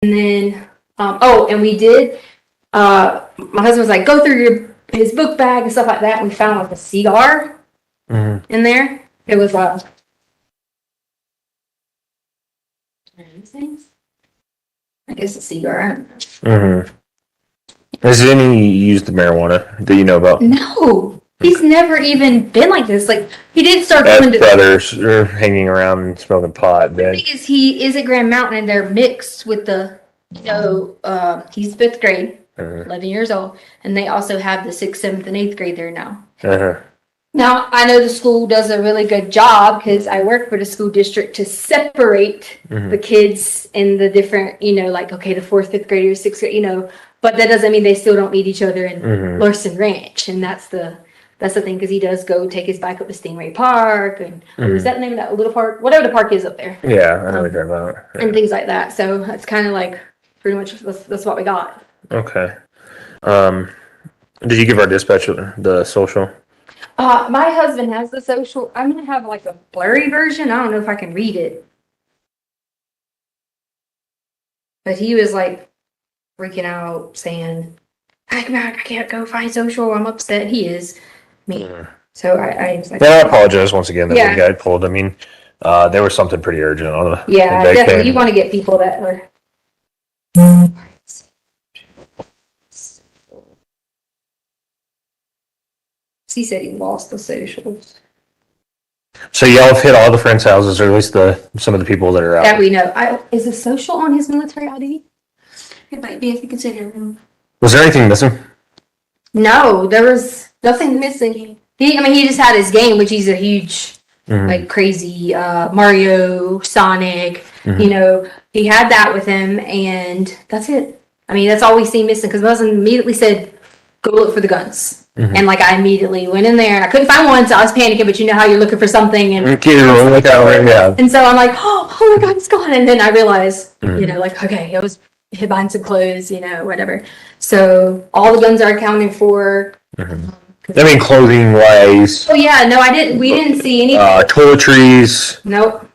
And then, and we did, my husband was like, go through his book bag and stuff like that. And we found like a cigar in there. It was, I guess a cigar. I don't know. Has any used the marijuana that you know about? No. He's never even been like this. Like, he did start going to... brothers are hanging around and smoking pot. The thing is, he is at Grand Mountain, and they're mixed with the, he's 5th grade, 11 years old, and they also have the 6th, 7th, and 8th grade there now. Now, I know the school does a really good job because I work for the school district to separate the kids in the different, like, okay, the 4th, 5th graders, 6th grade, but that doesn't mean they still don't meet each other in Larson Ranch, and that's the thing, because he does go take his bike up to Stingray Park, and is that the name of that little park? Whatever the park is up there. Yeah, I know what you're talking about. And things like that. So it's kind of like pretty much that's what we got. Okay. Did you give our dispatcher the social? My husband has the social. I'm gonna have like a blurry version. I don't know if I can read it, but he was like freaking out, saying, "I can't go find social. I'm upset." He is. So I was like, I apologize once again that we got pulled. I mean, there was something pretty urgent on the definitely. You want to get people that are. He said he lost the socials. So y'all have hit all the friends' houses, or at least some of the people that are out. That we know. Is the social on his military ID? It might be if you consider him. Was there anything missing? No, there was nothing missing. He just had his game, which he's a huge, like crazy Mario, Sonic. He had that with him, and that's it. I mean, that's all we see missing, because my husband immediately said, "Go look for the guns." And like I immediately went in there, and I couldn't find one, so I was panicking. But you know how you're looking for something, and and so I'm like, oh my God, it's gone. And then I realized, like, okay, it was hid behind some clothes, whatever. So all the guns are accounted for. I mean, clothing wise. Oh yeah, no, we didn't see anything. Toiletries. Nope.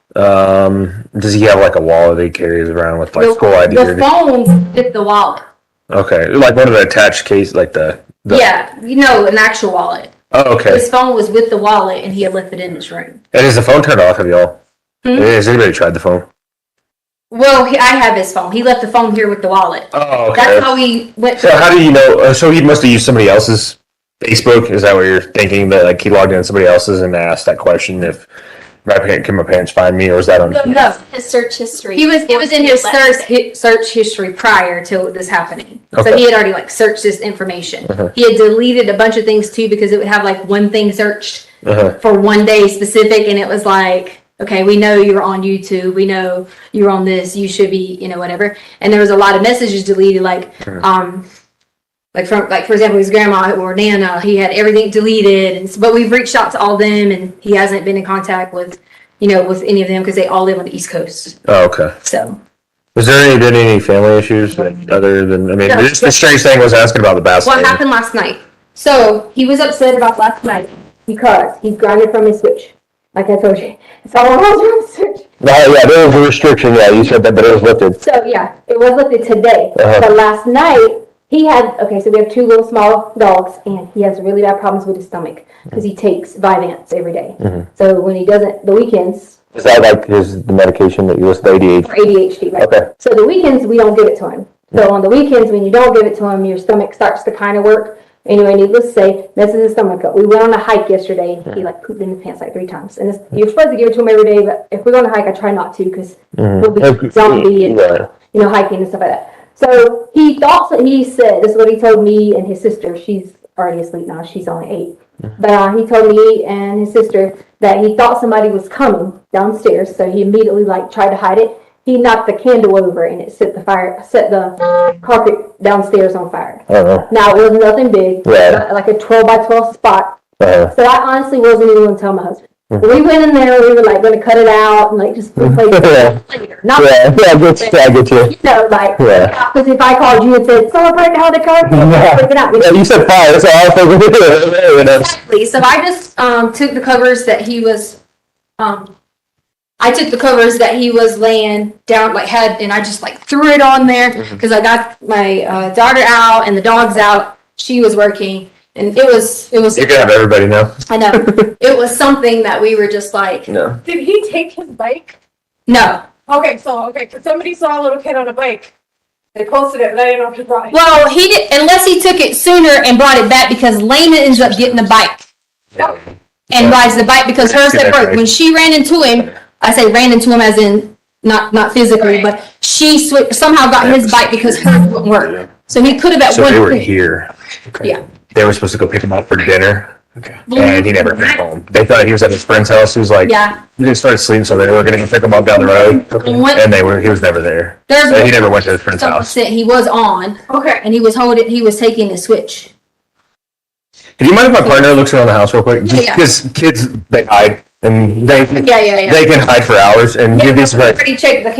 Does he have like a wallet he carries around with like school ID? The phone fit the wallet. Okay, like one of the attached case, like the yeah, an actual wallet. Oh, okay. His phone was with the wallet, and he had left it in his room. And is the phone turned off? Have y'all? Has anybody tried the phone? Well, I have his phone. He left the phone here with the wallet. Oh, okay. That's how we went. So how do you know? So he must have used somebody else's Facebook. Is that what you're thinking? That like he logged in somebody else's and asked that question if can my parents find me, or is that on? No, his search history. It was in his search history prior to this happening. Okay. So he had already like searched this information. He had deleted a bunch of things too, because it would have like one thing searched for one day specific, and it was like, okay, we know you're on YouTube, we know you're on this, you should be, whatever. And there was a lot of messages deleted, like for example, his grandma or Nana, he had everything deleted, but we've reached out to all of them, and he hasn't been in contact with, with any of them, because they all live on the East Coast. Oh, okay. So. Was there been any family issues other than, just the strange thing was asking about the basketball. What happened last night? So he was upset about last night because he's grounded from his switch, like I told you. So I was on the switch. Yeah, there was a restriction. Yeah, you said that, but it was lifted. So yeah, it was lifted today. But last night, so we have 2 little small dogs, and he has really bad problems with his stomach because he takes Vyvanse every day. So when he doesn't, the weekends. Is that like the medication that you use, the ADHD? For ADHD, right? Okay. So the weekends, we don't give it to him. So on the weekends, when you don't give it to him, your stomach starts to kind of work. Anyway, needless to say, messes his stomach up. We went on a hike yesterday. He like pooped in his pants like 3 times. And you're supposed to give it to him every day, but if we go on a hike, I try not to, because he'll be jumpy and hiking and stuff like that. So he said, this is what he told me and his sister. She's already asleep now. She's only 8. But he told me and his sister that he thought somebody was coming downstairs. So he immediately tried to hide it. He knocked the candle over, and it set the carpet downstairs on fire. Now, it was nothing big, like a 12 by 12 spot. So I honestly wasn't even going to tell my husband. We went in there, we were going to cut it out and just replace it later. I get you. Because if I called you and said, someone break out the carpet, freaking out. You said fire, so I was thinking, exactly. So I just took the covers that he was, that he had left in his room, and he had I took the covers that he was laying down, like and I just like threw it on there because I got my daughter out and the dog's out. She was working, and it was. You're gonna have everybody know. I know. It was something that we were just like. No. Did he take his bike? No. Okay, because somebody saw a little kid on a bike. They posted it, but I didn't know if he brought it. Well, he did, unless he took it sooner and brought it back because Lena ends up getting the bike and rides the bike because hers had broke. When she ran into him, I say ran into him as in not physically, but she somehow got his bike because hers wouldn't work. So he could have at So one they were point. here. Okay. Yeah. They were supposed to go pick him up for dinner. Okay. And he never came home. They thought he was at his friend's house. He was like, Yeah. he didn't start sleeping, so they were going to go pick him up down the road. And he was never there. So he never went to his friend's house. He was on. Okay. And he was taking the switch. Do you mind if my partner looks around the house real quick? Just Yeah. because kids, they hide. And they Yeah. they can hide for hours. And you'd be surprised. Already checked the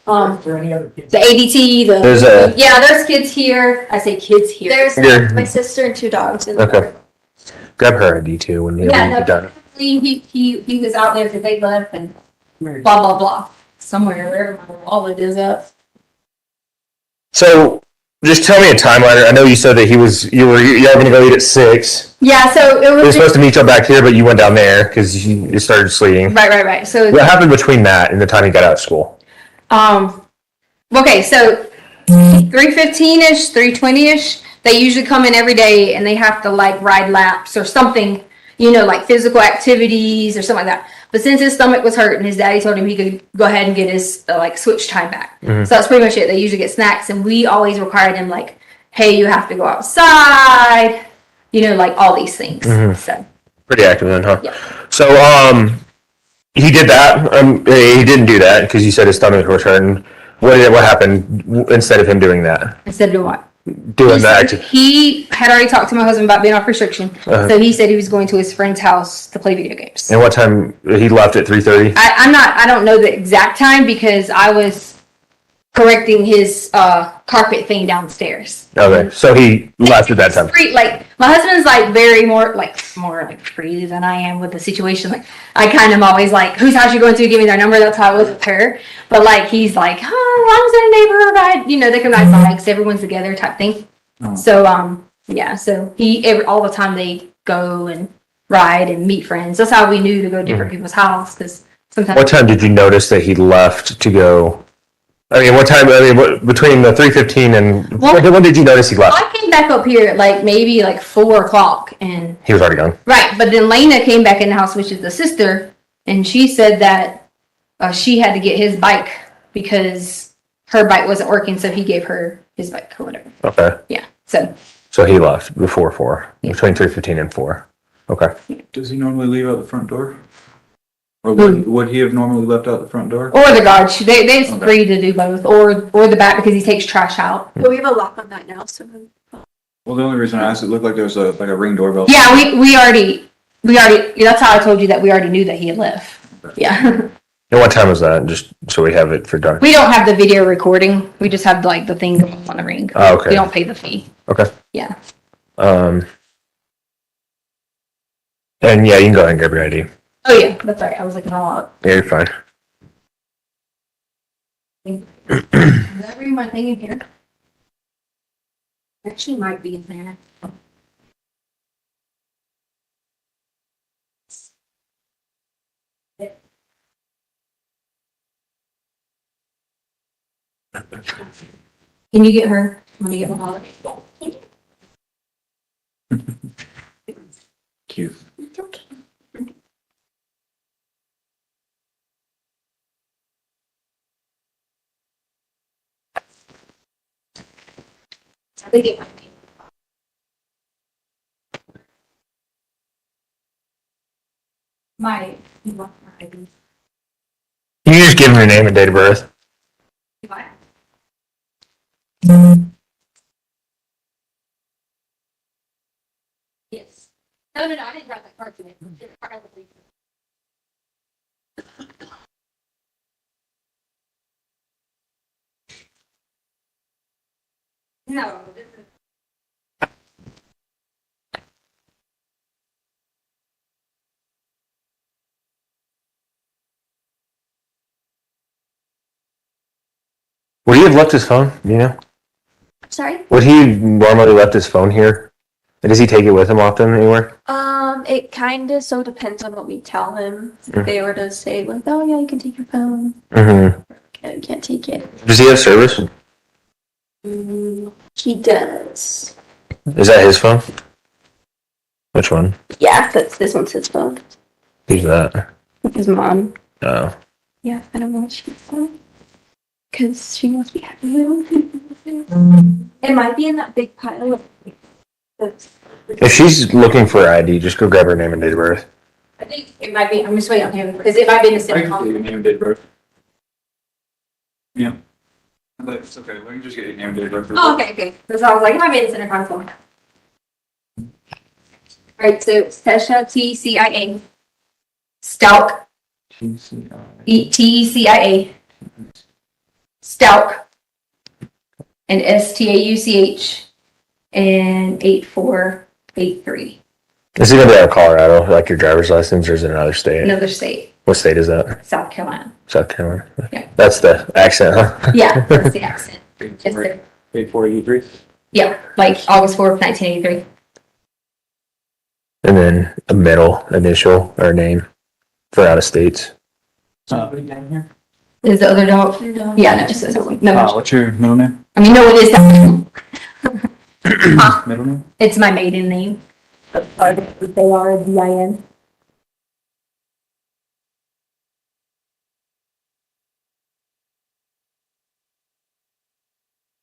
the ADT, there's kids here. I say kids here. There's Here. my sister and 2 dogs. In Okay. Grab her ID too when you get done. He was out there because they left and blah blah blah. Somewhere wherever my wallet is up. So just tell me a timeline. I know you said that you were going to go eat at 6. Yeah, so it We were was supposed to meet you back here, but you went down there because you started sleeping. right. So What happened between that and the time you got out of school? okay, so 3:15ish, 3:20ish, they usually come in every day and they have to like ride laps or something, like physical activities or something like that. But since his stomach was hurt and his daddy told him he could go ahead and get his switch time back. So that's pretty much it. They usually get snacks and we always require them like, hey, you have to go outside, like all these things. So Pretty active then, huh? Yeah. So, he did that. He didn't do that because you said his stomach was hurting. What happened instead of him doing that? instead of doing what? Doing that. He had already talked to my husband about being off restriction. So he said he was going to his friend's house to play video games. And what time he left at 3:30? I don't know the exact time because I was correcting his carpet thing downstairs. Okay, so he left at that time. Like my husband's like more free than I am with the situation. Like I kind of always like, whose house you going to? Give me their number. That's how I was with her. But like he's like, oh, I'm in a neighborhood ride. They can ride bikes. Everyone's together type thing. So yeah. So all the time they go and ride and meet friends. That's how we knew to go to different people's house because sometimes. What time did you notice that he left to go? What time? Between the 3:15 and when did you notice he left? I came back up here at maybe 4 o'clock and. He was already gone. Right, but then Lena came back in the house, which is the sister, and she said that she had to get his bike because her bike wasn't working, so he gave her his bike or whatever. Okay. Yeah, so. So he left before 4, between 3:15 and 4. Okay. Does he normally leave out the front door? Or would he have normally left out the front door? Or the guards, they're free to do both, or the back because he takes trash out. But we have a lock on that now, so. Well, the only reason I asked, it looked like there was a ring doorbell. Yeah, we already, that's how I told you that we already knew that he had left. Yeah. And what time was that? Just so we have it for dark. We don't have the video recording, we just have the thing going on the ring. Oh, okay. We don't pay the fee. Okay. Yeah. And yeah, you can go ahead and grab your ID. Oh yeah, that's right, I was looking all up. Yeah, you're fine. Does that bring my thing in here? Actually might be in there. Can you get her? Let me get my wallet. Cute. Let me get my thing. You want my ID? You can just give him your name and date of birth. Yes. No, I didn't grab that card today. No, this is. Would he have left his phone? You know? Sorry? Would he normally left his phone here? And does he take it with him often anywhere? It kind of so depends on what we tell him. If Mm. they were to say like, oh yeah, you can take your phone. Mm-hmm. Okay, you can't take it. Does he have service? He does. Is that his phone? Which one? Yeah, this one's his phone. Who's that? His mom. Oh. Yeah, I don't know what she's on. Because she must be happy. It might be in that big pile of. If she's looking for ID, just go grab her name and date of birth. I think it might be, I'm just waiting on him, because it might be in the I center can get your column. name and date of birth. Yeah. It's okay, we can just get your name and date of birth. Oh, okay. So I was like, it might be in the center console. Alright, so Letecia, T-C-I-A. Stauch, T-E-C-I-A. Stauch. And S-T-A-U-C-H. And 8483. Is he gonna be out of Colorado, like your driver's license, or is it another state? Another state, What state is that? South Carolina. South Carolina. Yeah. That's the accent, huh? Yeah, that's the accent. It's the, 8483. yeah, like August 4th, 1983. And then a middle initial or name for out of states. Down here? Is the other dog? Yeah, no, it says no. What's your middle name? I mean, no, it is that. Middle name? It's my maiden name. They-are-D-I-N.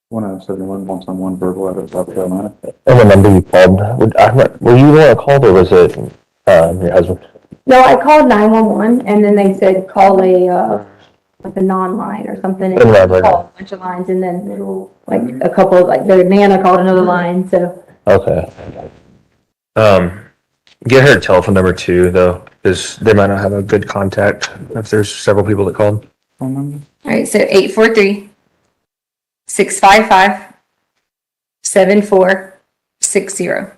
One out of 71, once on one verbal out of South Carolina. And the number you called, were you the one that called, or was it your husband? No, I called 911 and then they said call like a non-line or something. And Right. called a bunch of lines and then like a couple, like their Nana called another line, so. Okay. Get her telephone number too, though, because they might not have a good contact if there's several people that called. Phone number? All right, so 843-655-7460.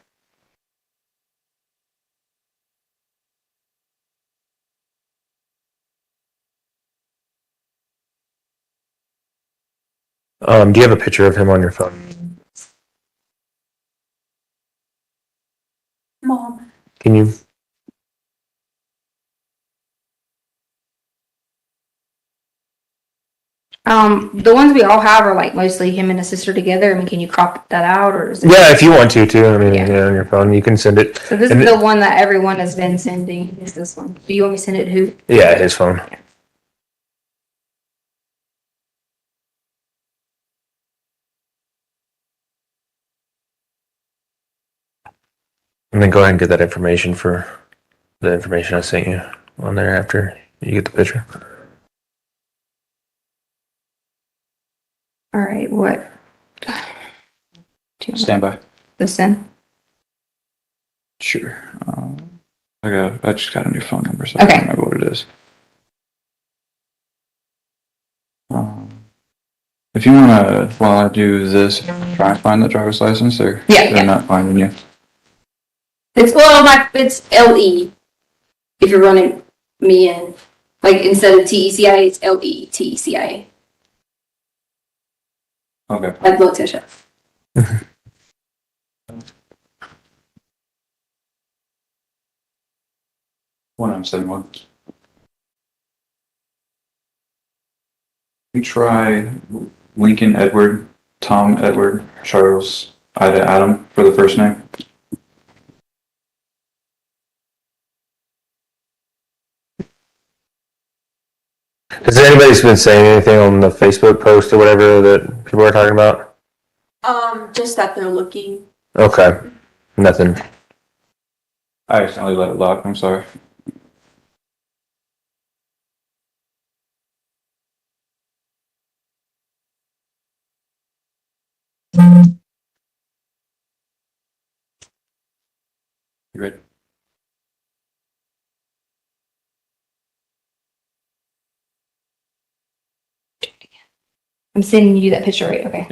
Do you have a picture of him on your phone? Mom. Can you? The ones we all have are like mostly him and his sister together. I mean, can you crop that out or is it? Yeah, if you want to, too. I mean, Yeah. on your phone, you can send it. So this And is the one that everyone has been sending, is this one. Do you want me to send it to who? Yeah, his phone. And then go ahead and get that information for the information I sent you on there after you get the picture. All right, what? Stand by. This in? Sure. I just got a new phone number, so Okay. I don't remember what it is. If you wanna, while I do this, try and find the driver's license, or Yeah, they're yeah. not finding you. It's it's LE. If you're running me in, like instead of TECIA, it's LETECIA. Okay. Like Letecia. 1971. We try Lincoln Edward, Tom Edward, Charles, Ida Adam for the first name. Has anybody's been saying anything on the Facebook post or whatever that people are talking about? Just that they're looking. Okay. Nothing. I accidentally let it lock, I'm sorry. You ready? I'm sending you that picture, right? Okay.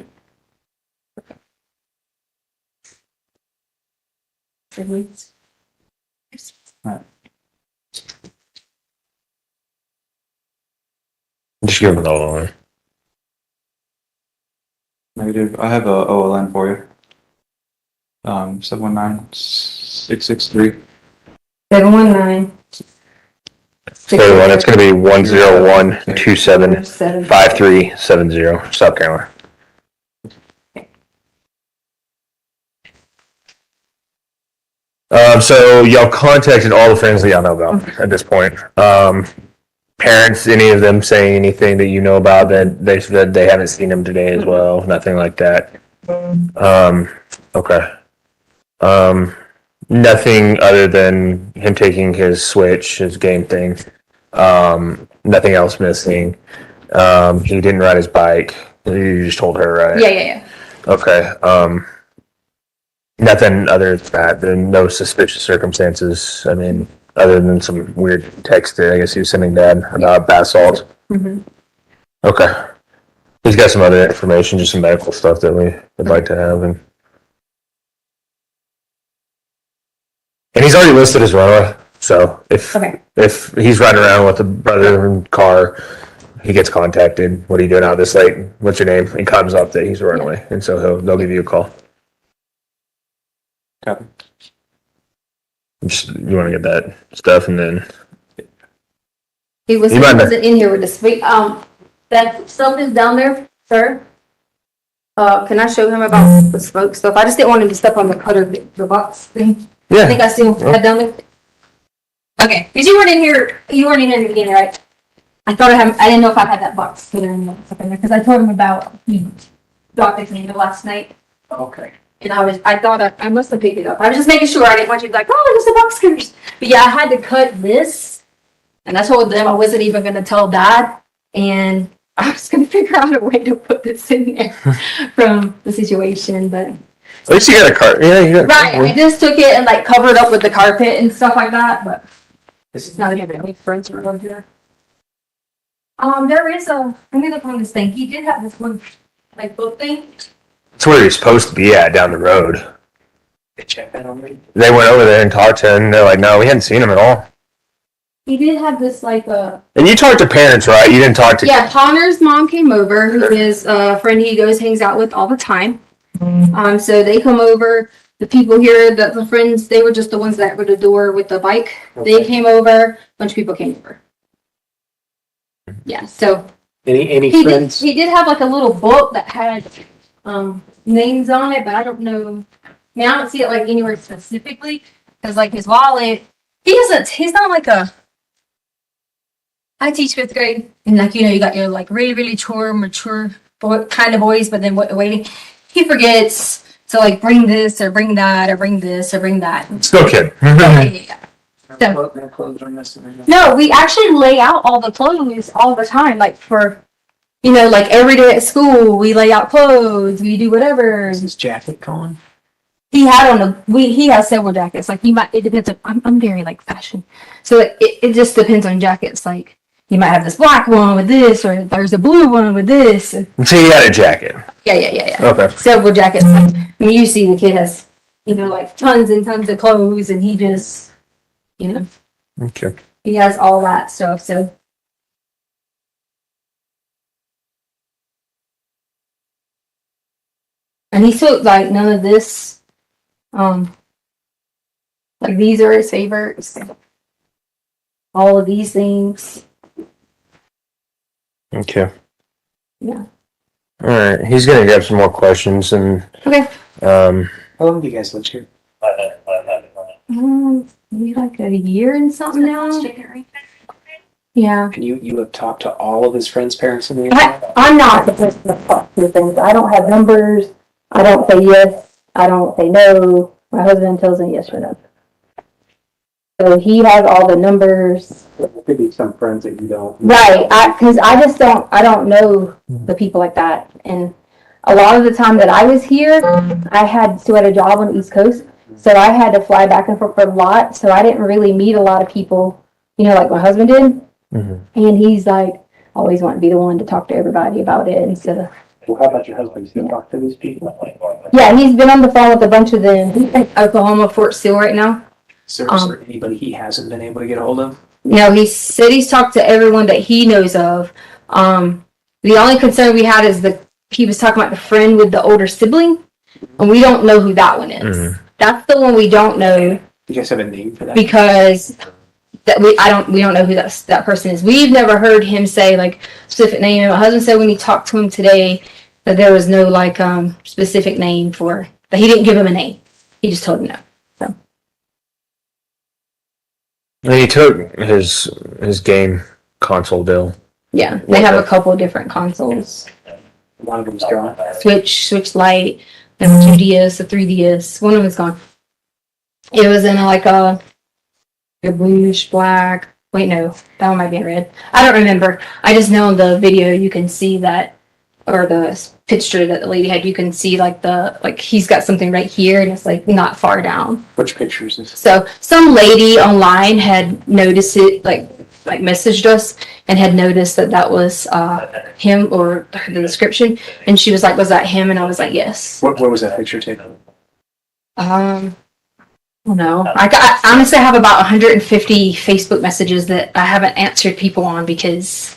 Just give them the one. Negative. I have a OLN for you. 719-663. 719. Everyone, it's gonna be 101275370, South Carolina. So y'all contacted all the friends that y'all know about at this point. Parents, any of them saying anything that you know about that they said they haven't seen him today as well? Nothing like that. Okay. Nothing other than him taking his Switch, his game thing. Nothing else missing. He didn't ride his bike. You just told her, right? Yeah. Okay. Nothing other than that. There are no suspicious circumstances. I mean, other than some weird text that I guess he was sending Dad about bath salts. Mm-hmm. Okay. He's got some other information, just some medical stuff that we would like to have, and he's already listed as runaway. So if he's riding around with a brother in car, he gets contacted. What are you doing out this late? What's your name? He comes up that he's a runaway, and so they'll give you a call. Copy. Just you want to get that stuff, and then He You might not- wasn't in here with the speak. That stuff is down there, sir. Can I show him about the smoke stuff? I just didn't want him to step on the cutter, the box thing. I think I see him head down there. Okay, because you weren't in here in the beginning, right? I didn't know if I had that box put in there, because I told him about, he dropped it in last night. Okay. And I thought I must have picked it up. I was just making sure. I didn't want you to be like, oh, there's the box cutters. But yeah, I had to cut this. And I told them I wasn't even going to tell Dad. And I was going to figure out a way to put this in there from the situation. But at least you got a car. Yeah, you got. right, I just took it and like covered up with the carpet and stuff like that. But it's not even any friends around here. There is let me look on this thing. He did have this one like book thing. It's where you're supposed to be at down the road. They check that on me. They went over there and talked to him, and they're like, no, we hadn't seen him at all. He did have this like And you talked to parents, right? You didn't talk to. yeah, Connor's mom came over, who is a friend he hangs out with all the time. So they come over. The people here, the friends, they were just the ones that were the door with the bike. Okay. They came over. A bunch of people came over. Yeah, so Any he friends? did have like a little book that had names on it, but I don't know. I mean, I don't see it like anywhere specifically because like his wallet, he's not like a. I teach 5th grade, and like you got your like really mature boy, kind of boys, but then waiting, he forgets to like bring this or bring that or bring this or bring that. Still kid. Yeah. No clothes are missing. No, we actually lay out all the clothes all the time, like for, like every day at school, we lay out clothes, we do whatever. Is his jacket gone? He had he has several jackets. Like it depends on, I'm very like fashion. So it just depends on jackets. Like you might have this black one with this, or there's a blue one with this. So you had a jacket. Yeah. Okay. Several jackets. I mean, you see the kid has, like tons and tons of clothes, and he just, Okay. he has all that stuff. So. And he took like none of this. Like these are his favorites. All of these things. Okay. Yeah. All right. He's gonna grab some more questions, and Okay. How long do you guys live here? Maybe like a year and something now. Yeah. And you have talked to all of his friends' parents in the area? I'm not the person to talk to things. I don't have numbers. I don't say yes. I don't say no. My husband tells me yes or no. So he has all the numbers. There could be some friends that you don't. Right, because I don't know the people like that. And a lot of the time that I was here, I still had a job on the East Coast. So I had to fly back and forth a lot. So I didn't really meet a lot of people, like my husband did. Mm-hmm. And he's like, always want to be the one to talk to everybody about it instead of. Well, how about your husband? Does he talk to these people? Yeah, he's been on the phone with a bunch of them. He's in Oklahoma, Fort Steele right now. Is there anybody he hasn't been able to get a hold of? No, he said he's talked to everyone that he knows of. The only concern we had is the he was talking about the friend with the older sibling, and we don't know who that one is. Mhm. That's the one we don't know You guys have a name for that? because we don't know who that person is. We've never heard him say like specific name. My husband said when he talked to him today that there was no like specific name for that. He didn't give him a name. He just told him no. So And he took his game console bill. yeah, they have a couple different consoles. One of them's gone. Switch Lite, the 2DS, the 3DS. One of them's gone. It was in like a bluish black. Wait, no, that one might be in red. I don't remember. I just know in the video you can see that, or the picture that the lady had. You can see like he's got something right here, and it's like not far down. Which pictures is So some lady online had noticed it, like messaged us and had noticed that was him or the description, and she was like, "Was that him?" And I was like, "Yes." Where was that picture taken? No, I honestly have about 150 Facebook messages that I haven't answered people on because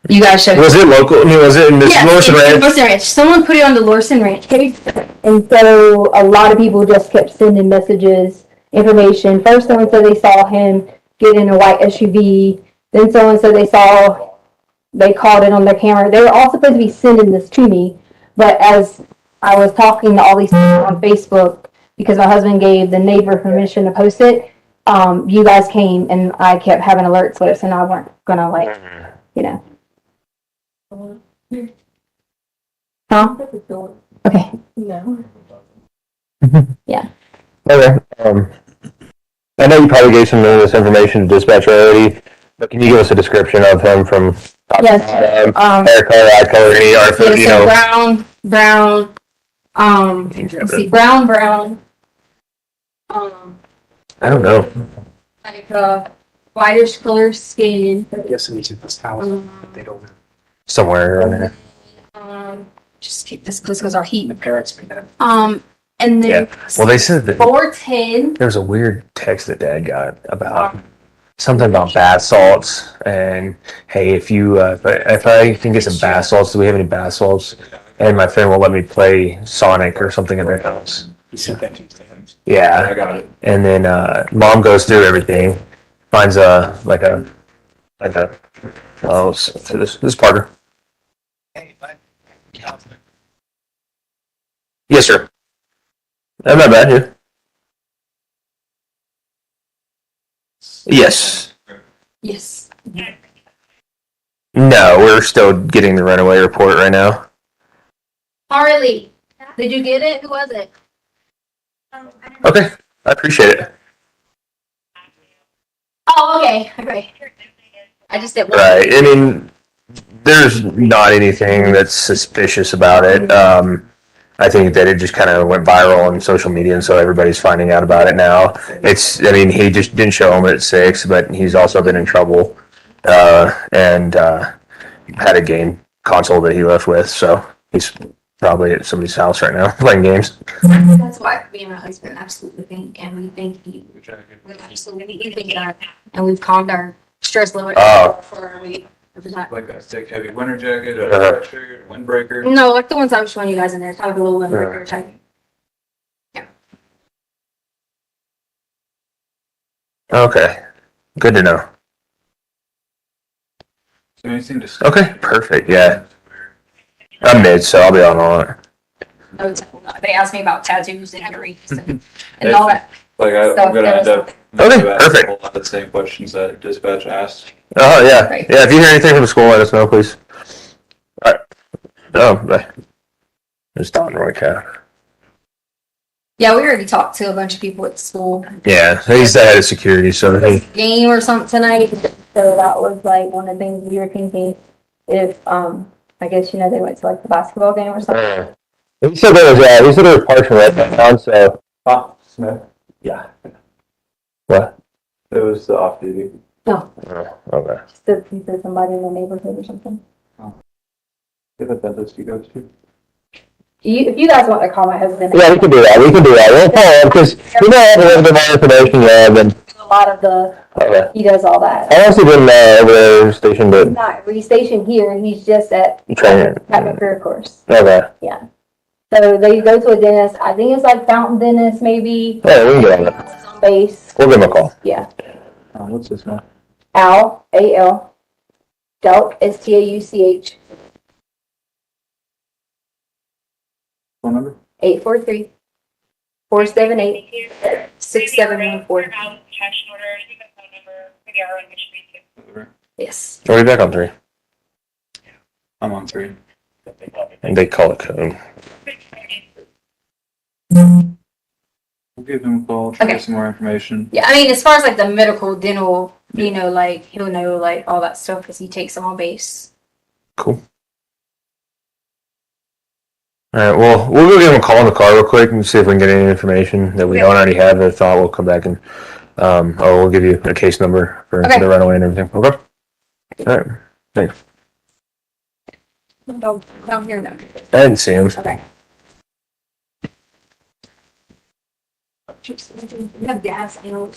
you guys showed. Was it local? I mean, was it in this Yes, Lawson it's Ranch? Lawson Ranch. Someone put it on the Lawson Ranch page, and so a lot of people just kept sending messages, information. First, someone said they saw him get in a white SUV. Then someone said they called it on their camera. They were all supposed to be sending this to me, but as I was talking to all these people on Facebook, because my husband gave the neighbor permission to post it, you guys came and I kept having alert slips, and I weren't gonna Huh? Okay. No. Yeah. Okay. I know you probably gave some of this information to dispatch already, but can you give us a description of him from top to Yes. bottom? Hair color, eye color, any art, Yeah, you so know? brown, let's see, brown, I don't know. like whitish color skin, I'm guessing he's in this house. They don't know. Somewhere around there. just keep this close because our heat. The parents made that. And then Yeah. Well, they said that 410. there was a weird text that Dad got about something about bath salts, and hey, if I can get some bath salts, do we have any bath salts? And my friend will let me play Sonic or something at their house. He sent that to me. Yeah. I got it. And then Mom goes through everything, finds this is Parker. Yes, sir. I'm not bad here. Yes. Yes. No, we're still getting the Runaway report right now. Harley, did you get it? Who was it? Okay, I appreciate it. Oh, okay. Okay. I just didn't. Right. I mean, there's not anything that's suspicious about it. I think that it just kind of went viral on social media, and so everybody's finding out about it now. He just didn't show him at 6, but he's also been in trouble and had a game console that he left with, so he's probably at somebody's house right now playing games. That's why me and my husband absolutely think, and we think we absolutely think that, and we've calmed our stress level for a week. Like a thick, heavy winter jacket, Uh-huh. a shirt, windbreaker. No, like the ones I was showing you guys in there, kind of a little windbreaker type. Okay, good to know. So anything to say? Okay, perfect. Yeah, I'm mid, so I'll be on all it. They asked me about tattoos and earrings and all that. Like I'm So, gonna end up. Okay, ask perfect. A whole lot of the same questions that dispatch asked. Oh yeah, Right. yeah. If you hear anything from the school, let us know, please. All right. Oh, bye. There's Don Roy Cat. Yeah, we already talked to a bunch of people at school. Yeah, he's the head of security, so he. Game or something tonight. So that was like one of the things we were thinking if, I guess, they went to like the basketball game or something. He said there was Parks and Rec on, so. Smith. Yeah. What? It was the off duty. No, Oh, okay. just if there's somebody in the neighborhood or something. If that list you go to. If you guys want to call my husband. Yeah, we can do that. We'll follow up because we don't have a little bit more information yet, and lot of the, Okay. he does all that. How long has he been over there stationed He's at not restationed here, he's just at training? Pat Career Course. Okay. Yeah. So they go to a dentist, I think it's like Fountain Dentist maybe, Yeah, we can get on that. on base. We'll give him a call. Yeah. What's this one? Al, A-L, Stauch, S-T-A-U-C-H, Phone number? 843-478-6714. Yes. We'll be back on 3. I'm on 3. And they call it code. We'll give him a call, try to Okay. get some more information. Yeah, I mean, as far as like the medical, dental, you know, like he'll know like all that stuff because he takes them on base. Cool. All right. Well, we'll go give him a call in the car real quick and see if we can get any information that we don't already have. If not, we'll come back and we'll give you a case number for Okay. the runaway and everything. Okay. All right. Thanks. Down here, no. I didn't see him. Okay. We have gas, you know.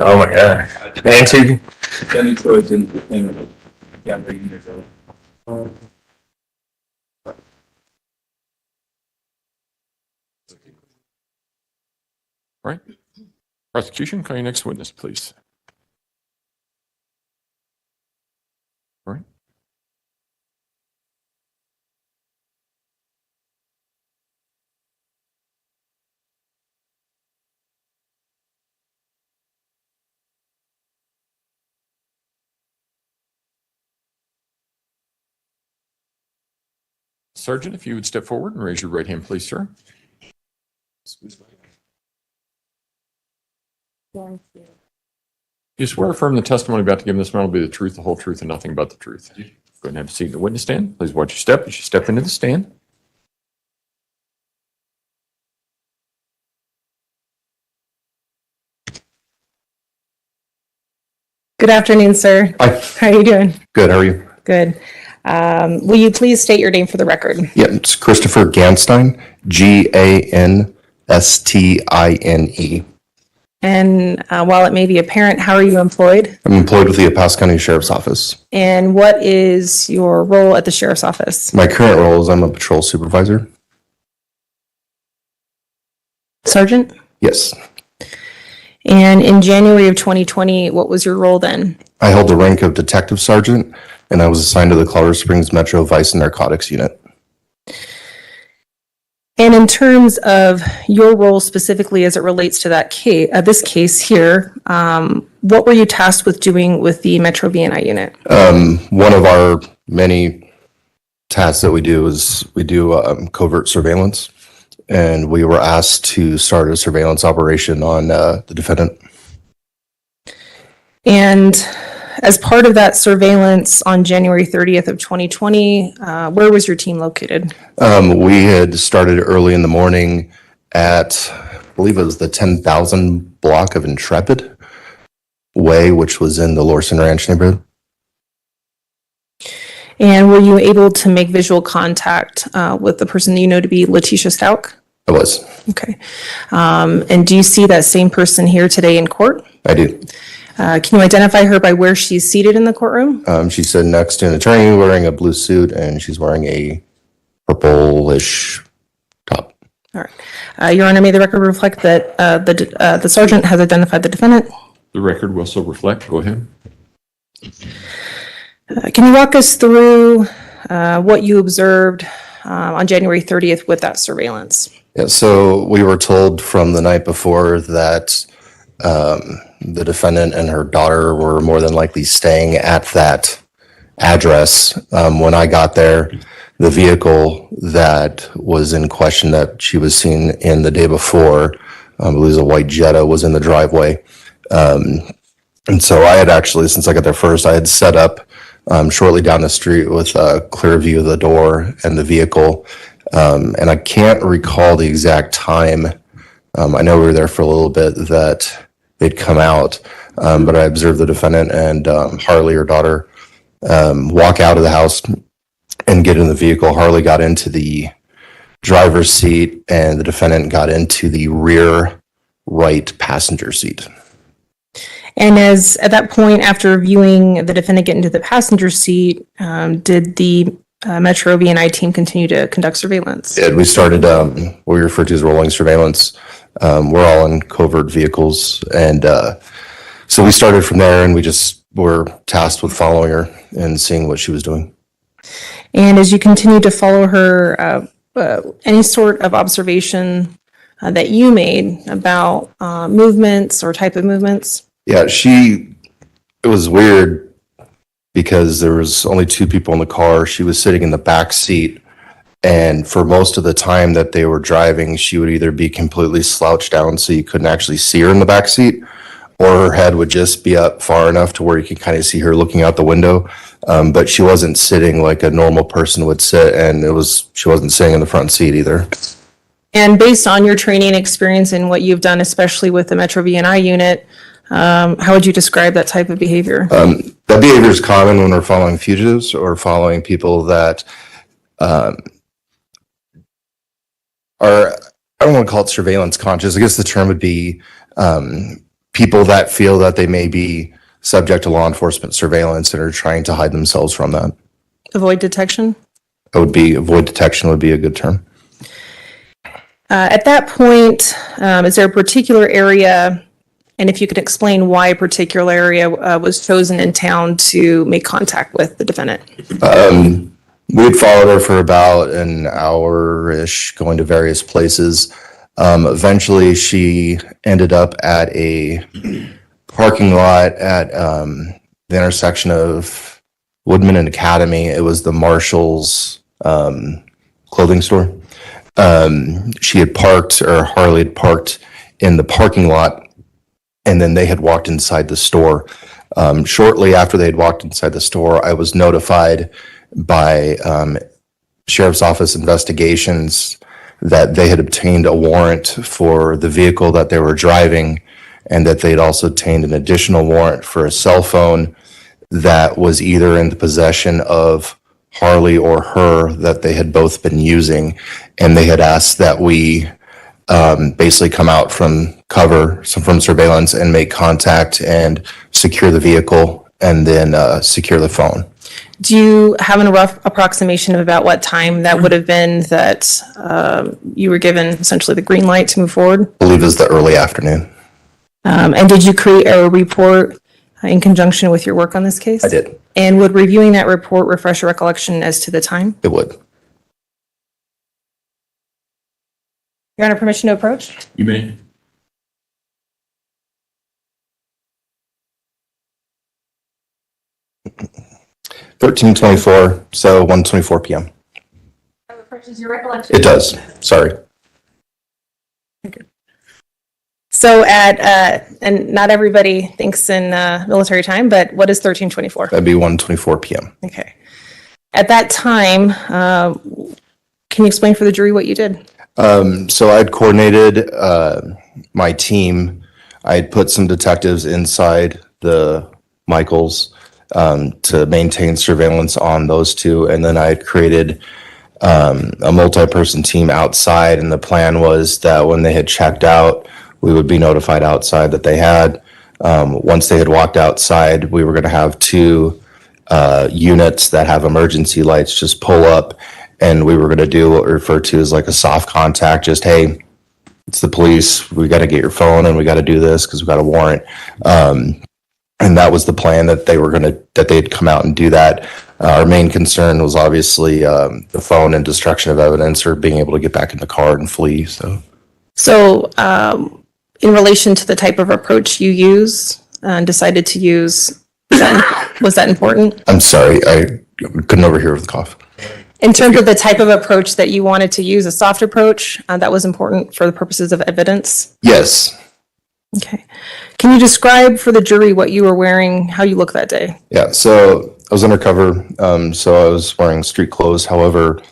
Oh my god. Nancy. Any choice in Right. Prosecution, call your next witness, please. Right. Sergeant, if you would step forward and raise your right hand, please, sir. You swear or affirm the testimony about to give in this matter will be the truth, the whole truth, and nothing but the truth. Go ahead and have a seat in the witness stand. Please watch your step as you step into the stand. Good afternoon, sir. Hi, How are you doing? good, how are you? Good. Will you please state your name for the record? Yeah, it's Christopher Ganstein, Ganstine. And while it may be apparent, how are you employed? I'm employed with the El Paso County Sheriff's Office. And what is your role at the sheriff's office? My current role is I'm a patrol supervisor. Sergeant? Yes, And in January of 2020, what was your role then? I held the rank of detective sergeant, and I was assigned to the Colorado Springs Metro Vice and Narcotics Unit. And in terms of your role specifically as it relates to that case, this case here, what were you tasked with doing with the Metro BNI unit? One of our many tasks that we do is we do covert surveillance, and we were asked to start a surveillance operation on the defendant. And as part of that surveillance on January 30th of 2020, where was your team located? We had started early in the morning at, I believe it was the 10,000 block of Intrepid Way, which was in the Lorson Ranch neighborhood. And were you able to make visual contact with the person that you know to be Letecia Stauch? I was. Okay. And do you see that same person here today in court? I do. Can you identify her by where she's seated in the courtroom? She's sitting next to an attorney wearing a blue suit, and she's wearing a purplish top. All right. Your Honor, may the record reflect that the sergeant has identified the defendant? The record will so reflect. Go ahead. Can you walk us through what you observed on January 30th with that surveillance? Yeah, so we were told from the night before that the defendant and her daughter were more than likely staying at that address. When I got there, the vehicle that was in question that she was seen in the day before, I believe it was a white Jetta, was in the driveway. And so I had actually, since I got there first, I had set up shortly down the street with a clear view of the door and the vehicle. And I can't recall the exact time. I know we were there for a little bit that they'd come out, but I observed the defendant and Harley, her daughter, walk out of the house and get in the vehicle. Harley got into the driver's seat and the defendant got into the rear right passenger seat. And at that point, after viewing the defendant get into the passenger seat, did the Metro BNI team continue to conduct surveillance? And we started what we refer to as rolling surveillance. We're all in covert vehicles. And so we started from there, and we just were tasked with following her and seeing what she was doing. And as you continue to follow her, any sort of observation that you made about movements or type of movements? Yeah, it was weird because there was only two people in the car. She was sitting in the back seat, and for most of the time that they were driving, she would either be completely slouched down so you couldn't actually see her in the back seat, or her head would just be up far enough to where you could kind of see her looking out the window. But she wasn't sitting like a normal person would sit, and she wasn't sitting in the front seat either. And based on your training experience and what you've done, especially with the Metro BNI unit, how would you describe that type of behavior? That behavior is common when we're following fugitives or following people that are, I don't want to call it surveillance conscious. I guess the term would be people that feel that they may be subject to law enforcement surveillance and are trying to hide themselves from that. Avoid detection? Avoid detection would be a good term. At that point, is there a particular area, and if you could explain why a particular area was chosen in town to make contact with the defendant? We had followed her for about an hour-ish, going to various places. Eventually, she ended up at a parking lot at the intersection of Woodman and Academy. It was the Marshall's clothing store. Harley had parked in the parking lot, and then they had walked inside the store. Shortly after they had walked inside the store, I was notified by Sheriff's Office investigations that they had obtained a warrant for the vehicle that they were driving, and that they'd also obtained an additional warrant for a cell phone that was either in the possession of Harley or her, that they had both been using. And they had asked that we basically come out from cover, from surveillance, and make contact and secure the vehicle, and then secure the phone. Do you have a rough approximation of about what time that would have been that you were given essentially the green light to move forward? I believe it was the early afternoon. And did you create a report in conjunction with your work on this case? I did. And would reviewing that report refresh your recollection as to the time? It would. Your Honor, permission to approach? You may. $13:24, so 1:24 p.m. Refreshes your recollection. It does. Sorry. So and not everybody thinks in military time, but what is 13:24? That'd be 1:24 p.m. Okay. At that time, can you explain for the jury what you did? So I'd coordinated my team. I'd put some detectives inside the Michaels to maintain surveillance on those two. And then I had created a multi-person team outside. And the plan was that when they had checked out, we would be notified outside that they had. Once they had walked outside, we were going to have two units that have emergency lights just pull up. And we were going to do what we refer to as like a soft contact, just, hey, it's the police. We got to get your phone and we got to do this because we got a warrant. And that was the plan, that they'd come out and do that. Our main concern was obviously the phone and destruction of evidence, or being able to get back in the car and flee. So in relation to the type of approach you use and decided to use, was that important? I'm sorry, I couldn't overhear with the cough. In terms of the type of approach that you wanted to use, a soft approach, that was important for the purposes of evidence? Yes. Okay. Can you describe for the jury what you were wearing, how you looked that day? Yeah, so I was undercover, so I was wearing street clothes. However,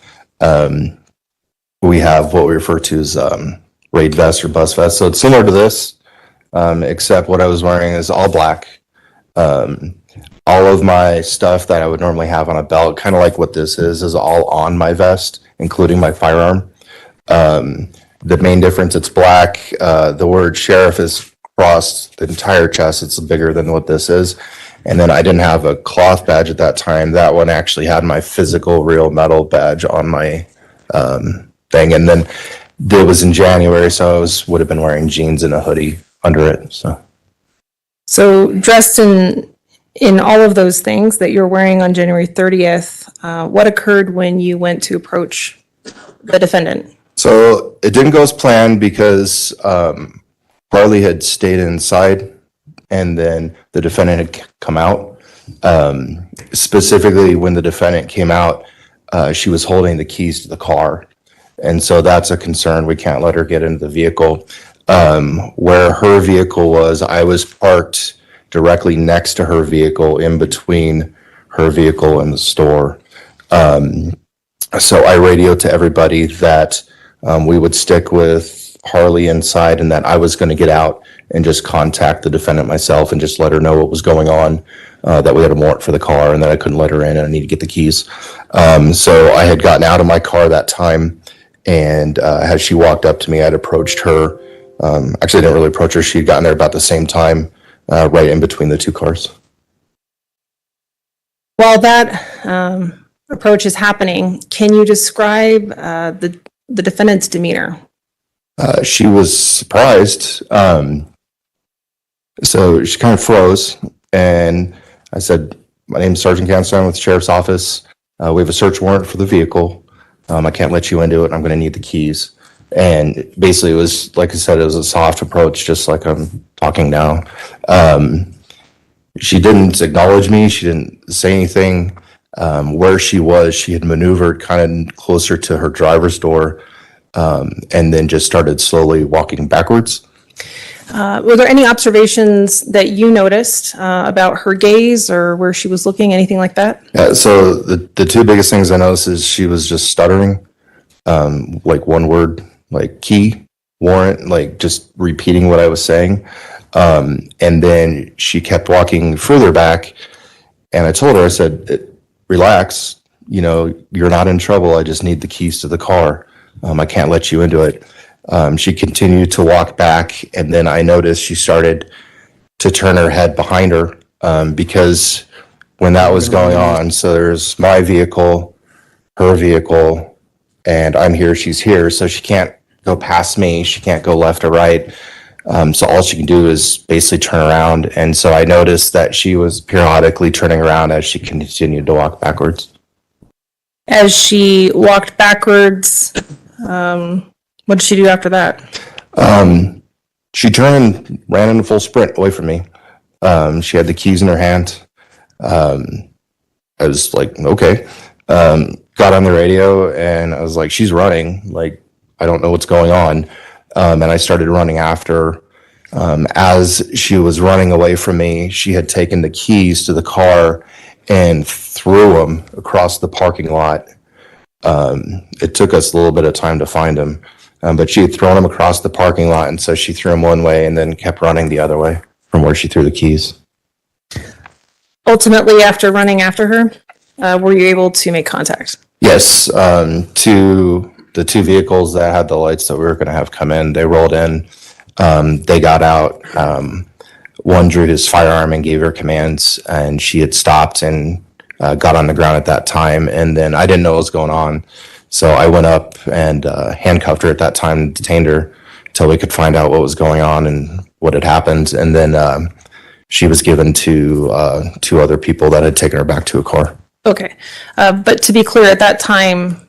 we have what we refer to as raid vest or bus vest. So it's similar to this, except what I was wearing is all black. all of my stuff that I would normally have on a belt, kind of like what this is all on my vest, including my firearm. The main difference, it's black. The word sheriff is across the entire chest. It's bigger than what this is. And then I didn't have a cloth badge at that time. That one actually had my physical real metal badge on my thing. And then it was in January, so I would have been wearing jeans and a hoodie under it. So dressed in all of those things that you're wearing on January 30th, what occurred when you went to approach the defendant? So it didn't go as planned because Harley had stayed inside and then the defendant had come out. Specifically, when the defendant came out, she was holding the keys to the car. And so that's a concern. We can't let her get into the vehicle. Where her vehicle was, I was parked directly next to her vehicle, in between her vehicle and the store. So I radioed to everybody that we would stick with Harley inside and that I was going to get out and just contact the defendant myself and just let her know what was going on, that we had a warrant for the car and that I couldn't let her in and I need to get the keys. So I had gotten out of my car that time, and as she walked up to me, I'd approached her. Actually, I didn't really approach her. She'd gotten there about the same time, right in between the two cars. While that approach is happening, can you describe the defendant's demeanor? She was surprised. So she kind of froze, and I said, "My name is Sergeant Canstone with the Sheriff's Office. We have a search warrant for the vehicle. I can't let you into it. I'm going to need the keys." And basically, it was, like I said, it was a soft approach, just like I'm talking now. She didn't acknowledge me. She didn't say anything. Where she was, she had maneuvered kind of closer to her driver's door, and then just started slowly walking backwards. Were there any observations that you noticed about her gaze or where she was looking, anything like that? So the two biggest things I noticed is she was just stuttering, like one word, like key, warrant, like just repeating what I was saying. And then she kept walking further back, and I told her, I said, "Relax, you're not in trouble. I just need the keys to the car. I can't let you into it." She continued to walk back, and then I noticed she started to turn her head behind her, because when that was going on, so there's my vehicle, her vehicle, and I'm here, she's here, so she can't go past me, she can't go left or right. So all she can do is basically turn around, and so I noticed that she was periodically turning around as she continued to walk backwards. As she walked backwards, what did she do after that? She turned, ran in a full sprint away from me. She had the keys in her hand. I was like, okay. Got on the radio and I was like, she's running. Like, I don't know what's going on. And I started running after her. As she was running away from me, she had taken the keys to the car and threw them across the parking lot. It took us a little bit of time to find them. But she had thrown them across the parking lot, and so she threw them one way and then kept running the other way from where she threw the keys. Ultimately, after running after her, were you able to make contact? Yes, to the two vehicles that had the lights that we were going to have come in, they rolled in. They got out. One drew his firearm and gave her commands, and she had stopped and got on the ground at that time. And then I didn't know what was going on. So I went up and handcuffed her at that time, detained her until we could find out what was going on and what had happened. And then she was given to two other people that had taken her back to a car. Okay. But to be clear, at that time,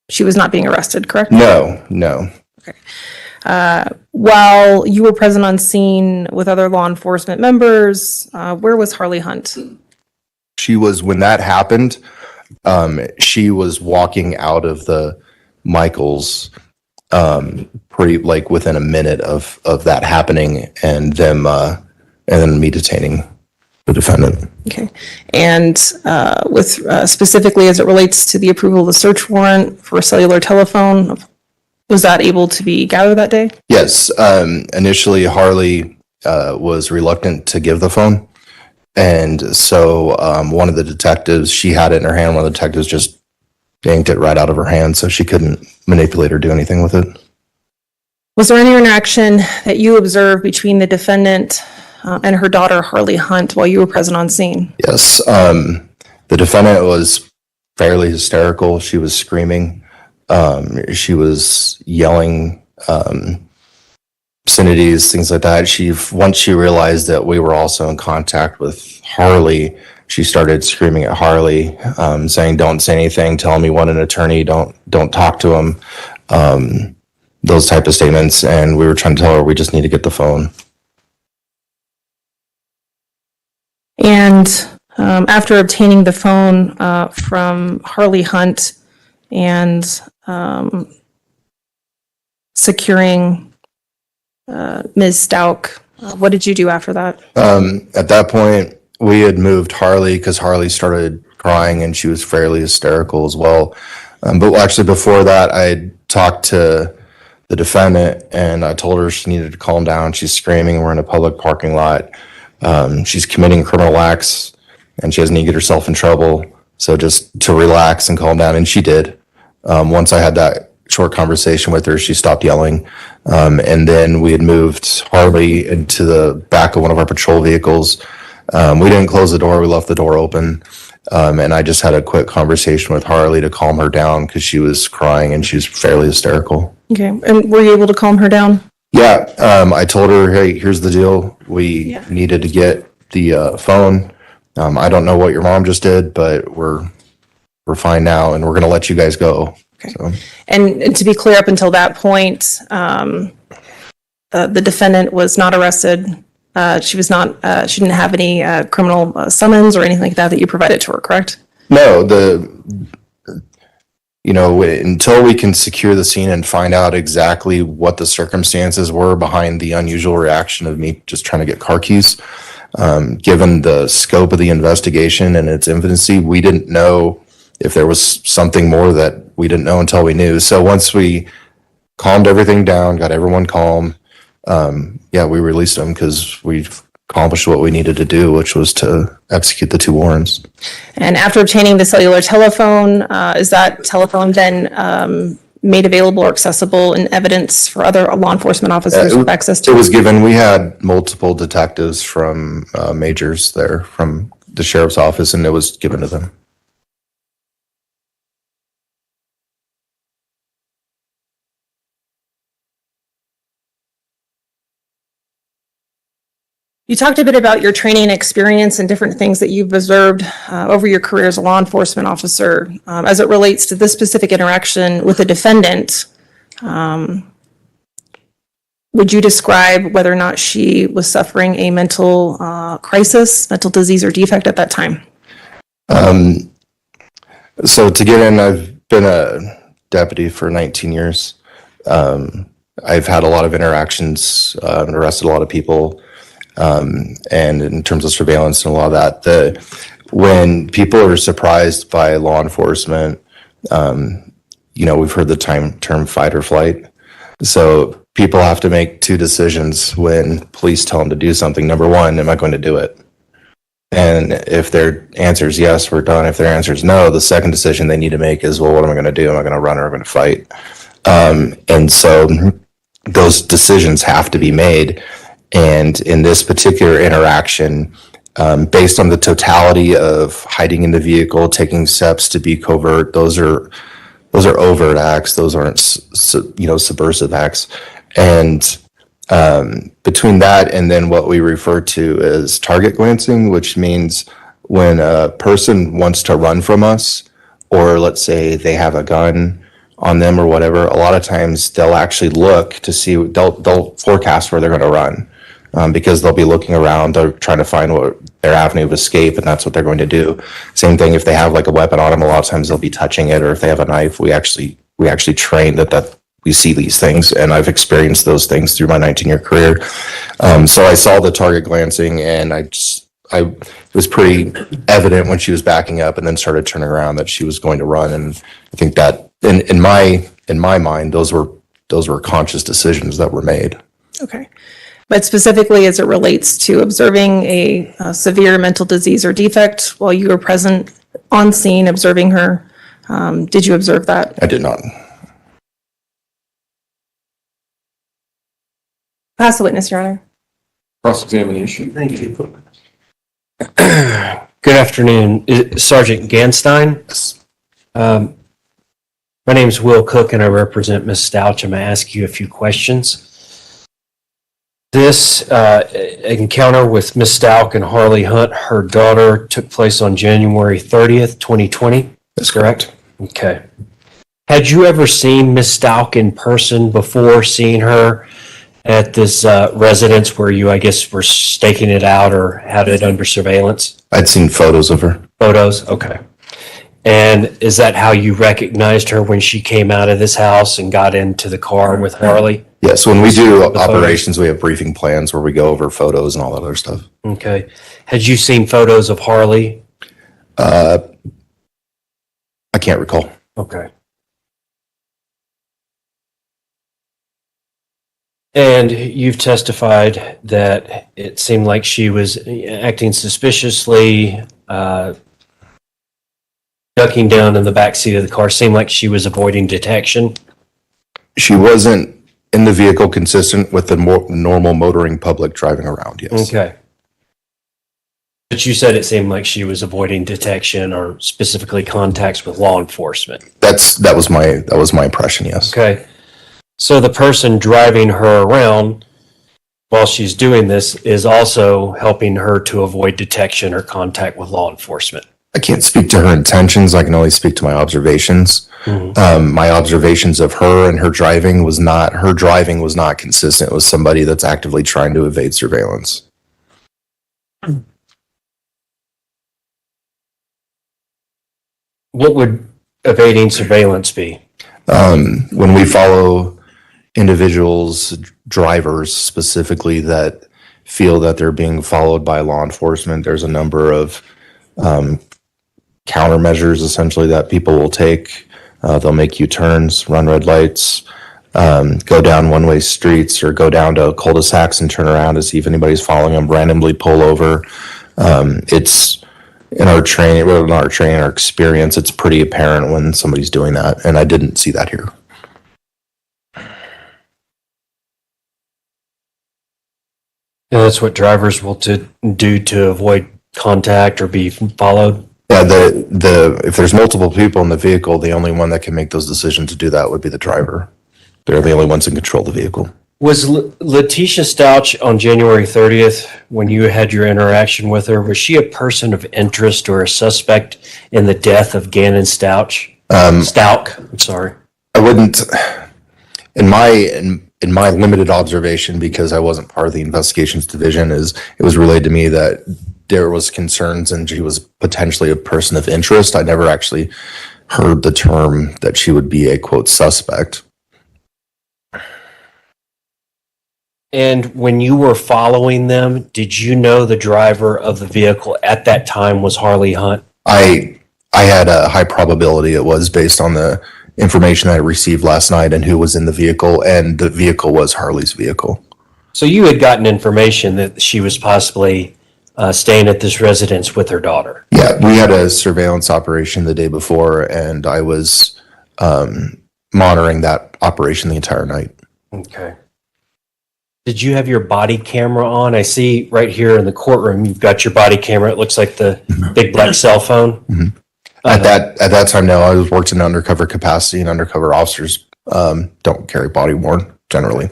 she was not being arrested, correct? No. Okay. While you were present on scene with other law enforcement members, where was Harley Hunt? She was, when that happened, she was walking out of the Michaels pretty like within a minute of that happening and then me detaining the defendant. Okay. And with specifically as it relates to the approval of the search warrant for a cellular telephone, was that able to be gathered that day? Yes. Initially, Harley was reluctant to give the phone. And so one of the detectives, she had it in her hand. One of the detectives just yanked it right out of her hand, so she couldn't manipulate or do anything with it. Was there any interaction that you observed between the defendant and her daughter, Harley Hunt, while you were present on scene? Yes. The defendant was fairly hysterical. She was screaming. She was yelling obscenities, things like that. Once she realized that we were also in contact with Harley, she started screaming at Harley, saying, "Don't say anything. Tell him you want an attorney. Don't talk to him." Those type of statements. And we were trying to tell her we just need to get the phone. And after obtaining the phone from Harley Hunt and securing Ms. Stauch, what did you do after that? At that point, we had moved Harley because Harley started crying and she was fairly hysterical as well. But actually before that, I had talked to the defendant and I told her she needed to calm down. She's screaming. We're in a public parking lot. She's committing criminal acts and she doesn't need to get herself in trouble. So just to relax and calm down. And she did. Once I had that short conversation with her, she stopped yelling. And then we had moved Harley into the back of one of our patrol vehicles. We didn't close the door. We left the door open. And I just had a quick conversation with Harley to calm her down because she was crying and she was fairly hysterical. Okay. And were you able to calm her down? Yeah. I told her, hey, here's the deal. We needed to get the phone. I don't know what your mom just did, but we're fine now and we're going to let you guys go. Okay. So. And to be clear, up until that point, the defendant was not arrested. She didn't have any criminal summons or anything like that you provided to her, correct? No, until we can secure the scene and find out exactly what the circumstances were behind the unusual reaction of me just trying to get car keys, given the scope of the investigation and its infancy, we didn't know if there was something more that we didn't know until we knew. So once we calmed everything down, got everyone calm, we released them because we've accomplished what we needed to do, which was to execute the 2 warrants. And after obtaining the cellular telephone, is that telephone then made available or accessible in evidence for other law enforcement officers with access to? It was given. We had multiple detectives from majors there from the sheriff's office, and it was given to them. You talked a bit about your training experience and different things that you've observed over your career as a law enforcement officer. As it relates to this specific interaction with the defendant, would you describe whether or not she was suffering a mental crisis, mental disease or defect at that time? So to get in, I've been a deputy for 19 years. I've had a lot of interactions and arrested a lot of people. And in terms of surveillance and a lot of that, when people are surprised by law enforcement, we've heard the term fight or flight. So people have to make 2 decisions when police tell them to do something. Number 1, am I going to do it? And if their answer is yes, we're done. If their answer is no, the second decision they need to make is, well, what am I going to do? Am I going to run or am I going to fight? And so those decisions have to be made. And in this particular interaction, based on the totality of hiding in the vehicle, taking steps to be covert, those are overt acts. Those aren't, subversive acts. And between that and then what we refer to as target glancing, which means when a person wants to run from us, or let's say they have a gun on them or whatever, a lot of times they'll actually look to see, they'll forecast where they're going to run. Because they'll be looking around, they're trying to find what their avenue of escape, and that's what they're going to do. Same thing if they have like a weapon on them, a lot of times they'll be touching it, or if they have a knife, we actually train that we see these things, and I've experienced those things through my 19-year career. So I saw the target glancing, and it was pretty evident when she was backing up and then started turning around that she was going to run, and I think that in my mind, those were conscious decisions that were made. Okay. But specifically as it relates to observing a severe mental disease or defect while you were present on scene observing her, did you observe that? I did not. Pass the witness, Your Honor. Cross-examination. Thank you. Good afternoon, Sergeant Ganstein. My name is Will Cook and I represent Ms. Stauch. I'm going to ask you a few questions. This encounter with Ms. Stauch and Harley Hunt, her daughter, took place on January 30th, 2020. That's correct. Okay. Had you ever seen Ms. Stauch in person before seeing her at this residence where you, I guess, were staking it out or had it under surveillance? I'd seen photos of her. Photos? Okay. And is that how you recognized her when she came out of this house and got into the car with Harley? Yes, when we do The photos. operations, we have briefing plans where we go over photos and all that other stuff. Okay. Had you seen photos of Harley? I can't recall. Okay. And you've testified that it seemed like she was acting suspiciously, ducking down in the back seat of the car, seemed like she was avoiding detection. She wasn't in the vehicle consistent with the normal motoring public driving around, yes. Okay. But you said it seemed like she was avoiding detection or specifically contacts with law enforcement. That was my impression, yes. Okay. So the person driving her around while she's doing this is also helping her to avoid detection or contact with law enforcement. I can't speak to her intentions. I can only speak to my observations. My observations of her and her driving was not consistent with somebody that's actively trying to evade surveillance. What would evading surveillance be? When we follow individuals, drivers specifically, that feel that they're being followed by law enforcement, there's a number of countermeasures essentially that people will take. They'll make U-turns, run red lights, go down one-way streets, or go down to cul-de-sacs and turn around to see if anybody's following them, randomly pull over. It's in our training, our experience, it's pretty apparent when somebody's doing that, and I didn't see that here. And that's what drivers will do to avoid contact or be followed. Yeah, if there's multiple people in the vehicle, the only one that can make those decisions to do that would be the driver. They're the only ones that control the vehicle. Was Letecia Stauch on January 30th, when you had your interaction with her, was she a person of interest or a suspect in the death of Gannon Stauch? Stauch, I'm sorry. I wouldn't, in my limited observation, because I wasn't part of the investigations division, it was relayed to me that there was concerns and she was potentially a person of interest. I never actually heard the term that she would be a quote suspect. And when you were following them, did you know the driver of the vehicle at that time was Harley Hunt? I had a high probability it was, based on the information I received last night and who was in the vehicle, and the vehicle was Harley's vehicle. So you had gotten information that she was possibly staying at this residence with her daughter. Yeah, we had a surveillance operation the day before, and I was monitoring that operation the entire night. Okay. Did you have your body camera on? I see right here in the courtroom, you've got your body camera. It looks like the big black cell phone. Mm-hmm. At that time, no, I was worked in undercover capacity, and undercover officers don't carry body worn generally.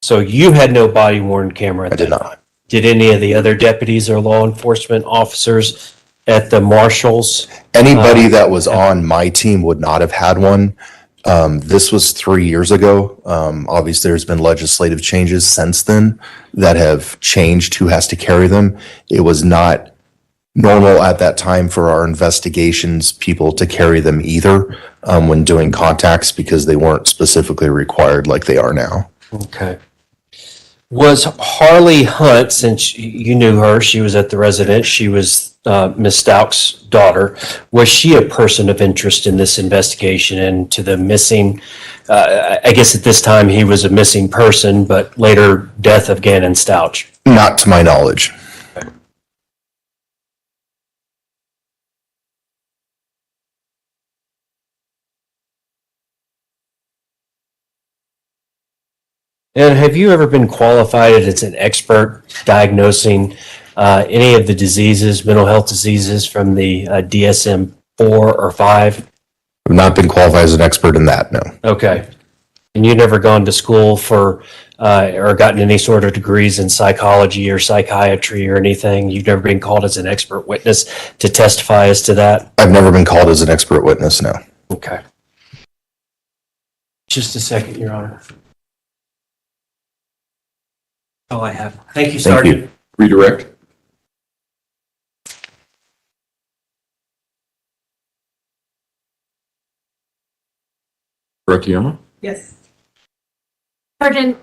So you had no body worn camera at I did that not. time. Did any of the other deputies or law enforcement officers at the marshals? Anybody that was on my team would not have had one. This was 3 years ago. Obviously, there's been legislative changes since then that have changed who has to carry them. It was not normal at that time for our investigations people to carry them either when doing contacts, because they weren't specifically required like they are now. Okay. Was Harley Hunt, since you knew her, she was at the residence, she was Ms. Stauch's daughter, was she a person of interest in this investigation into the missing, I guess at this time he was a missing person, but later death of Gannon Stauch? Not to my knowledge. And have you ever been qualified as an expert diagnosing any of the diseases, mental health diseases from the DSM-4 or 5? I've not been qualified as an expert in that, no. Okay. And you've never gone to school for or gotten any sort of degrees in psychology or psychiatry or anything? You've never been called as an expert witness to testify as to that? I've never been called as an expert witness, no. Okay. Just a second, Your Honor. All I have. Thank you, Thank you. Sergeant. Redirect. Gratiano? Yes. Sergeant,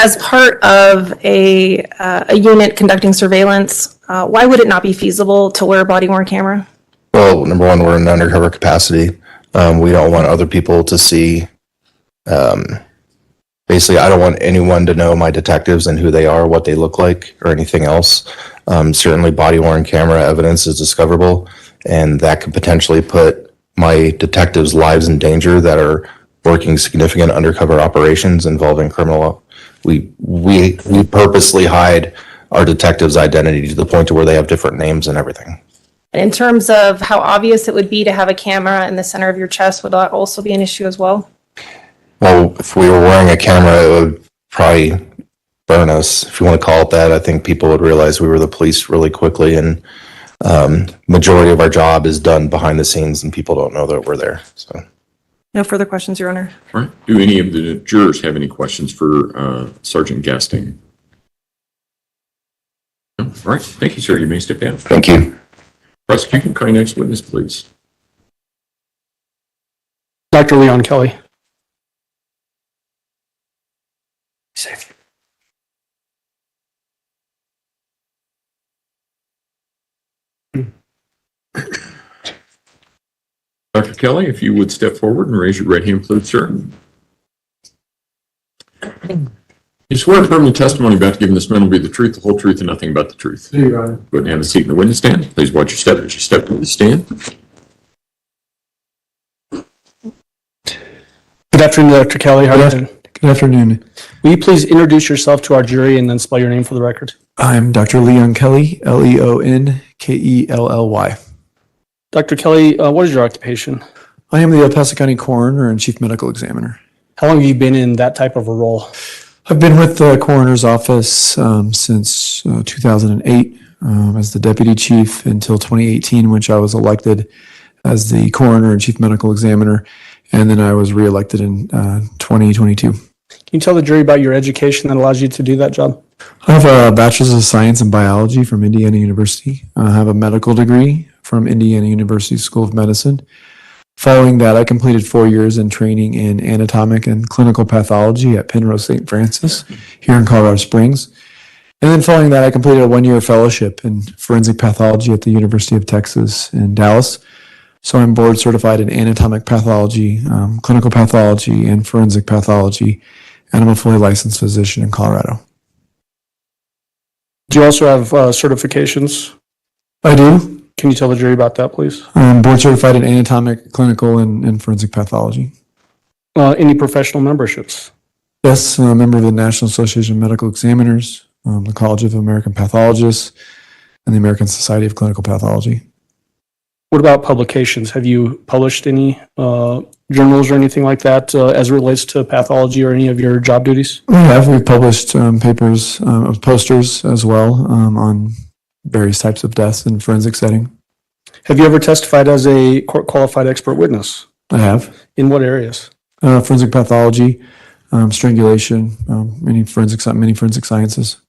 As part of a unit conducting surveillance, why would it not be feasible to wear a body worn camera? Well, number one, we're in an undercover capacity. We don't want other people to see. Basically, I don't want anyone to know my detectives and who they are, what they look like, or anything else. Certainly, body worn camera evidence is discoverable, and that could potentially put my detectives' lives in danger that are working significant undercover operations involving criminal. We purposely hide our detectives' identity to the point to where they have different names and everything. In terms of how obvious it would be to have a camera in the center of your chest, would that also be an issue as well? Well, if we were wearing a camera, it would probably burn us, if you want to call it that. I think people would realize we were the police really quickly, and majority of our job is done behind the scenes, and people don't know that we're there. So, No further questions, Your Honor. All right. Do any of the jurors have any questions for Sergeant Gasting? No? All right. Thank you, sir. You may step down. thank you. Prosecution, call your next witness, please. Dr. Leon Kelly. Safe. Dr. Kelly, if you would step forward and raise your right hand, please, sir. You swear to affirm the testimony about to give in this man will be the truth, the whole truth, and nothing but the truth. There you are. Go ahead and have a seat in the witness stand. Please watch your step as you step to the stand. Good afternoon, Dr. Kelly. How are you doing? Good afternoon. Will you please introduce yourself to our jury and then spell your name for the record? I'm Dr. Leon Kelly, Leonkelly. Dr. Kelly, what is your occupation? I am the El Paso County Coroner and Chief Medical Examiner. How long have you been in that type of a role? I've been with the Coroner's Office since 2008 as the Deputy Chief until 2018, which I was elected as the Coroner and Chief Medical Examiner, and then I was reelected in 2022. Can you tell the jury about your education that allows you to do that job? I have a Bachelor's of Science in Biology from Indiana University. I have a medical degree from Indiana University School of Medicine. Following that, I completed 4 years in training in anatomic and clinical pathology at Penrose St. Francis here in Colorado Springs. And then following that, I completed a 1-year fellowship in forensic pathology at the University of Texas in Dallas. So I'm board certified in anatomic pathology, clinical pathology, and forensic pathology, and I'm a fully licensed physician in Colorado. Do you also have certifications? I do. Can you tell the jury about that, please? I'm board certified in anatomic, clinical, and forensic pathology. Any professional memberships? Yes, I'm a member of the National Association of Medical Examiners, the College of American Pathologists, and the American Society of Clinical Pathology. What about publications? Have you published any journals or anything like that as it relates to pathology or any of your job duties? We've published papers, posters as well on various types of deaths in forensic setting. Have you ever testified as a court qualified expert witness? I have. In what areas? Forensic pathology, strangulation, many forensic sciences.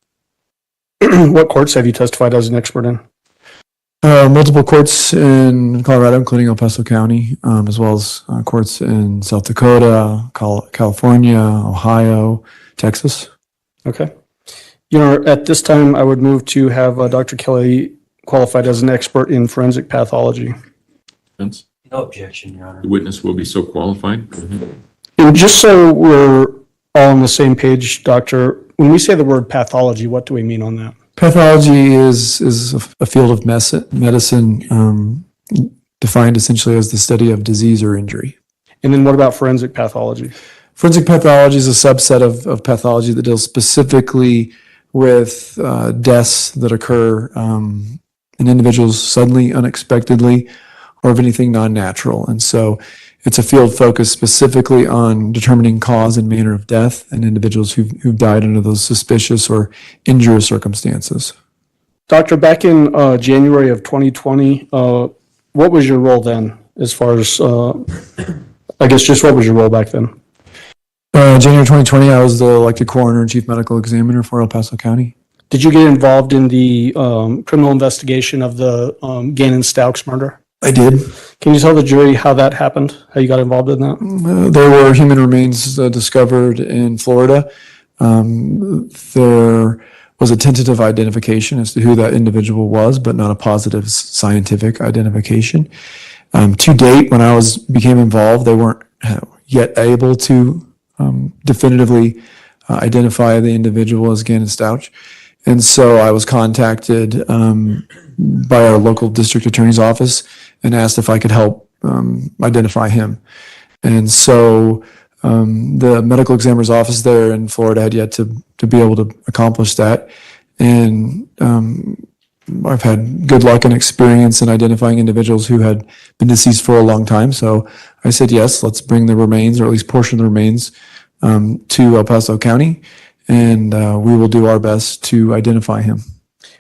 What courts have you testified as an expert in? Multiple courts in Colorado, including El Paso County, as well as courts in South Dakota, California, Ohio, Texas. Okay. Your Honor, at this time, I would move to have Dr. Kelly qualified as an expert in forensic pathology. Vince? No objection, Your Honor. The witness will be so qualified. And just so we're all on the same page, Doctor, when we say the word pathology, what do we mean on that? Pathology is a field of medicine defined essentially as the study of disease or injury. And then what about forensic pathology? Forensic pathology is a subset of pathology that deals specifically with deaths that occur in individuals suddenly, unexpectedly, or of anything non-natural. And so it's a field focused specifically on determining cause and manner of death in individuals who've died under those suspicious or injurious circumstances. Doctor, back in January of 2020, what was your role then as far as, I guess just what was your role back then? January 2020, I was the elected coroner and chief medical examiner for El Paso County. Did you get involved in the criminal investigation of the Gannon Stauch murder? I did. Can you tell the jury how that happened, how you got involved in that? There were human remains discovered in Florida. There was a tentative identification as to who that individual was, but not a positive scientific identification. To date, when I became involved, they weren't yet able to definitively identify the individual as Gannon Stauch. And so I was contacted by our local district attorney's office and asked if I could help identify him. And so the medical examiner's office there in Florida had yet to be able to accomplish that. And I've had good luck and experience in identifying individuals who had been deceased for a long time. So I said, yes, let's bring the remains, or at least portion of the remains, to El Paso County, and we will do our best to identify him.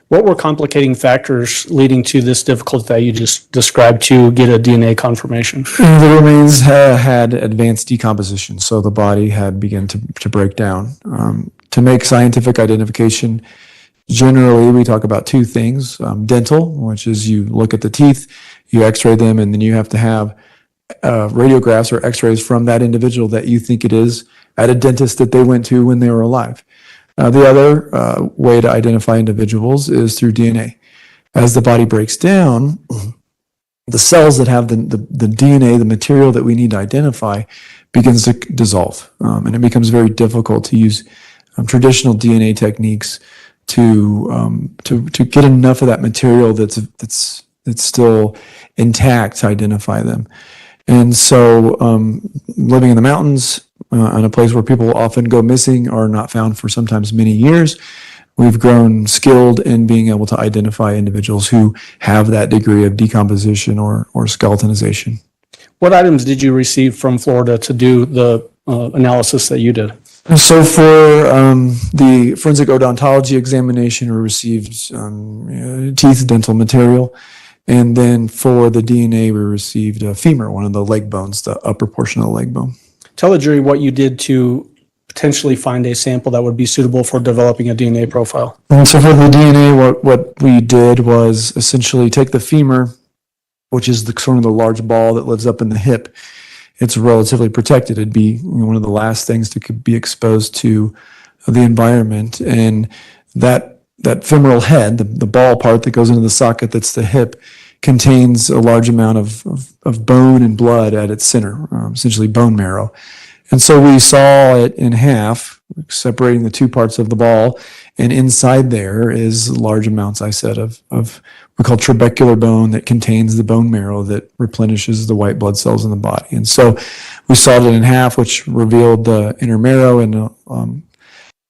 What were complicating factors leading to this difficulty that you just described to get a DNA confirmation? The remains had advanced decomposition, so the body had begun to break down. To make scientific identification, generally we talk about two things. Dental, which is you look at the teeth, you x-ray them, and then you have to have radiographs or x-rays from that individual that you think it is at a dentist that they went to when they were alive. The other way to identify individuals is through DNA. As the body breaks down, the cells that have the DNA, the material that we need to identify, begins to dissolve. And it becomes very difficult to use traditional DNA techniques to get enough of that material that's still intact to identify them. And so living in the mountains, in a place where people often go missing or not found for sometimes many years, we've grown skilled in being able to identify individuals who have that degree of decomposition or skeletonization. What items did you receive from Florida to do the analysis that you did? So for the forensic odontology examination, we received teeth, dental material. And then for the DNA, we received a femur, one of the leg bones, the upper portion of the leg bone. Tell the jury what you did to potentially find a sample that would be suitable for developing a DNA profile. And so for the DNA, what we did was essentially take the femur, which is sort of the large ball that lives up in the hip. It's relatively protected. It'd be one of the last things that be exposed to the environment. And that femoral head, the ball part that goes into the socket that's the hip, contains a large amount of bone and blood at its center, essentially bone marrow. And so we saw it in half, separating the two parts of the ball, and inside there is large amounts, I said, of we call trabecular bone that contains the bone marrow that replenishes the white blood cells in the body. And so we sawed it in half, which revealed the inner marrow and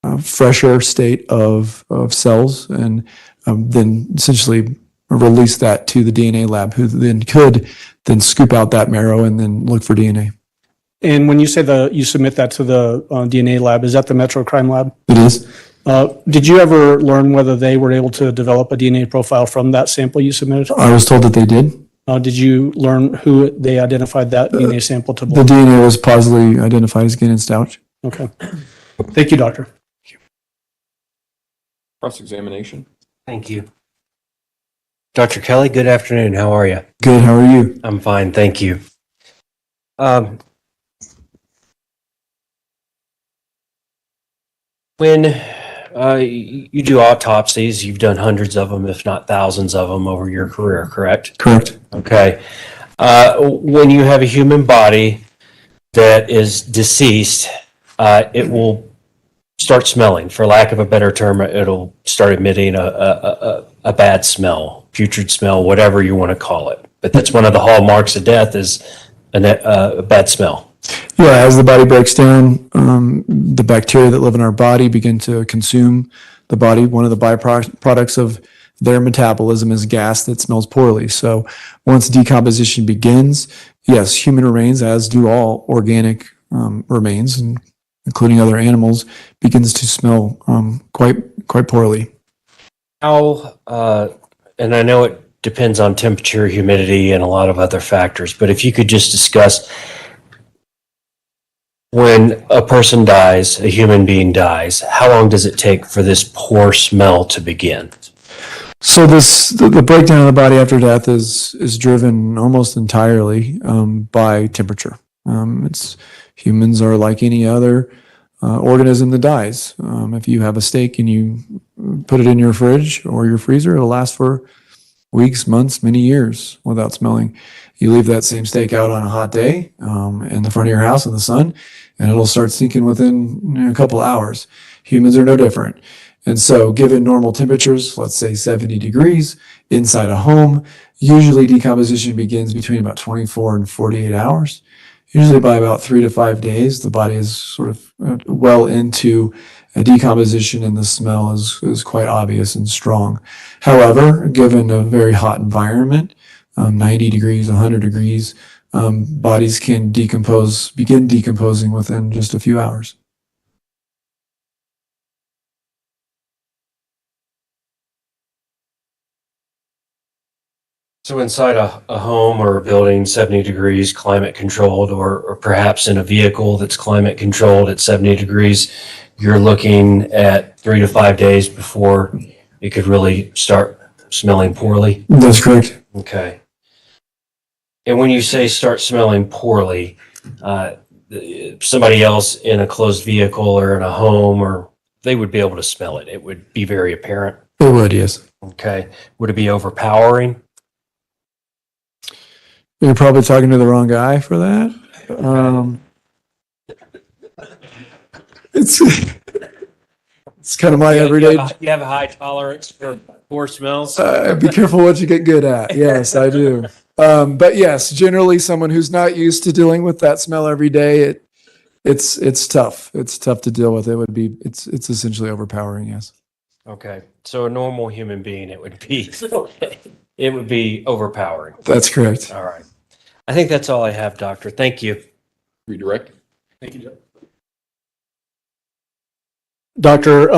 a fresher state of cells, and then essentially release that to the DNA lab, who then could scoop out that marrow and then look for DNA. And when you say you submit that to the DNA lab, is that the Metro Crime Lab? It is. Did you ever learn whether they were able to develop a DNA profile from that sample you submitted? I was told that they did. Did you learn who they identified that DNA sample to The belong? DNA was positively identified as Gannon Stauch. Okay. Thank you, doctor. Cross-examination. Thank you. Dr. Kelly, good afternoon. How are you? Good, how are you? I'm fine, thank you. When You do autopsies. You've done hundreds of them, if not thousands of them over your career, correct? Correct. Okay. When you have a human body that is deceased, it will start smelling. For lack of a better term, it'll start emitting a bad smell, putrid smell, whatever you want to call it. But that's one of the hallmarks of death is a bad smell. Yeah, as the body breaks down, the bacteria that live in our body begin to consume the body. One of the byproducts of their metabolism is gas that smells poorly. So once decomposition begins, yes, human remains, as do all organic remains, including other animals, begins to smell quite poorly. How, and I know it depends on temperature, humidity, and a lot of other factors, but if you could just discuss when a person dies, a human being dies, how long does it take for this poor smell to begin? So the breakdown of the body after death is driven almost entirely by temperature. Humans are like any other organism that dies. If you have a steak and you put it in your fridge or your freezer, it'll last for weeks, months, many years without smelling. You leave that same steak out on a hot day in the front of your house in the sun, and it'll start stinking within a couple hours. Humans are no different. And so given normal temperatures, let's say 70 degrees inside a home, usually decomposition begins between about 24 and 48 hours. Usually by about 3 to 5 days, the body is sort of well into a decomposition and the smell is quite obvious and strong. However, given a very hot environment, 90 degrees, 100 degrees, bodies can begin decomposing within just a few hours. So inside a home or a building, 70 degrees, climate controlled, or perhaps in a vehicle that's climate controlled at 70 degrees, you're looking at 3 to 5 days before it could really start smelling poorly? That's correct. Okay. And when you say start smelling poorly, somebody else in a closed vehicle or in a home, or they would be able to smell it. It would be very apparent. It would, yes. Okay. Would it be overpowering? You're probably talking to the wrong guy for that. It's kind of my everyday. You have a high tolerance for poor smells? Be careful what you get good at. Yes, I do. But yes, generally someone who's not used to dealing with that smell every day, it's tough. It's tough to deal with. It's essentially overpowering. Yes. Okay. So a normal human being, it would be overpowering. That's correct. All right. I think that's all I have, Doctor. Thank you. Redirect. Thank you, Doctor,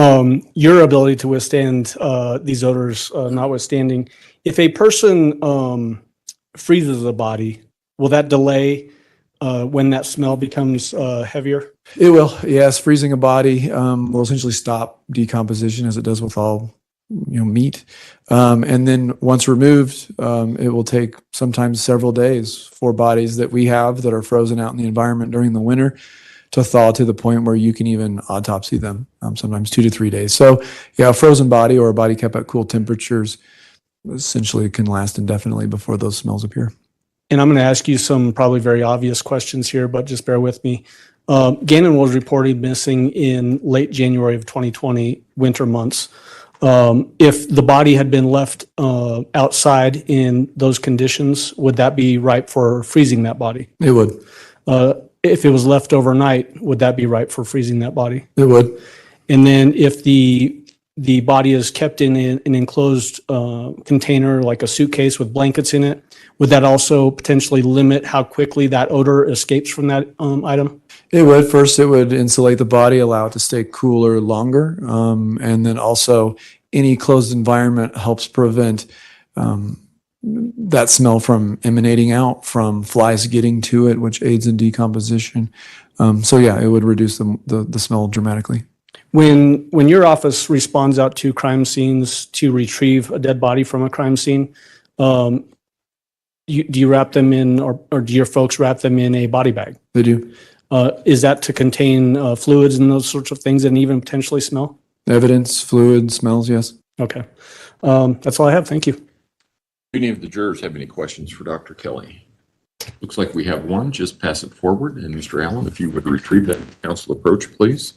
your ability to withstand these odors notwithstanding, if a person freezes the body, will that delay when that smell becomes heavier? It will. Yes, freezing a body will essentially stop decomposition as it does with all meat. And then once removed, it will take sometimes several days for bodies that we have that are frozen out in the environment during the winter to thaw to the point where you can even autopsy them, sometimes 2 to 3 days. So yeah, a frozen body or a body kept at cool temperatures essentially can last indefinitely before those smells appear. And I'm going to ask you some probably very obvious questions here, but just bear with me. Gannon was reported missing in late January of 2020, winter months. If the body had been left outside in those conditions, would that be ripe for freezing that body? It would. If it was left overnight, would that be ripe for freezing that body? It would. And then if the body is kept in an enclosed container, like a suitcase with blankets in it, would that also potentially limit how quickly that odor escapes from that item? It would. First, it would insulate the body, allow it to stay cooler longer. And then also any closed environment helps prevent that smell from emanating out, from flies getting to it, which aids in decomposition. So yeah, it would reduce the smell dramatically. When your office responds out to crime scenes to retrieve a dead body from a crime scene, do you wrap them in, or do your folks wrap them in a body bag? They do. Is that to contain fluids and those sorts of things and even potentially smell? Evidence, fluid, smells, yes. Okay. That's all I have. Thank you. Do any of the jurors have any questions for Dr. Kelly? Looks like we have one. Just pass it forward. And Mr. Allen, if you would retrieve that counsel approach, please.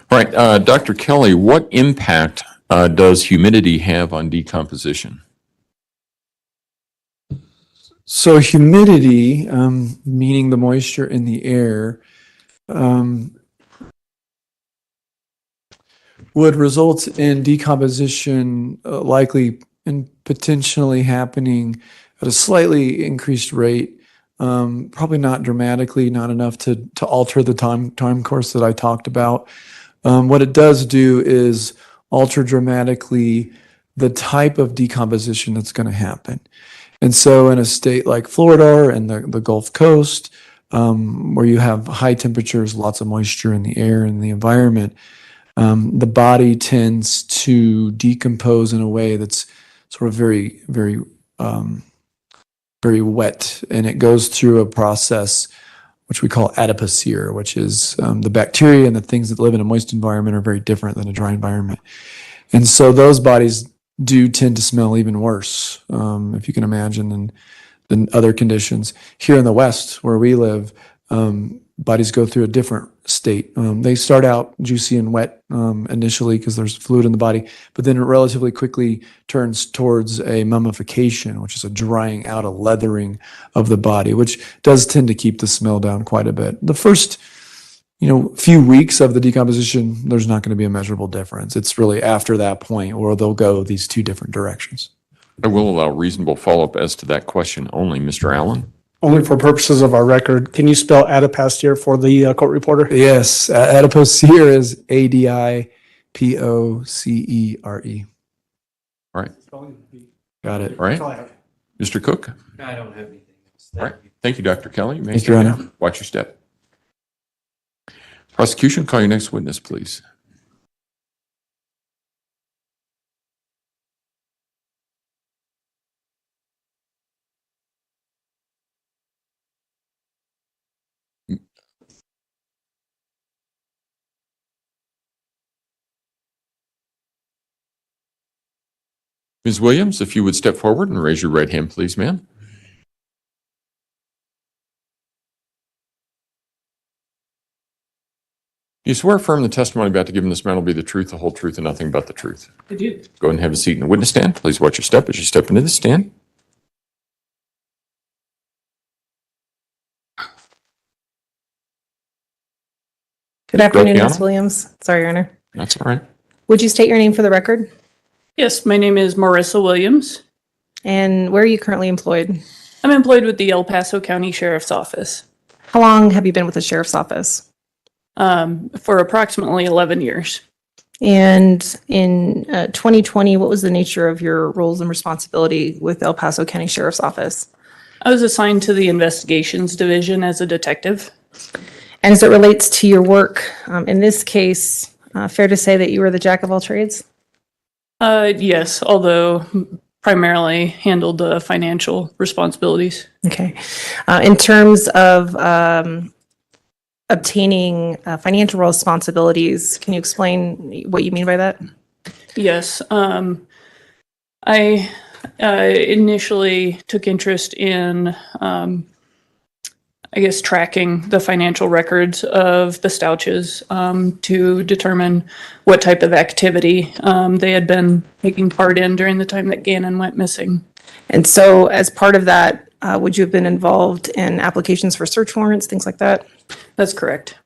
All right, Dr. Kelly, what impact does humidity have on decomposition? So humidity, meaning the moisture in the air, would result in decomposition likely and potentially happening at a slightly increased rate. Probably not dramatically, not enough to alter the time course that I talked about. What it does do is alter dramatically the type of decomposition that's going to happen. And so in a state like Florida and the Gulf Coast, where you have high temperatures, lots of moisture in the air and the environment, the body tends to decompose in a way that's sort of very, very, very wet. And it goes through a process which we call adipocere, which is the bacteria and the things that live in a moist environment are very different than a dry environment. And so those bodies do tend to smell even worse, if you can imagine, than other conditions. Here in the West, where we live, bodies go through a different state. They start out juicy and wet initially because there's fluid in the body, but then it relatively quickly turns towards a mummification, which is a drying out, a leathering of the body, which does tend to keep the smell down quite a bit. The first, few weeks of the decomposition, there's not going to be a measurable difference. It's really after that point where they'll go these two different directions. I will allow reasonable follow-up as to that question only. Mr. Allen? Only for purposes of our record, can you spell adipocere for the court reporter? Yes, adipocere is ADIPOCERE. All right. Got it. All right. Mr. Cook? I don't have anything else. All right. Thank you, Dr. Kelly. You may Thank you, Your Honor. watch your step. Prosecution, call your next witness, please. Ms. Williams, if you would step forward and raise your right hand, please, ma'am. You swear affirm the testimony about to give in this matter will be the truth, the whole truth, and nothing but the truth. I do. Go ahead and have a seat in the witness stand. Please watch your step as you step into the stand. Good afternoon, Graciano? Ms. Williams. Sorry, Your Honor. That's all right. Would you state your name for the record? Yes, my name is Marissa Williams. And where are you currently employed? I'm employed with the El Paso County Sheriff's Office How long have you been with the sheriff's office? for approximately 11 years. And in 2020, what was the nature of your roles and responsibility with El Paso County Sheriff's Office? I was assigned to the investigations division as a detective. And as it relates to your work, in this case, fair to say that you were the jack of all trades? Yes, although primarily handled the financial responsibilities. Okay. In terms of obtaining financial responsibilities, can you explain what you mean by that? Yes. I initially took interest in, tracking the financial records of the Stauches to determine what type of activity they had been taking part in during the time that Gannon went missing. And so as part of that, would you have been involved in applications for search warrants, things like that? That's correct.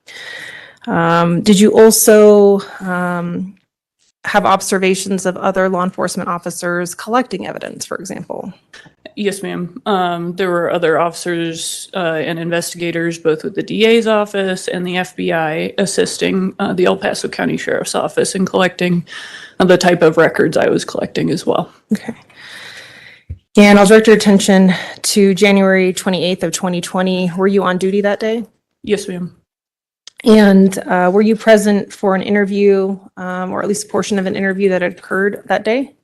Did you also have observations of other law enforcement officers collecting evidence, for example? Yes, ma'am. There were other officers and investigators, both with the DA's office and the FBI, assisting the El Paso County Sheriff's Office in collecting the type of records I was collecting as well. Okay. And I'll direct your attention to January 28th of 2020. Were you on duty that day? Yes, ma'am. And were you present for an interview, or at least a portion of an interview that occurred that day?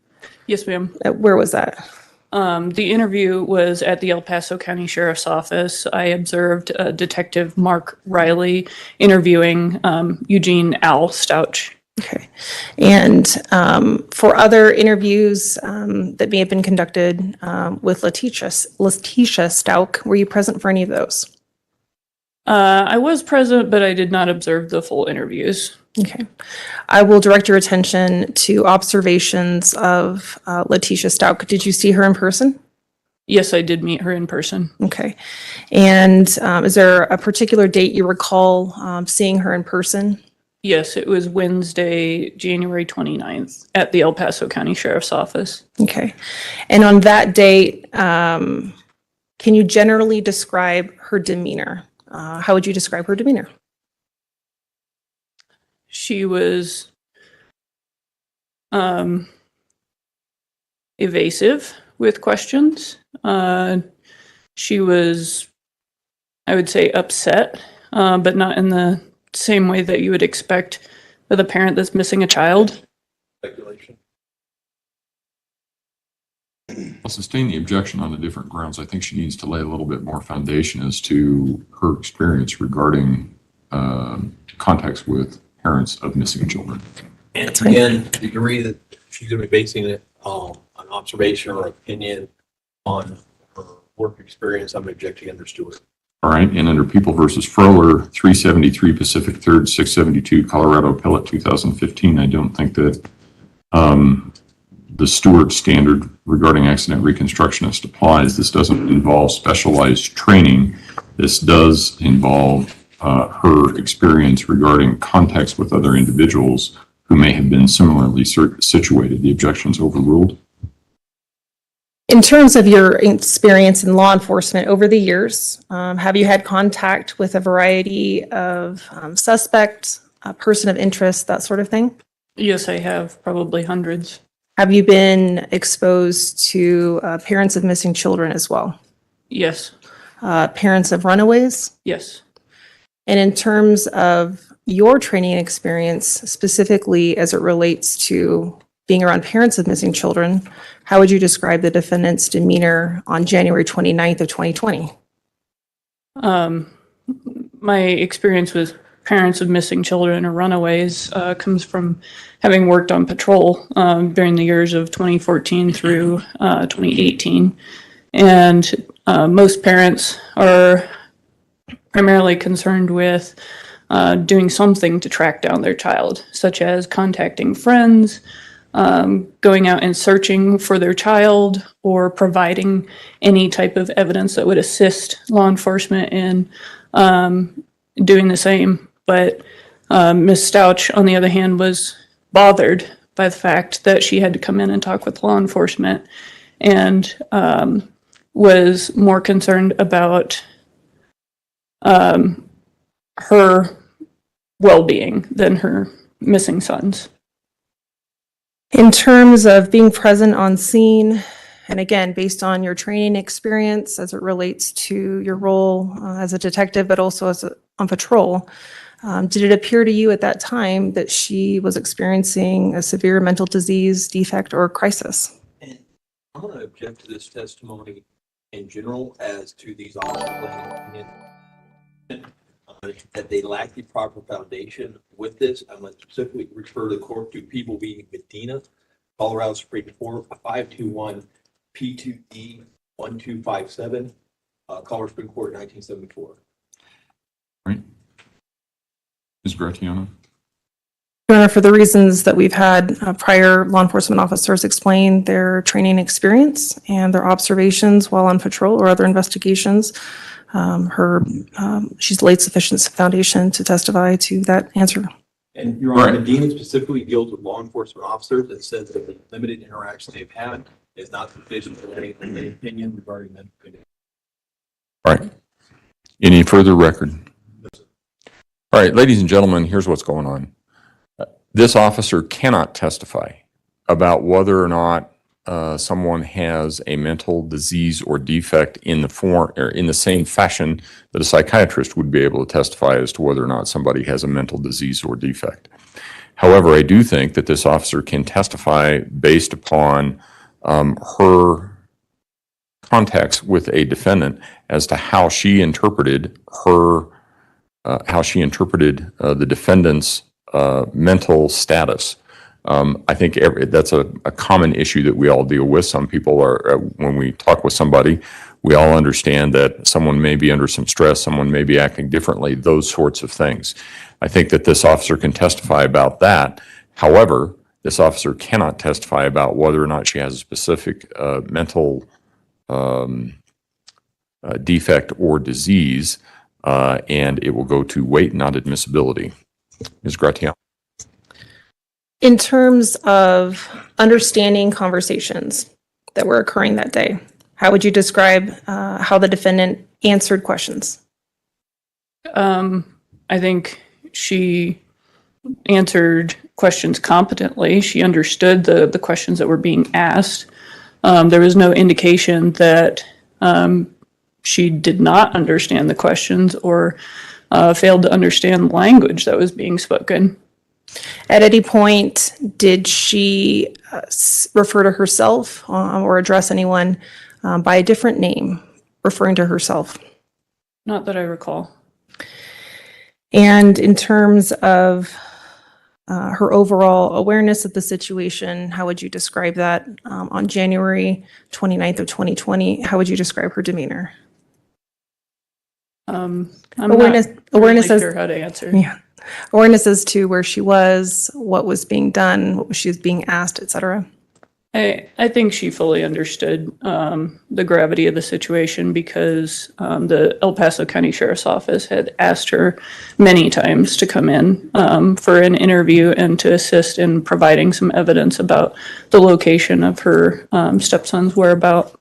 Yes, ma'am. Where was that? The interview was at the El Paso County Sheriff's Office. I observed Detective Mark Riley interviewing Eugene Al Stauch. Okay. And for other interviews that may have been conducted with Letecia Stauch, were you present for any of those? I was present, but I did not observe the full interviews. Okay. I will direct your attention to observations of Letecia Stauch. Did you see her in person? Yes, I did meet her in person. Okay. And is there a particular date you recall seeing her in person? Yes, it was Wednesday, January 29th at the El Paso County Sheriff's Office. Okay. And on that date, can you generally describe her demeanor? How would you describe her demeanor? She was evasive with questions. She was, I would say, upset, but not in the same way that you would expect with a parent that's missing a child. Speculation. I'll sustain the objection on the different grounds. I think she needs to lay a little bit more foundation as to her experience regarding contacts with parents of missing children. And again, the degree that she's going to be basing it on observation or opinion on her work experience, I'm objecting under Stewart. All right, and under People versus Froehler, 373 Pacific 3rd, 672 Colorado Appellate 2015, I don't think that the Stewart standard regarding accident reconstructionist applies. This doesn't involve specialized training. This does involve her experience regarding contacts with other individuals who may have been similarly situated. The objection is overruled. In terms of your experience in law enforcement over the years, have you had contact with a variety of suspects, a person of interest, that sort of thing? Yes, I have, probably hundreds. Have you been exposed to parents of missing children as well? Yes, Parents of runaways? yes. And in terms of your training experience, specifically as it relates to being around parents of missing children, how would you describe the defendant's demeanor on January 29th of 2020? My experience with parents of missing children or runaways comes from having worked on patrol during the years of 2014 through 2018. And most parents are primarily concerned with doing something to track down their child, such as contacting friends, going out and searching for their child, or providing any type of evidence that would assist law enforcement in doing the same. But Ms. Stauch, on the other hand, was bothered by the fact that she had to come in and talk with law enforcement, and was more concerned about her well-being than her missing sons. In terms of being present on scene, and again, based on your training experience as it relates to your role as a detective, but also as on patrol, did it appear to you at that time that she was experiencing a severe mental disease, defect, or crisis? And I'm going to object to this testimony in general as to these officers that they lack the proper foundation with this. I'm going to specifically refer the court to People v. Medina, Colorado Supreme Court, 521 P2D 1257, Colorado Supreme Court, 1974. Right. Ms. Gratiano? Your Honor, for the reasons that we've had prior law enforcement officers explain their training experience and their observations while on patrol or other investigations, she's laid sufficient foundation to testify to that answer. And Your Honor, Right. Medina specifically deals with law enforcement officers and says that the limited interaction they've had is not sufficient for any opinion regarding them. All right. Any further record? All right, ladies and gentlemen, here's what's going on. This officer cannot testify about whether or not someone has a mental disease or defect in the form or in the same fashion that a psychiatrist would be able to testify as to whether or not somebody has a mental disease or defect. However, I do think that this officer can testify based upon her contacts with a defendant as to how she interpreted the defendant's mental status. I think that's a common issue that we all deal with. Some people are, when we talk with somebody, we all understand that someone may be under some stress, someone may be acting differently, those sorts of things. I think that this officer can testify about that. However, this officer cannot testify about whether or not she has a specific mental defect or disease, and it will go to weight, not admissibility. Ms. Gratian. In terms of understanding conversations that were occurring that day, how would you describe how the defendant answered questions? I think she answered questions competently. She understood the questions that were being asked. There was no indication that she did not understand the questions or failed to understand language that was being spoken. At any point, did she refer to herself or address anyone by a different name, referring to herself? Not that I recall. And in terms of her overall awareness of the situation, how would you describe that on January 29th of 2020? How would you describe her demeanor? I'm Awareness not really as sure how to answer. yeah, awareness as to where she was, what was being done, what she was being asked, etc. I think she fully understood the gravity of the situation because the El Paso County Sheriff's Office had asked her many times to come in for an interview and to assist in providing some evidence about the location of her stepson's whereabouts.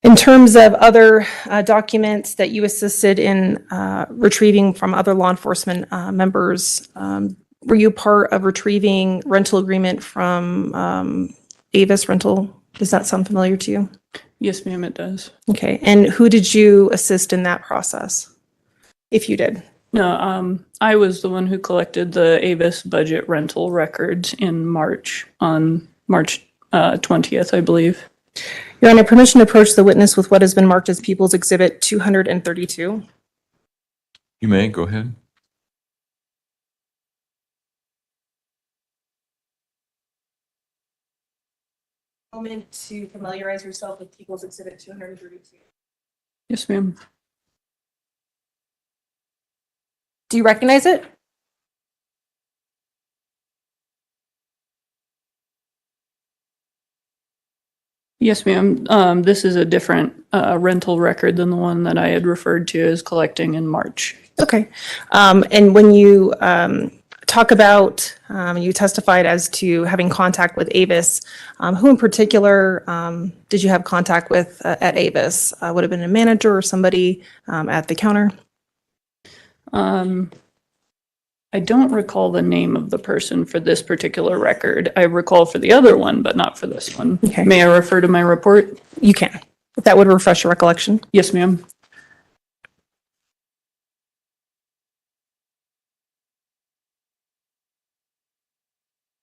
In terms of other documents that you assisted in retrieving from other law enforcement members, were you part of retrieving rental agreement from Avis Rental? Does that sound familiar to you? Yes, ma'am, it does. Okay, and who did you assist in that process, if you did? No, I was the one who collected the Avis budget rental records in March, on March 20th, I believe. Your Honor, permission to approach the witness with what has been marked as People's Exhibit 232. You may, go ahead. Moment to familiarize yourself with People's Exhibit 232. Yes, ma'am. Do you recognize it? Yes, ma'am. This is a different rental record than the one that I had referred to as collecting in March. Okay. And when you talk about, you testified as to having contact with Avis, who in particular did you have contact with at Avis? Would have been a manager or somebody at the counter? I don't recall the name of the person for this particular record. I recall for the other one, but not for this one. Okay. May I refer to my report? You can, if that would refresh your recollection. Yes, ma'am.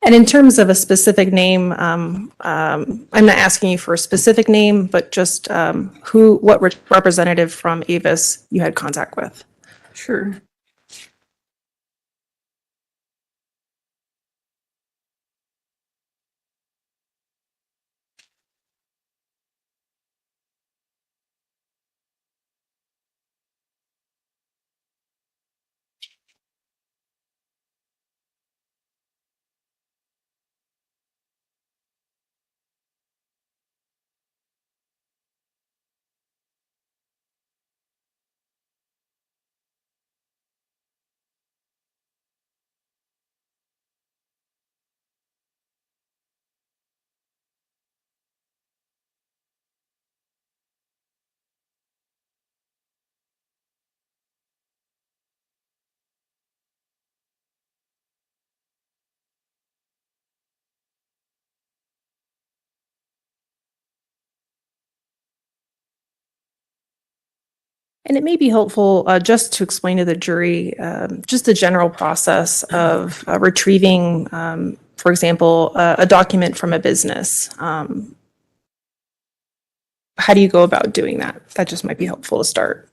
And in terms of a specific name, I'm not asking you for a specific name, but just what representative from Avis you had contact with. Sure. And it may be helpful just to explain to the jury just the general process of retrieving, for example, a document from a business. How do you go about doing that? That just might be helpful to start.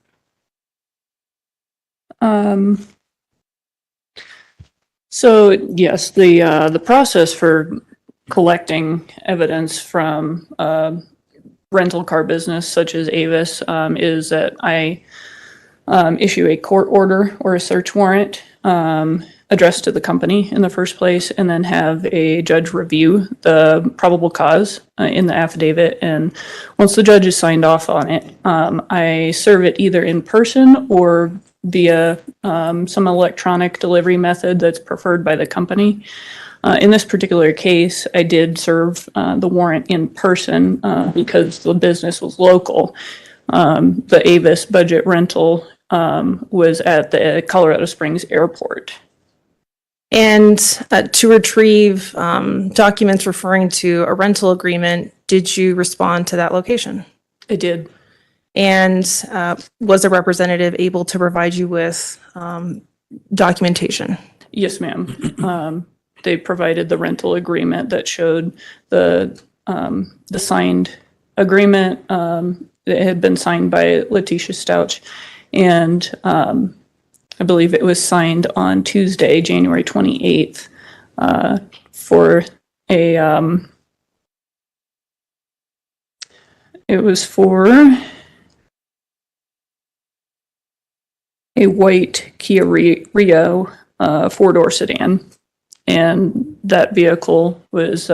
So yes, the process for collecting evidence from rental car business such as Avis is that I issue a court order or a search warrant addressed to the company in the first place, and then have a judge review the probable cause in the affidavit. And once the judge has signed off on it, I serve it either in person or via some electronic delivery method that's preferred by the company. In this particular case, I did serve the warrant in person because the business was local. The Avis budget rental was at the Colorado Springs Airport. And to retrieve documents referring to a rental agreement, did you respond to that location? I did. And was a representative able to provide you with documentation? Yes, ma'am. They provided the rental agreement that showed the signed agreement that had been signed by Letecia Stauch, and I believe it was signed on Tuesday, January 28th, for a it was for a white Kia Rio 4-door sedan. And that vehicle was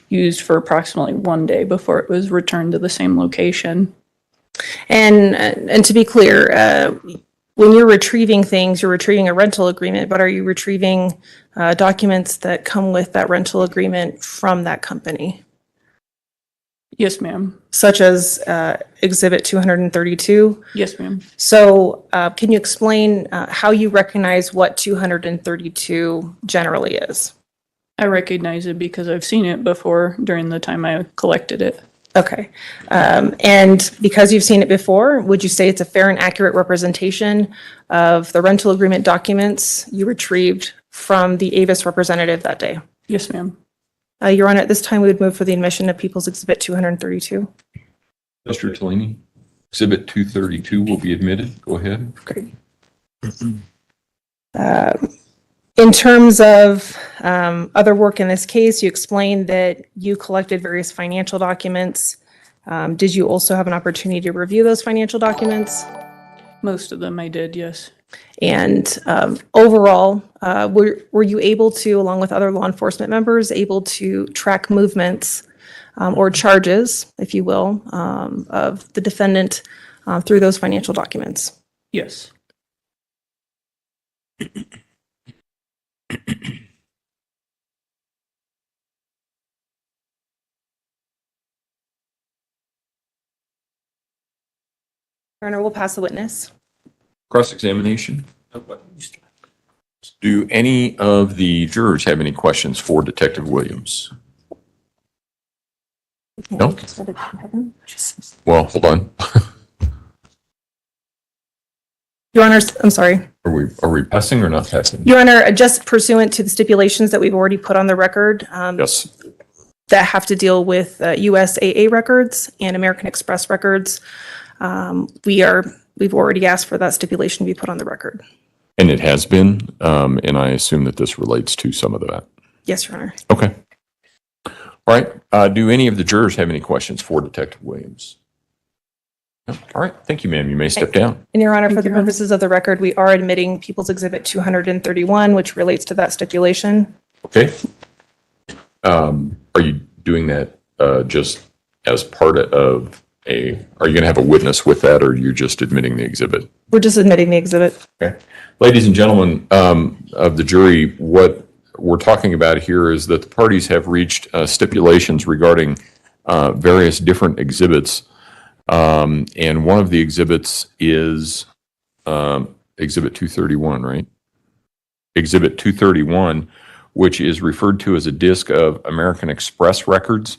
used for approximately 1 day before it was returned to the same location. And to be clear, when you're retrieving things, you're retrieving a rental agreement, but are you retrieving documents that come with that rental agreement from that company? Yes, ma'am. Such as Exhibit 232? Yes, ma'am. So can you explain how you recognize what 232 generally is? I recognize it because I've seen it before during the time I collected it. Okay. And because you've seen it before, would you say it's a fair and accurate representation of the rental agreement documents you retrieved from the Avis representative that day? Yes, ma'am. Your Honor, at this time, we would move for the admission of People's Exhibit 232. Mr. Tellini, Exhibit 232 will be admitted. Go ahead. Great. In terms of other work in this case, you explained that you collected various financial documents. Did you also have an opportunity to review those financial documents? Most of them I did, yes. And overall, were you able to, along with other law enforcement members, able to track movements or charges, if you will, of the defendant through those financial documents? Yes. Your Honor, we'll pass the witness. Cross-examination. Do any of the jurors have any questions for Detective Williams? No? Well, hold on. Your Honor, I'm sorry. Are we passing or not passing? Your Honor, just pursuant to the stipulations that we've already put on the record, Yes. that have to deal with USAA records and American Express records, we've already asked for that stipulation to be put on the record. And it has been, and I assume that this relates to some of that. Yes, Your Honor. Okay. All right. Do any of the jurors have any questions for Detective Williams? No? All right. Thank you, ma'am. You may step down. And Your Honor, for the purposes of the record, we are admitting People's Exhibit 231, which relates to that stipulation. Okay. Are you doing that just as part of are you going to have a witness with that, or are you just admitting the exhibit? We're just admitting the exhibit. Okay. Ladies and gentlemen of the jury, what we're talking about here is that the parties have reached stipulations regarding various different exhibits. And one of the exhibits is Exhibit 231, right? Exhibit 231, which is referred to as a disc of American Express records.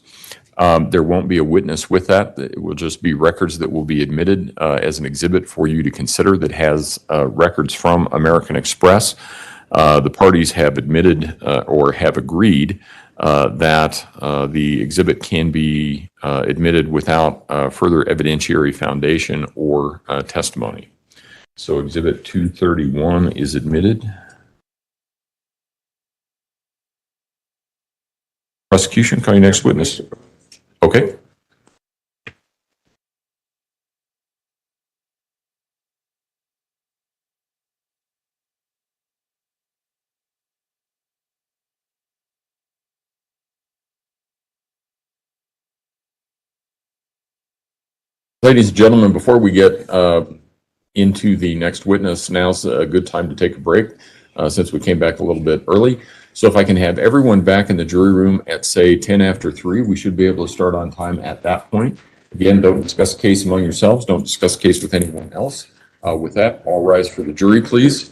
There won't be a witness with that. It will just be records that will be admitted as an exhibit for you to consider that has records from American Express. The parties have admitted or have agreed that the exhibit can be admitted without further evidentiary foundation or testimony. So Exhibit 231 is admitted. Prosecution, call your next witness. Okay. Ladies and gentlemen, before we get into the next witness, now's a good time to take a break since we came back a little bit early. So if I can have everyone back in the jury room at, say, 10 after 3, we should be able to start on time at that point. Again, don't discuss the case among yourselves. Don't discuss the case with anyone else. With that, all rise for the jury, please.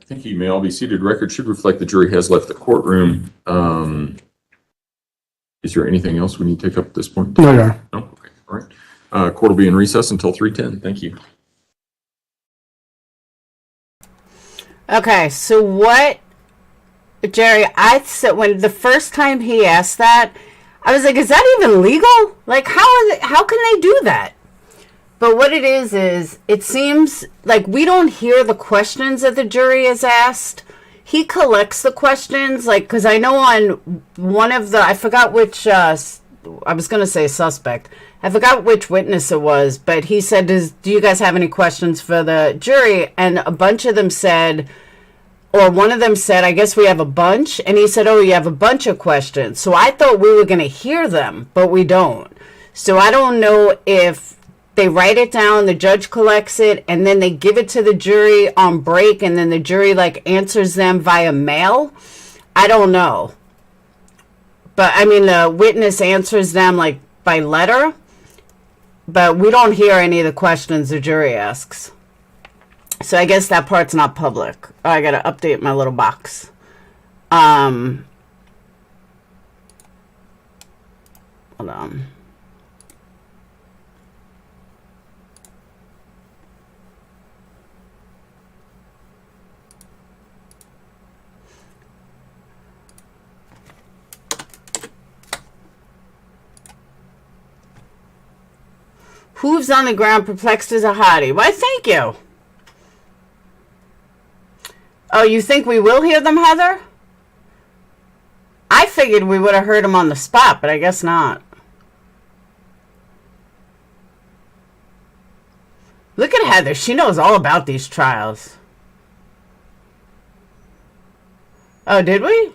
Thank you. You may all be seated. Record should reflect the jury has left the courtroom. Is there anything else we need to take up at this point? No, Your Honor. No? Okay. All right. Court will be in recess until 3:10. Thank you. Okay, so what, Jerry, I said when the first time he asked that, I was like, is that even legal? Like, how can they do that? But what it is it seems like we don't hear the questions that the jury is asked. He collects the questions, like, because I know on one of the, I forgot which, I was going to say suspect. I forgot which witness it was, but he said, do you guys have any questions for the jury? And a bunch of them said, or one of them said, I guess we have a bunch. And he said, oh, you have a bunch of questions. So I thought we were going to hear them, but we don't. So I don't know if they write it down, the judge collects it, and then they give it to the jury on break, and then the jury, like, answers them via mail. I don't know. But, I mean, the witness answers them, like, by letter. But we don't hear any of the questions the jury asks. So I guess that part's not public. Oh, I gotta update my little box. Hold on. Hooves on the ground, perplexed as a hottie. Why, thank you. Oh, you think we will hear them, Heather? I figured we would have heard them on the spot, but I guess not. Look at Heather. She knows all about these trials. Oh, did we?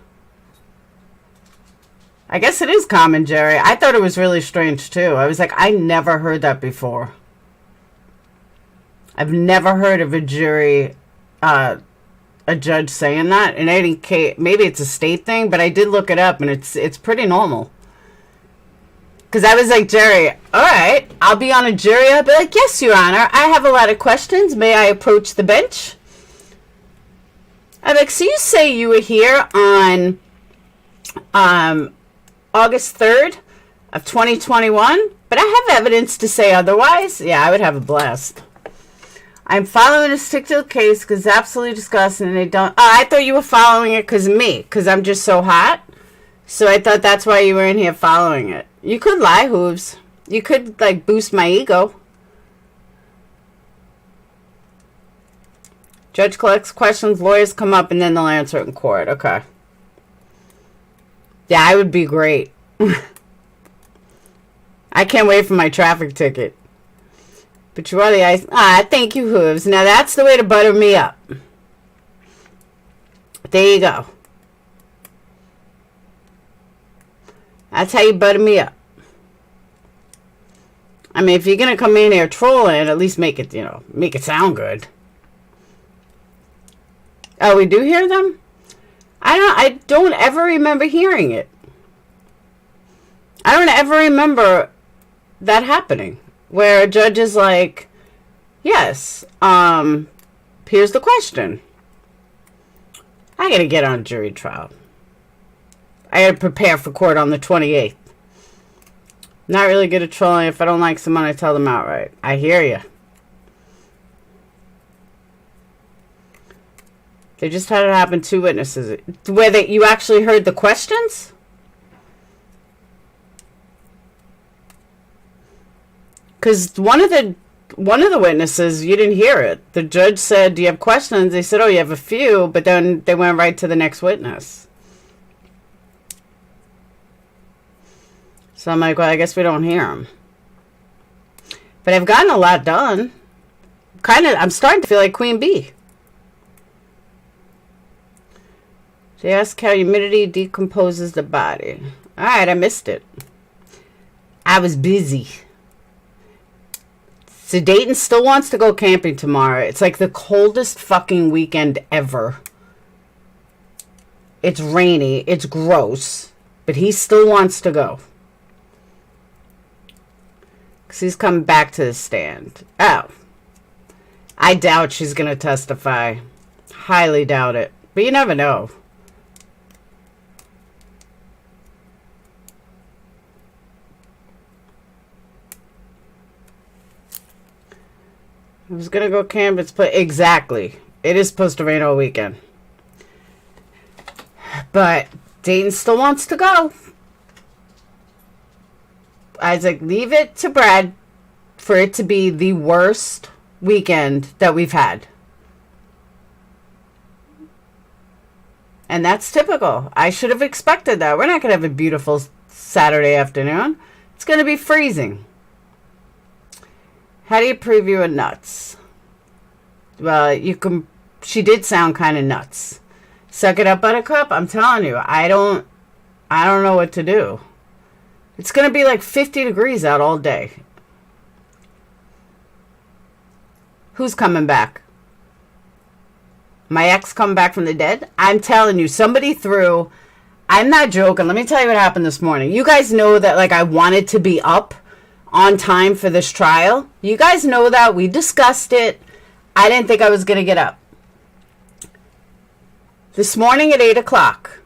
I guess it is common, Jerry. I thought it was really strange, too. I was like, I never heard that before. I've never heard of a jury, a judge saying that. In any case, maybe it's a state thing, but I did look it up, and it's pretty normal. Because I was like, Jerry, all right, I'll be on a jury. I'll be like, yes, Your Honor. I have a lot of questions. May I approach the bench? I'm like, so you say you were here on August 3rd of 2021, but I have evidence to say otherwise. Yeah, I would have a blast. I'm following this particular case because it's absolutely disgusting and they don't... Oh, I thought you were following it because of me, because I'm just so hot. So I thought that's why you were in here following it. You could lie, Hooves. You could, like, boost my ego. Judge collects questions, lawyers come up, and then they'll answer it in court. Okay. Yeah, I would be great. I can't wait for my traffic ticket. But you are the ice. Ah, thank you, Hooves. Now that's the way to butter me up. There you go. That's how you butter me up. I mean, if you're going to come in here trolling, at least make it, make it sound good. Oh, we do hear them? I don't ever remember hearing it. I don't ever remember that happening. Where a judge is like, yes, here's the question. I got to get on jury trial. I got to prepare for court on the 28th. Not really good at trolling. If I don't like someone, I tell them outright. I hear you. They just had it happen 2 witnesses. Where you actually heard the questions? Because one of the witnesses, you didn't hear it. The judge said, do you have questions? They said, oh, you have a few. But then they went right to the next witness. So I'm like, well, I guess we don't hear them. But I've gotten a lot done. I'm starting to feel like Queen Bee. They ask how humidity decomposes the body. All right, I missed it. I was busy. So Dayton still wants to go camping tomorrow. It's like the coldest fucking weekend ever. It's rainy. It's gross. But he still wants to go. Because he's coming back to the stand. Oh. I doubt she's going to testify. Highly doubt it. But you never know. I was going to go camp. Exactly. It is supposed to rain all weekend. But Dayton still wants to go. I was like, leave it to Brad for it to be the worst weekend that we've had. And that's typical. I should have expected that. We're not going to have a beautiful Saturday afternoon. It's going to be freezing. How do you preview a nuts? Well, you can. She did sound kind of nuts. Suck it up, Buttercup. I'm telling you, I don't know what to do. It's going to be like 50 degrees out all day. Who's coming back? My ex come back from the dead? I'm telling you, somebody threw... I'm not joking. Let me tell you what happened this morning. You guys know that I wanted to be up on time for this trial. You guys know that. We discussed it. I didn't think I was going to get up. This morning at 8 o'clock,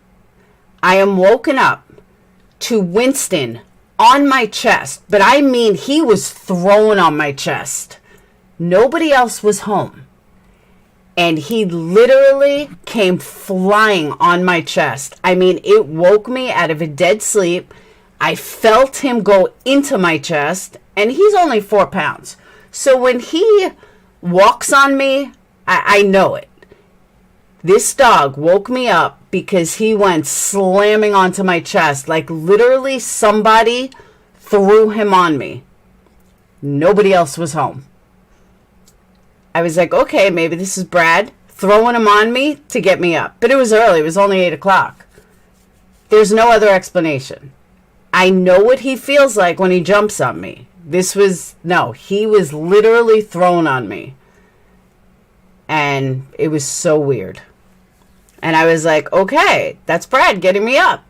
I am woken up to Winston on my chest. But I mean, he was thrown on my chest. Nobody else was home. And he literally came flying on my chest. I mean, it woke me out of a dead sleep. I felt him go into my chest. And he's only 4 pounds. So when he walks on me, I know it. This dog woke me up because he went slamming onto my chest. Like literally somebody threw him on me. Nobody else was home. I was like, okay, maybe this is Brad throwing him on me to get me up. But it was early. It was only 8 o'clock. There's no other explanation. I know what he feels like when he jumps on me. He was literally thrown on me. And it was so weird. And I was like, okay, that's Brad getting me up.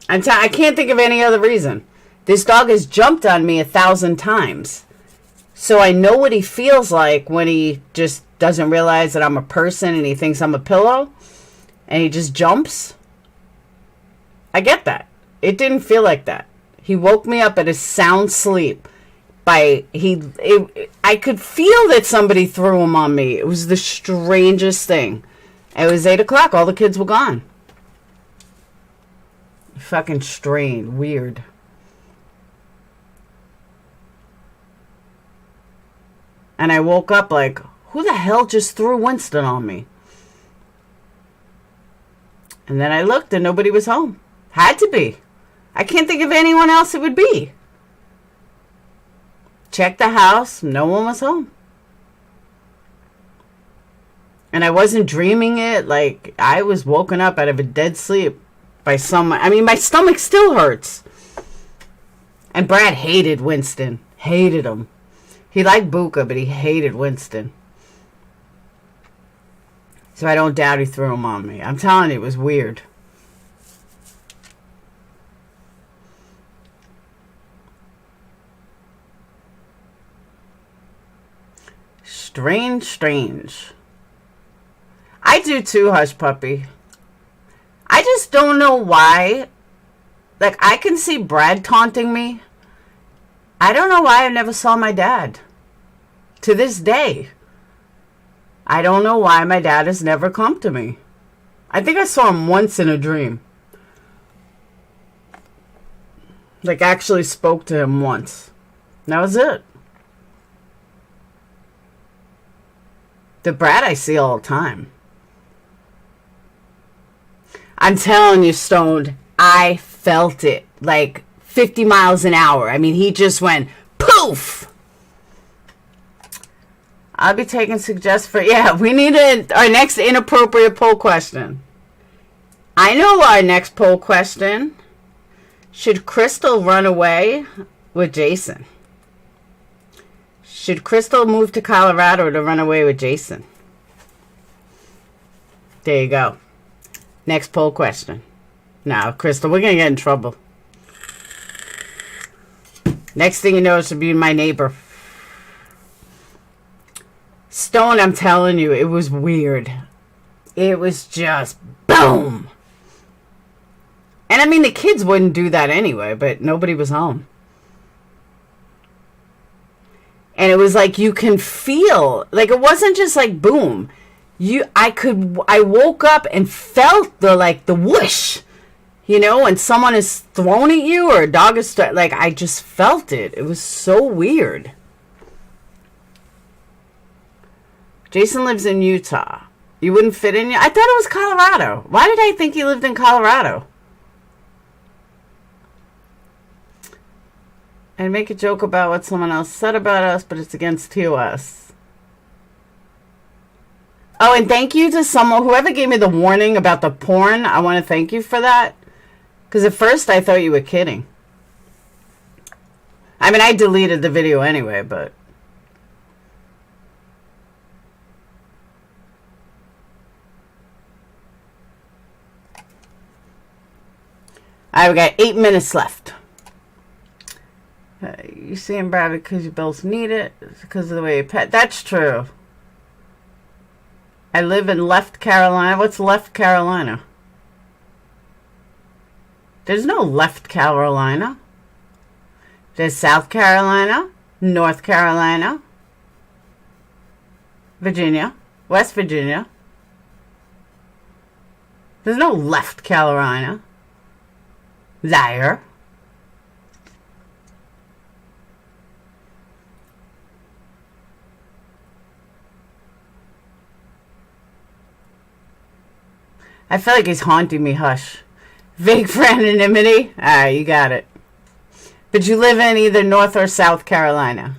I can't think of any other reason. This dog has jumped on me 1,000 times. So I know what he feels like when he just doesn't realize that I'm a person and he thinks I'm a pillow. And he just jumps. I get that. It didn't feel like that. He woke me up at a sound sleep. I could feel that somebody threw him on me. It was the strangest thing. It was 8 o'clock. All the kids were gone. Fucking strange. Weird. And I woke up like, who the hell just threw Winston on me? And then I looked and nobody was home. Had to be. I can't think of anyone else it would be. Checked the house. No one was home. And I wasn't dreaming it. Like, I was woken up out of a dead sleep by someone. I mean, my stomach still hurts. And Brad hated Winston. Hated him. He liked Buka, but he hated Winston. So I don't doubt he threw him on me. I'm telling you, it was weird. Strange, strange. I do too, Hush Puppy. I just don't know why. Like, I can see Brad taunting me. I don't know why I never saw my dad. To this day. I don't know why my dad has never come to me. I think I saw him once in a dream. Like, actually spoke to him once. That was it. The Brad I see all the time. I'm telling you, Stoned, I felt it. Like 50 miles an hour. I mean, he just went poof. I'll be taking suggestions for... Yeah, we need our next inappropriate poll question. I know our next poll question. Should Crystal run away with Jason? Should Crystal move to Colorado to run away with Jason? There you go. Next poll question. Now, Crystal, we're going to get in trouble. Next thing you know, it should be my neighbor. Stone, I'm telling you, it was weird. It was just boom. And I mean, the kids wouldn't do that anyway, but nobody was home. And it was like you can feel, like it wasn't just like boom. I woke up and felt the whoosh, you know, when someone is thrown at you or a dog is like, I just felt it. It was so weird. Jason lives in Utah. You wouldn't fit in. I thought it was Colorado. Why did I think he lived in Colorado? And make a joke about what someone else said about us, but it's against TOS. Oh, and thank you to whoever gave me the warning about the porn. I want to thank you for that. Because at first I thought you were kidding. I mean, I deleted the video anyway, but... All right, we got 8 minutes left. You seeing Brad because you both need it because of the way you pet. That's true. I live in Left Carolina. What's Left Carolina? There's no Left Carolina. There's South Carolina, North Carolina, Virginia, West Virginia. There's no Left Carolina. Liar. I feel like he's haunting me, Hush. Vague for anonymity? Ah, you got it. But you live in either North or South Carolina.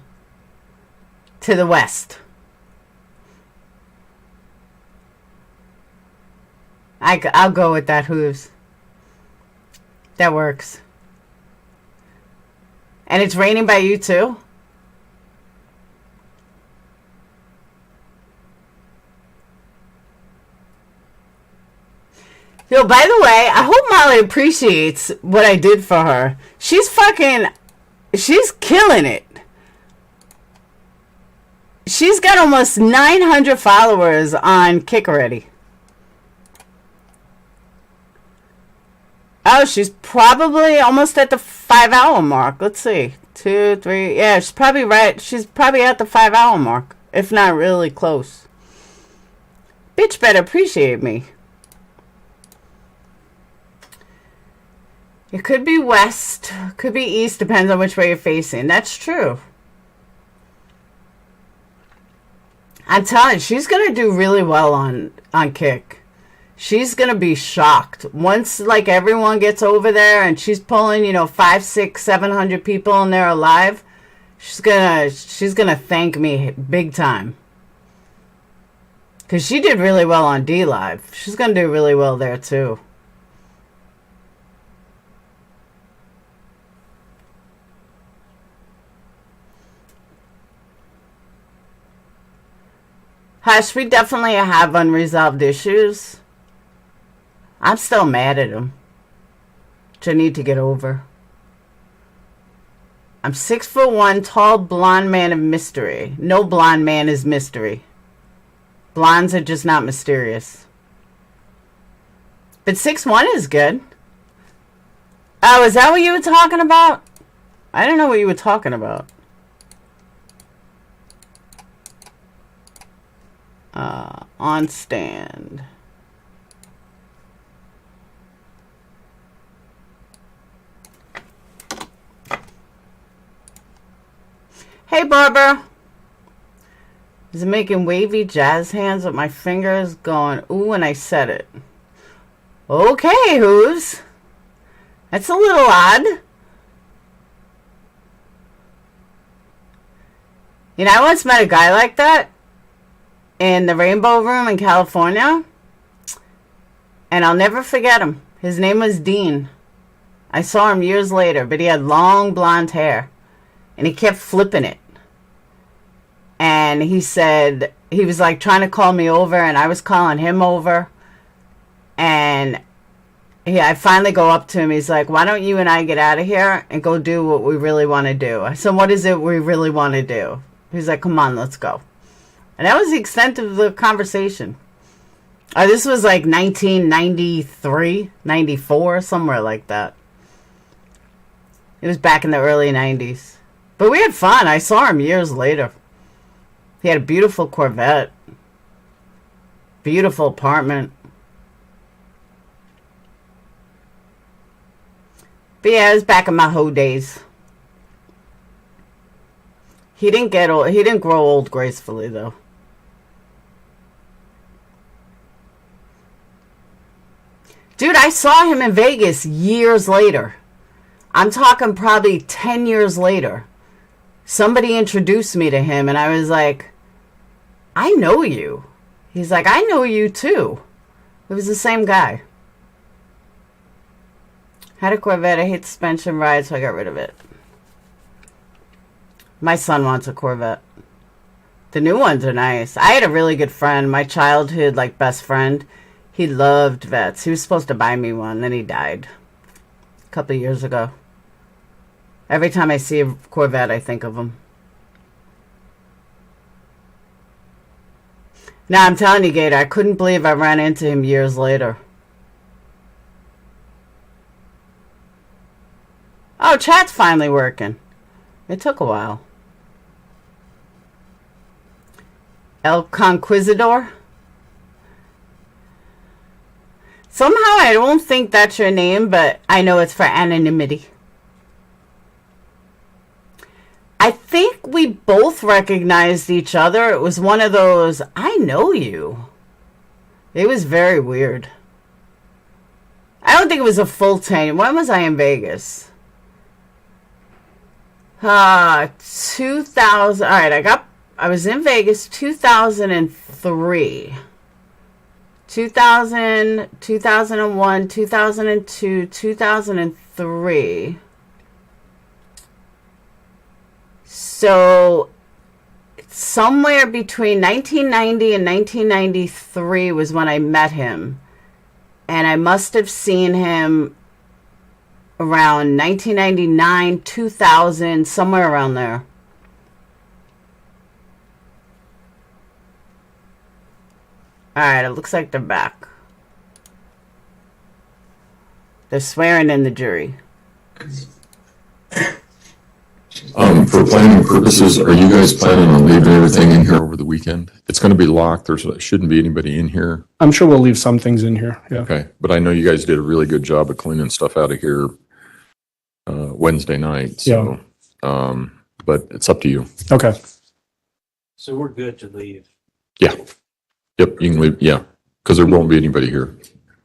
To the west. I'll go with that, Hooves. That works. And it's raining by you too? Yo, by the way, I hope Molly appreciates what I did for her. She's killing it. She's got almost 900 followers on Kick already. Oh, she's probably almost at the 5-hour mark. Let's see. 2, 3. Yeah, she's probably right. She's probably at the 5-hour mark, if not really close. Bitch better appreciate me. It could be west, could be east, depends on which way you're facing. That's true. I'm telling you, she's going to do really well on Kick. She's going to be shocked. Once, like, everyone gets over there and she's pulling, 500, 600, 700 people and they're alive, she's gonna thank me big time. Because she did really well on D Live. She's going to do really well there, too. Hush, we definitely have unresolved issues. I'm still mad at him, which I need to get over. I'm 6'1", tall, blonde man of mystery. No blonde man is mystery. Blondes are just not mysterious. But 6'1" is good. Oh, is that what you were talking about? I didn't know what you were talking about. On stand. Hey, Barbara. Is making wavy jazz hands with my fingers going, ooh, when I said it. Okay, Hooves. That's a little odd. You know, I once met a guy like that in the Rainbow Room in California, and I'll never forget him. His name was Dean. I saw him years later, but he had long blonde hair, and he kept flipping it. And he said, he was like trying to call me over, and I was calling him over, and I finally go up to him. He's like, why don't you and I get out of here and go do what we really want to do? I said, what is it we really want to do? He's like, come on, let's go. And that was the extent of the conversation. This was like 1993, 94, somewhere like that. It was back in the early 90s. But we had fun. I saw him years later. He had a beautiful Corvette. Beautiful apartment. But yeah, it was back in my hoe days. He didn't get old. He didn't grow old gracefully, though. Dude, I saw him in Vegas years later. I'm talking probably 10 years later. Somebody introduced me to him, and I was like, I know you. He's like, I know you too. It was the same guy. Had a Corvette. I hate suspension rides, so I got rid of it. My son wants a Corvette. The new ones are nice. I had a really good friend, my childhood best friend. He loved vets. He was supposed to buy me one, then he died a couple of years ago. Every time I see a Corvette, I think of him. Now, I'm telling you, Gator, I couldn't believe I ran into him years later. Oh, chat's finally working. It took a while. El Conquistador? Somehow I don't think that's your name, but I know it's for anonymity. I think we both recognized each other. It was one of those, I know you. It was very weird. I don't think it was a full 10. When was I in Vegas? 2000. All right, I was in Vegas 2003. 2000, 2001, 2002, 2003. So somewhere between 1990 and 1993 was when I met him. And I must have seen him around 1999, 2000, somewhere around there. Alright, it looks like they're back. They're swearing in the jury. For planning purposes, are you guys planning on leaving everything in here over the weekend? It's going to be locked. There shouldn't be anybody in here. I'm sure we'll leave some things in here. Yeah. Okay, but I know you guys did a really good job of cleaning stuff out of here Wednesday night. So, but it's up to you. Okay. So we're good to leave. Yeah. Yep, you can leave. Yeah, because there won't be anybody here.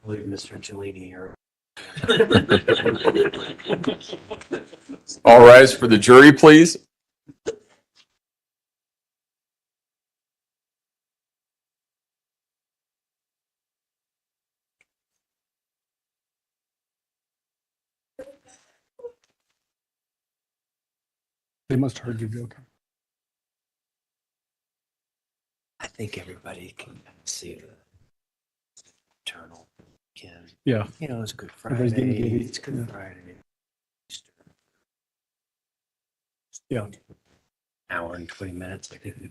Leave Mr. Cellini here. All rise for the jury, please. They must have heard you joking. I think everybody can see the eternal again. Yeah. You know, it's Good Everybody's getting Friday. giddy. It's Good Yeah. Friday. Easter. Yeah. Hour and 20 minutes. I think.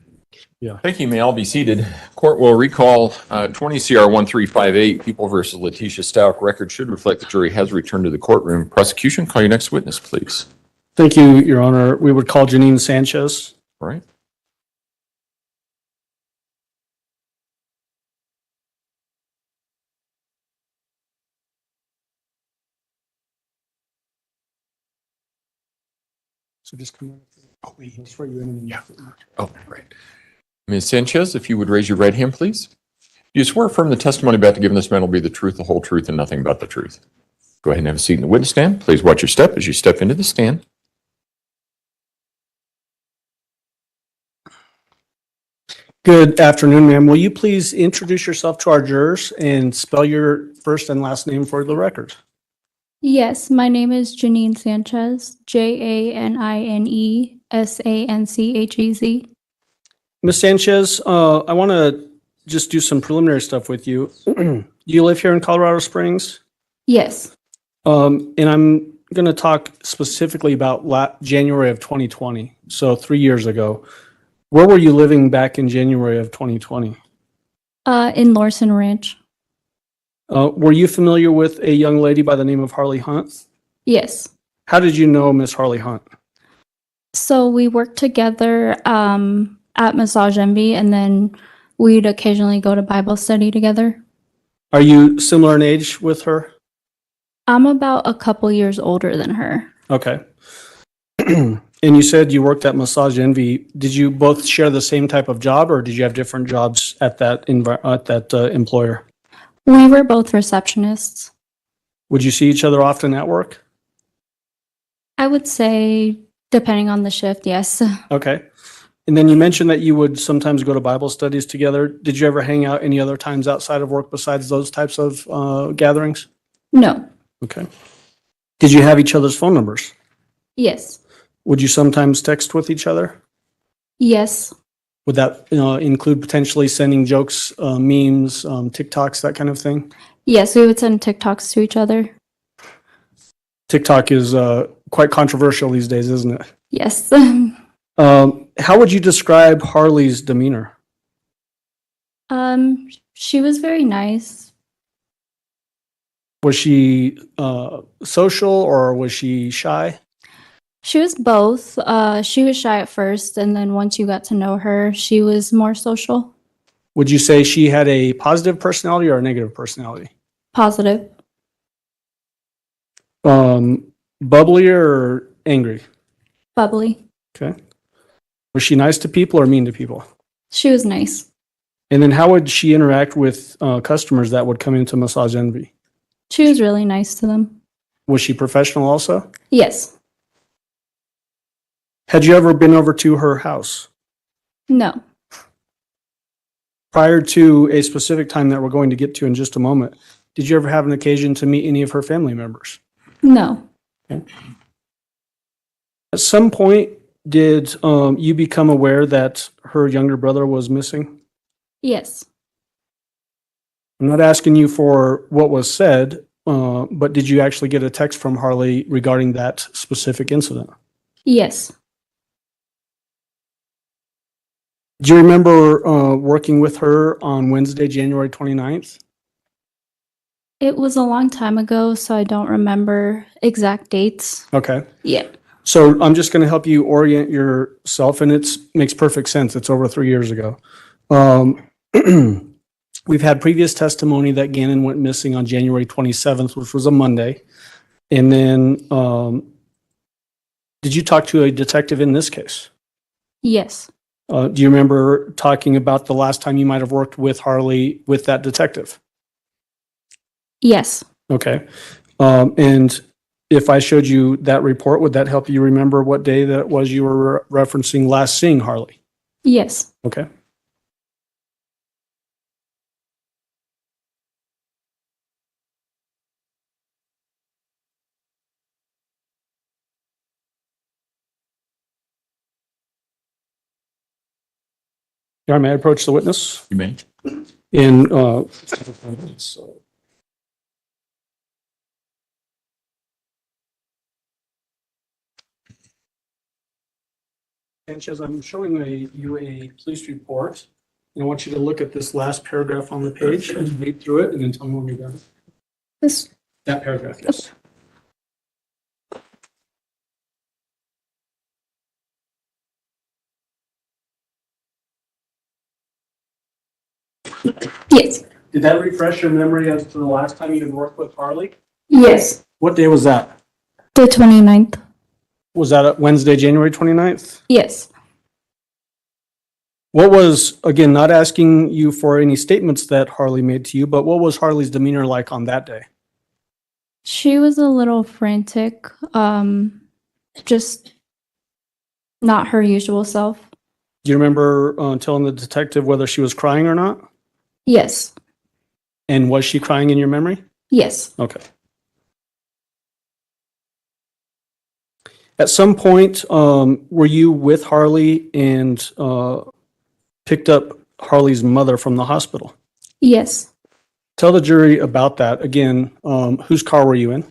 Thank you. You may all be seated. Court will recall 20 CR 1358, People versus Letecia Stauch. Record should reflect the jury has returned to the courtroom. Prosecution, call your next witness, please. Thank you, Your Honor. We would call Janine Sanchez. All right. So just come on. Oh, wait, he'll swear you in. Yeah. Oh, right. Ms. Sanchez, if you would raise your right hand, please. Do you swear affirm the testimony about to give in this man will be the truth, the whole truth, and nothing but the truth? Go ahead and have a seat in the witness stand. Please watch your step as you step into the stand. Good afternoon, ma'am. Will you please introduce yourself to our jurors and spell your first and last name for the record? Yes, my name is Janine Sanchez, JANINE SANCHEZ. Ms. Sanchez, I want to just do some preliminary stuff with you. Do you live here in Colorado Springs? Yes, And I'm going to talk specifically about January of 2020, so 3 years ago. Where were you living back in January of 2020? in Lorson Ranch. Were you familiar with a young lady by the name of Harley Hunt? Yes. How did you know Miss Harley Hunt? So we worked together at Massage Envy, and then we'd occasionally go to Bible study together. Are you similar in age with her? I'm about a couple years older than her. Okay. And you said you worked at Massage Envy. Did you both share the same type of job, or did you have different jobs at that employer? We were both receptionists. Would you see each other often at work? I would say, depending on the shift, yes. Okay. And then you mentioned that you would sometimes go to Bible studies together. Did you ever hang out any other times outside of work besides those types of gatherings? No. Okay. Did you have each other's phone numbers? Yes. Would you sometimes text with each other? Yes. Would that include potentially sending jokes, memes, TikToks, that kind of thing? Yes, we would send TikToks to each other. TikTok is quite controversial these days, isn't it? Yes. How would you describe Harley's demeanor? She was very nice. Was she social or was she shy? She was both. She was shy at first, and then once you got to know her, she was more social. Would you say she had a positive personality or a negative personality? Positive. Bubbly or angry? Bubbly. Okay. Was she nice to people or mean to people? She was nice. And then how would she interact with customers that would come into Massage Envy? She was really nice to them. Was she professional also? Yes. Had you ever been over to her house? No. Prior to a specific time that we're going to get to in just a moment, did you ever have an occasion to meet any of her family members? No. Okay. At some point, did you become aware that her younger brother was missing? Yes. I'm not asking you for what was said, but did you actually get a text from Harley regarding that specific incident? Yes. Do you remember working with her on Wednesday, January 29th? It was a long time ago, so I don't remember exact dates. Okay. Yeah. So I'm just going to help you orient yourself, and it makes perfect sense. It's over 3 years ago. We've had previous testimony that Gannon went missing on January 27th, which was a Monday. And then did you talk to a detective in this case? Yes. Do you remember talking about the last time you might have worked with Harley with that detective? Yes. Okay. And if I showed you that report, would that help you remember what day that was you were referencing last seeing Harley? Yes. Okay. Your Honor, may I approach the witness? You may. In, Sanchez, I'm showing you a police report. And I want you to look at this last paragraph on the page and read through it and then tell me when you're done. This, That paragraph, yes. yes, Did that refresh your memory as to the last time you had worked with Harley? yes, What day was that? the 29th, Was that at Wednesday, January 29th? yes. What was, again, not asking you for any statements that Harley made to you, but what was Harley's demeanor like on that day? She was a little frantic, just not her usual self. Do you remember telling the detective whether she was crying or not? Yes, And was she crying in your memory? yes, Okay. At some point, were you with Harley and picked up Harley's mother from the hospital? yes. Tell the jury about that. Again, whose car were you in?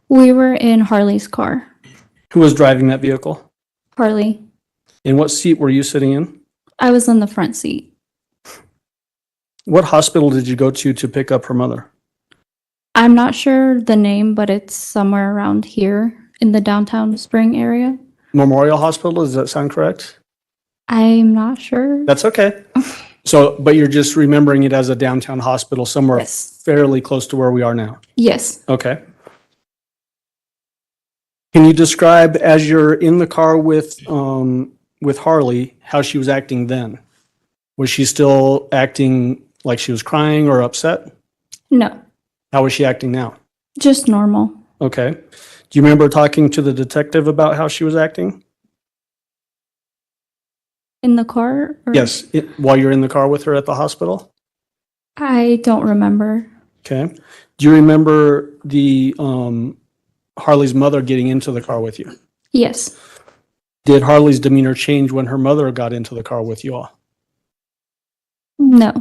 We were in Harley's car. Who was driving that vehicle? Harley. And what seat were you sitting in? I was in the front seat. What hospital did you go to pick up her mother? I'm not sure the name, but it's somewhere around here in the downtown Spring area. Memorial Hospital, does that sound correct? I'm not sure. That's okay. So, but you're just remembering it as a downtown hospital somewhere Yes. fairly close to where we are now? Yes. Okay. Can you describe, as you're in the car with Harley, how she was acting then? Was she still acting like she was crying or upset? No, How was she acting now? just normal. Okay. Do you remember talking to the detective about how she was acting? In the car? Or- Yes, while you're in the car with her at the hospital? I don't remember. Okay. Do you remember the Harley's mother getting into the car with you? Yes. Did Harley's demeanor change when her mother got into the car with you all? No.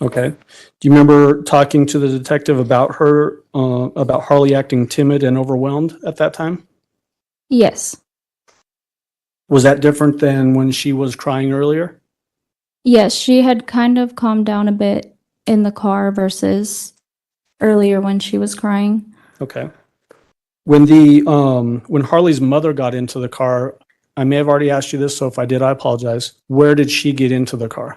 Okay. Do you remember talking to the detective about her, about Harley acting timid and overwhelmed at that time? Yes. Was that different than when she was crying earlier? Yes, she had kind of calmed down a bit in the car versus earlier when she was crying. Okay. When when Harley's mother got into the car, I may have already asked you this, so if I did, I apologize. Where did she get into the car?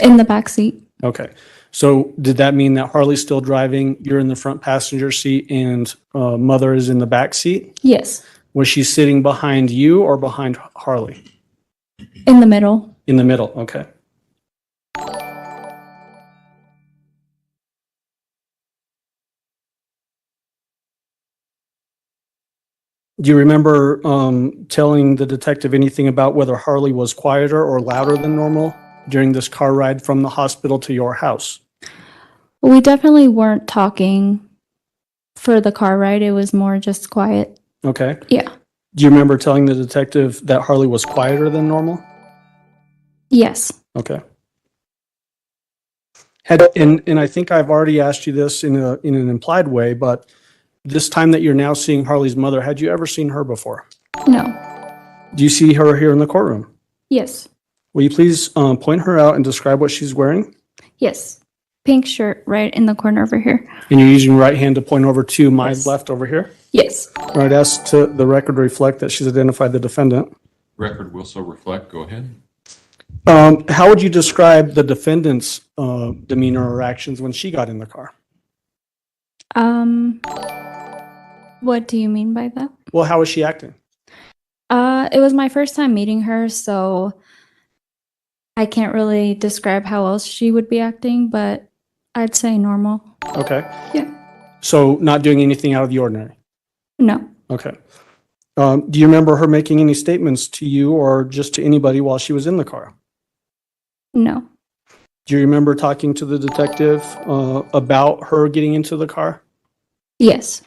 In the back seat. Okay. So did that mean that Harley's still driving, you're in the front passenger seat, and mother is in the back seat? Yes. Was she sitting behind you or behind Harley? In the middle. In the middle, okay. Do you remember telling the detective anything about whether Harley was quieter or louder than normal during this car ride from the hospital to your house? We definitely weren't talking for the car ride. It was more just quiet. Okay. Yeah. Do you remember telling the detective that Harley was quieter than normal? Yes. Okay. And I think I've already asked you this in an implied way, but this time that you're now seeing Harley's mother, had you ever seen her before? No. Do you see her here in the courtroom? Yes. Will you please point her out and describe what she's wearing? Yes. Pink shirt right in the corner over here. And you're using your right hand to point over to my Yes. left over here? Yes. All right, ask to the record reflect that she's identified the defendant. Record will so reflect. Go ahead. How would you describe the defendant's demeanor or actions when she got in the car? What do you mean by that? Well, how was she acting? It was my first time meeting her, so I can't really describe how else she would be acting, but I'd say normal. Okay. Yeah. So not doing anything out of the ordinary? No. Okay. Do you remember her making any statements to you or just to anybody while she was in the car? No. Do you remember talking to the detective about her getting into the car? Yes.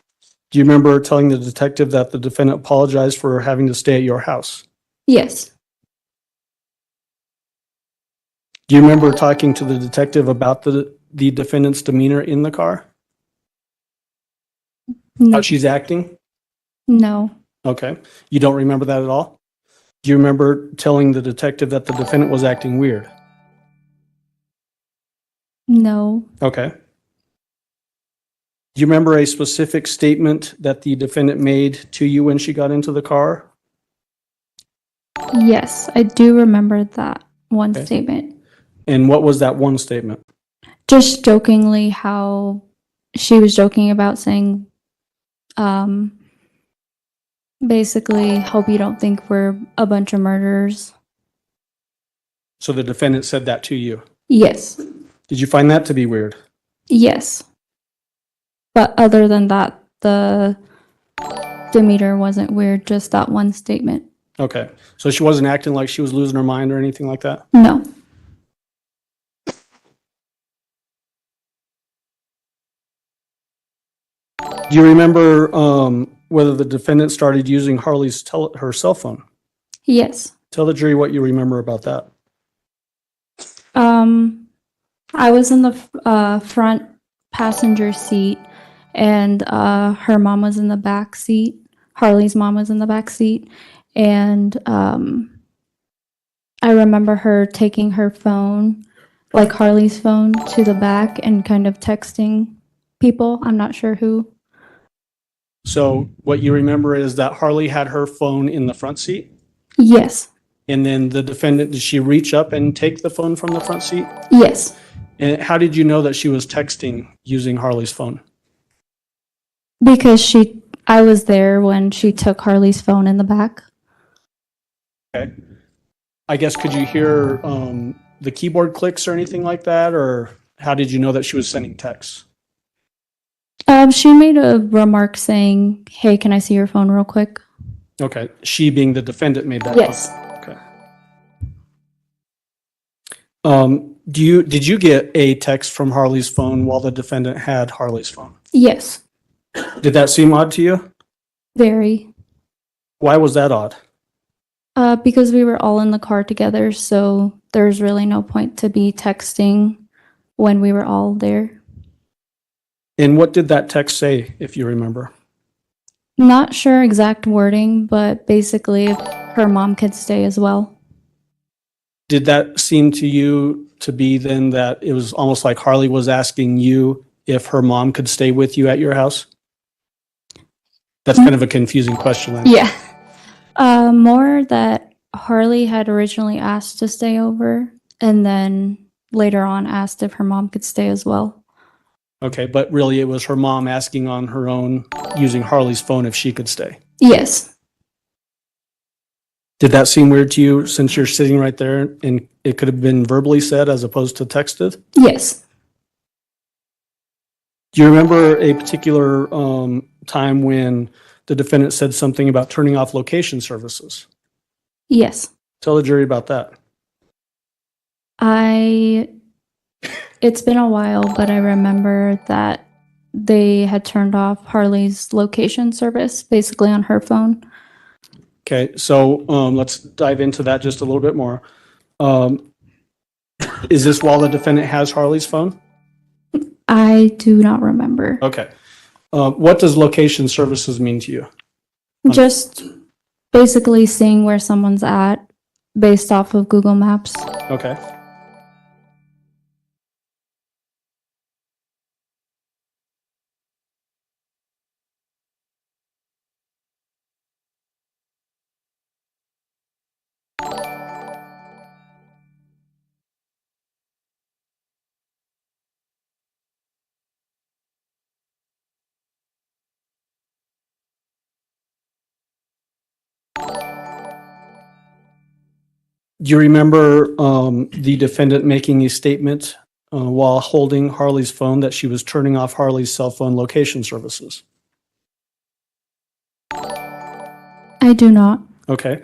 Do you remember telling the detective that the defendant apologized for having to stay at your house? Yes. Do you remember talking to the detective about the defendant's demeanor in the car? No. How she's acting? No. Okay. You don't remember that at all? Do you remember telling the detective that the defendant was acting weird? No. Okay. Do you remember a specific statement that the defendant made to you when she got into the car? Yes, I do remember that one Okay. statement. And what was that one statement? Just jokingly how she was joking about saying, basically, hope you don't think we're a bunch of murderers. So the defendant said that to you. Yes. Did you find that to be weird? Yes. But other than that, the demeanor wasn't weird, just that one statement. Okay. So she wasn't acting like she was losing her mind or anything like that? No. Do you remember whether the defendant started using Harley's her cell phone? Yes. Tell the jury what you remember about that. I was in the front passenger seat, and her mom was in the back seat. Harley's mom was in the back seat, and I remember her taking her phone, like Harley's phone, to the back and kind of texting people. I'm not sure who. So what you remember is that Harley had her phone in the front seat? Yes. And then the defendant, did she reach up and take the phone from the front seat? Yes. And how did you know that she was texting using Harley's phone? Because I was there when she took Harley's phone in the back. Okay. I guess, could you hear the keyboard clicks or anything like that? Or how did you know that she was sending texts? She made a remark saying, "Hey, can I see your phone real quick?" Okay. She being the defendant made that Yes. comment. Okay. Did you get a text from Harley's phone while the defendant had Harley's phone? Yes. Did that seem odd to you? Very. Why was that odd? Because we were all in the car together, so there's really no point to be texting when we were all there. And what did that text say, if you remember? Not sure exact wording, but basically if her mom could stay as well. Did that seem to you to be then that it was almost like Harley was asking you if her mom could stay with you at your house? That's kind of a confusing question. Yeah. More that Harley had originally asked to stay over and then later on asked if her mom could stay as well. Okay, but really it was her mom asking on her own using Harley's phone if she could stay. Yes. Did that seem weird to you since you're sitting right there and it could have been verbally said as opposed to texted? Yes. Do you remember a particular time when the defendant said something about turning off location services? Yes. Tell the jury about that. It's been a while, but I remember that they had turned off Harley's location service basically on her phone. Okay, so let's dive into that just a little bit more. Is this while the defendant has Harley's phone? I do not remember. Okay. What does location services mean to you? Just basically seeing where someone's at based off of Google Maps. Okay. Do you remember the defendant making a statement while holding Harley's phone that she was turning off Harley's cell phone location services? I do not. Okay.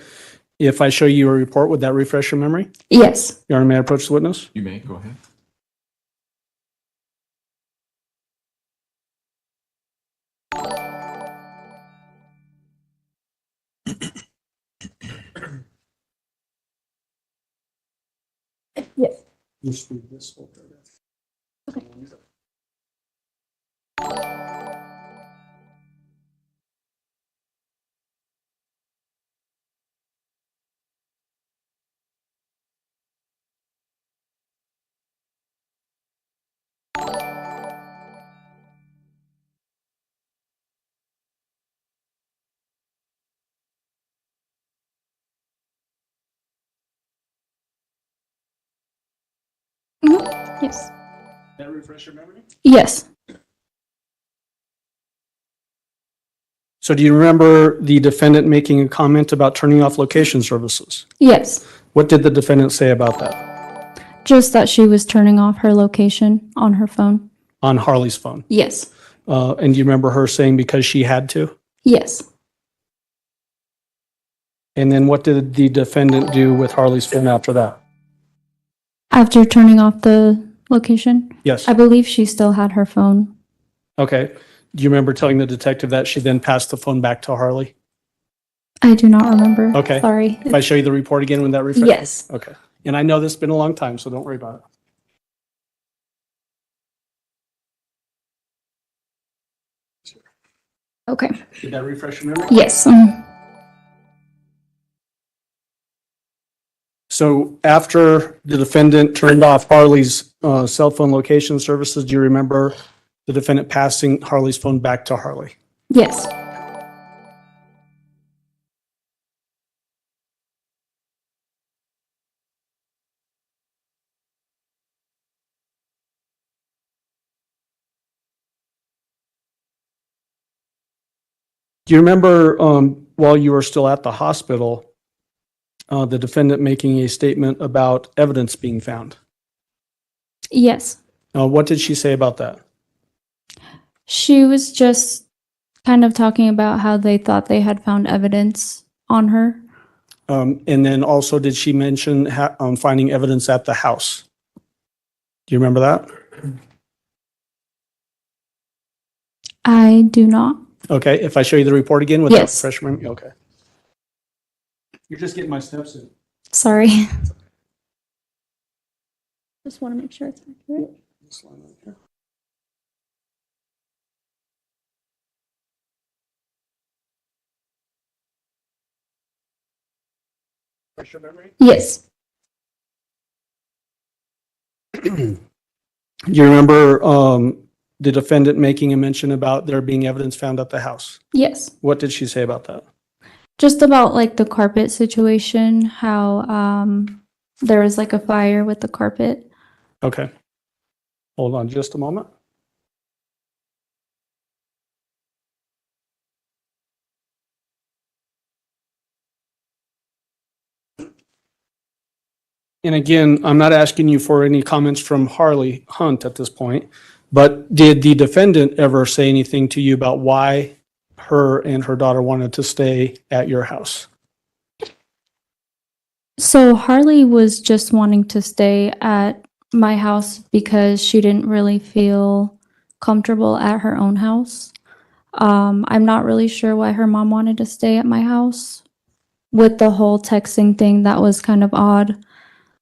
If I show you a report, would that refresh your memory? Yes. Your Honor, may I approach the witness? You may, go ahead. Yes. Just read this whole paragraph. Yes. That refresh your memory? Yes. So do you remember the defendant making a comment about turning off location services? Yes. What did the defendant say about that Just that she was turning off her location on her phone. on Harley's phone? Yes. And do you remember her saying because she had to? Yes. And then what did the defendant do with Harley's phone after that? After turning off the location, Yes. I believe she still had her phone. Okay. Do you remember telling the detective that she then passed the phone back to Harley? I do not remember. Okay. Sorry. If I show you the report again when that refresh? Yes. Okay. And I know this has been a long time, so don't worry about it. Okay. Did that refresh your memory? Yes. So after the defendant turned off Harley's cell phone location services, do you remember the defendant passing Harley's phone back to Harley? Yes. Do you remember while you were still at the hospital, the defendant making a statement about evidence being found? Yes. What did she say about that? She was just kind of talking about how they thought they had found evidence on her. And then also, did she mention finding evidence at the house? Do you remember that? I do not. Okay, if I show you the report again with Yes. that fresh memory, okay. You're just getting my steps in. Sorry. Just want to make sure it's accurate. This line right here. Fresh your memory? Yes. Do you remember the defendant making a mention about there being evidence found at the house? Yes. What did she say about that? Just about like the carpet situation, how there was like a fire with the carpet. Okay. Hold on just a moment. And again, I'm not asking you for any comments from Harley Hunt at this point, but did the defendant ever say anything to you about why her and her daughter wanted to stay at your house? So Harley was just wanting to stay at my house because she didn't really feel comfortable at her own house. I'm not really sure why her mom wanted to stay at my house. With the whole texting thing, that was kind of odd,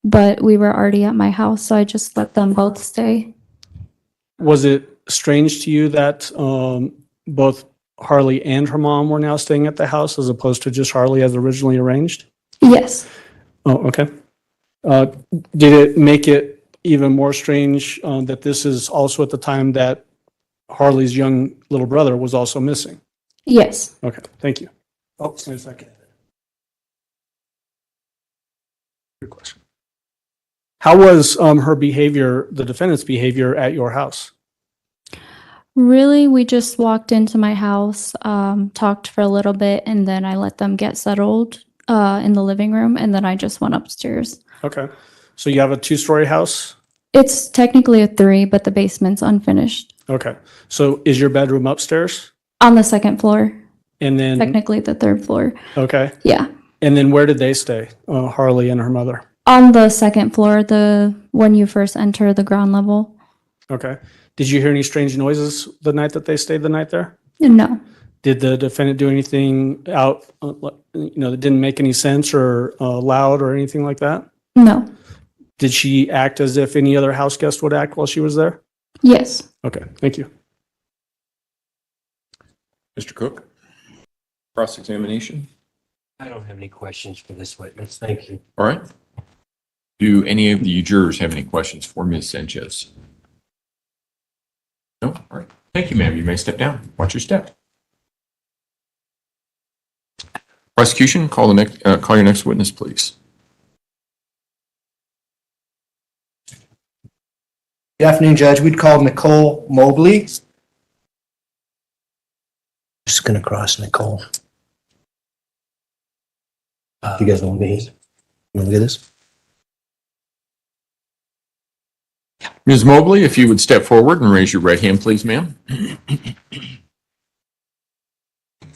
but we were already at my house, so I just let them both stay. Was it strange to you that both Harley and her mom were now staying at the house as opposed to just Harley as originally arranged? Yes. Oh, okay. Did it make it even more strange that this is also at the time that Harley's young little brother was also missing? Yes. Okay, thank you. Oh, wait a second. Good question. How was her behavior, the defendant's behavior at your house? Really, we just walked into my house, talked for a little bit, and then I let them get settled in the living room, and then I just went upstairs. Okay, so you have a two-story house? It's technically a 3, but the basement's unfinished. Okay, so is your bedroom upstairs? On the 2nd floor, And then, technically the 3rd floor. okay, Yeah. and then where did they stay, Harley and her mother? On the 2nd floor, when you first enter the ground level. Okay, did you hear any strange noises the night that they stayed the night there? No. Did the defendant do anything out, that didn't make any sense or loud or anything like that? No. Did she act as if any other house guest would act while she was there? Yes. Okay, thank you. Mr. Cook, cross-examination. I don't have any questions for this witness. Thank you. All right. Do any of the jurors have any questions for Ms. Sanchez? No? All right. Thank you, ma'am. You may step down. Watch your step. Prosecution, call your next witness, please. Good afternoon, Judge. We'd call Nicole Mobley. Just gonna cross Nicole. You guys want me? You want to look at this? Ms. Mobley, if you would step forward and raise your right hand, please, ma'am. You're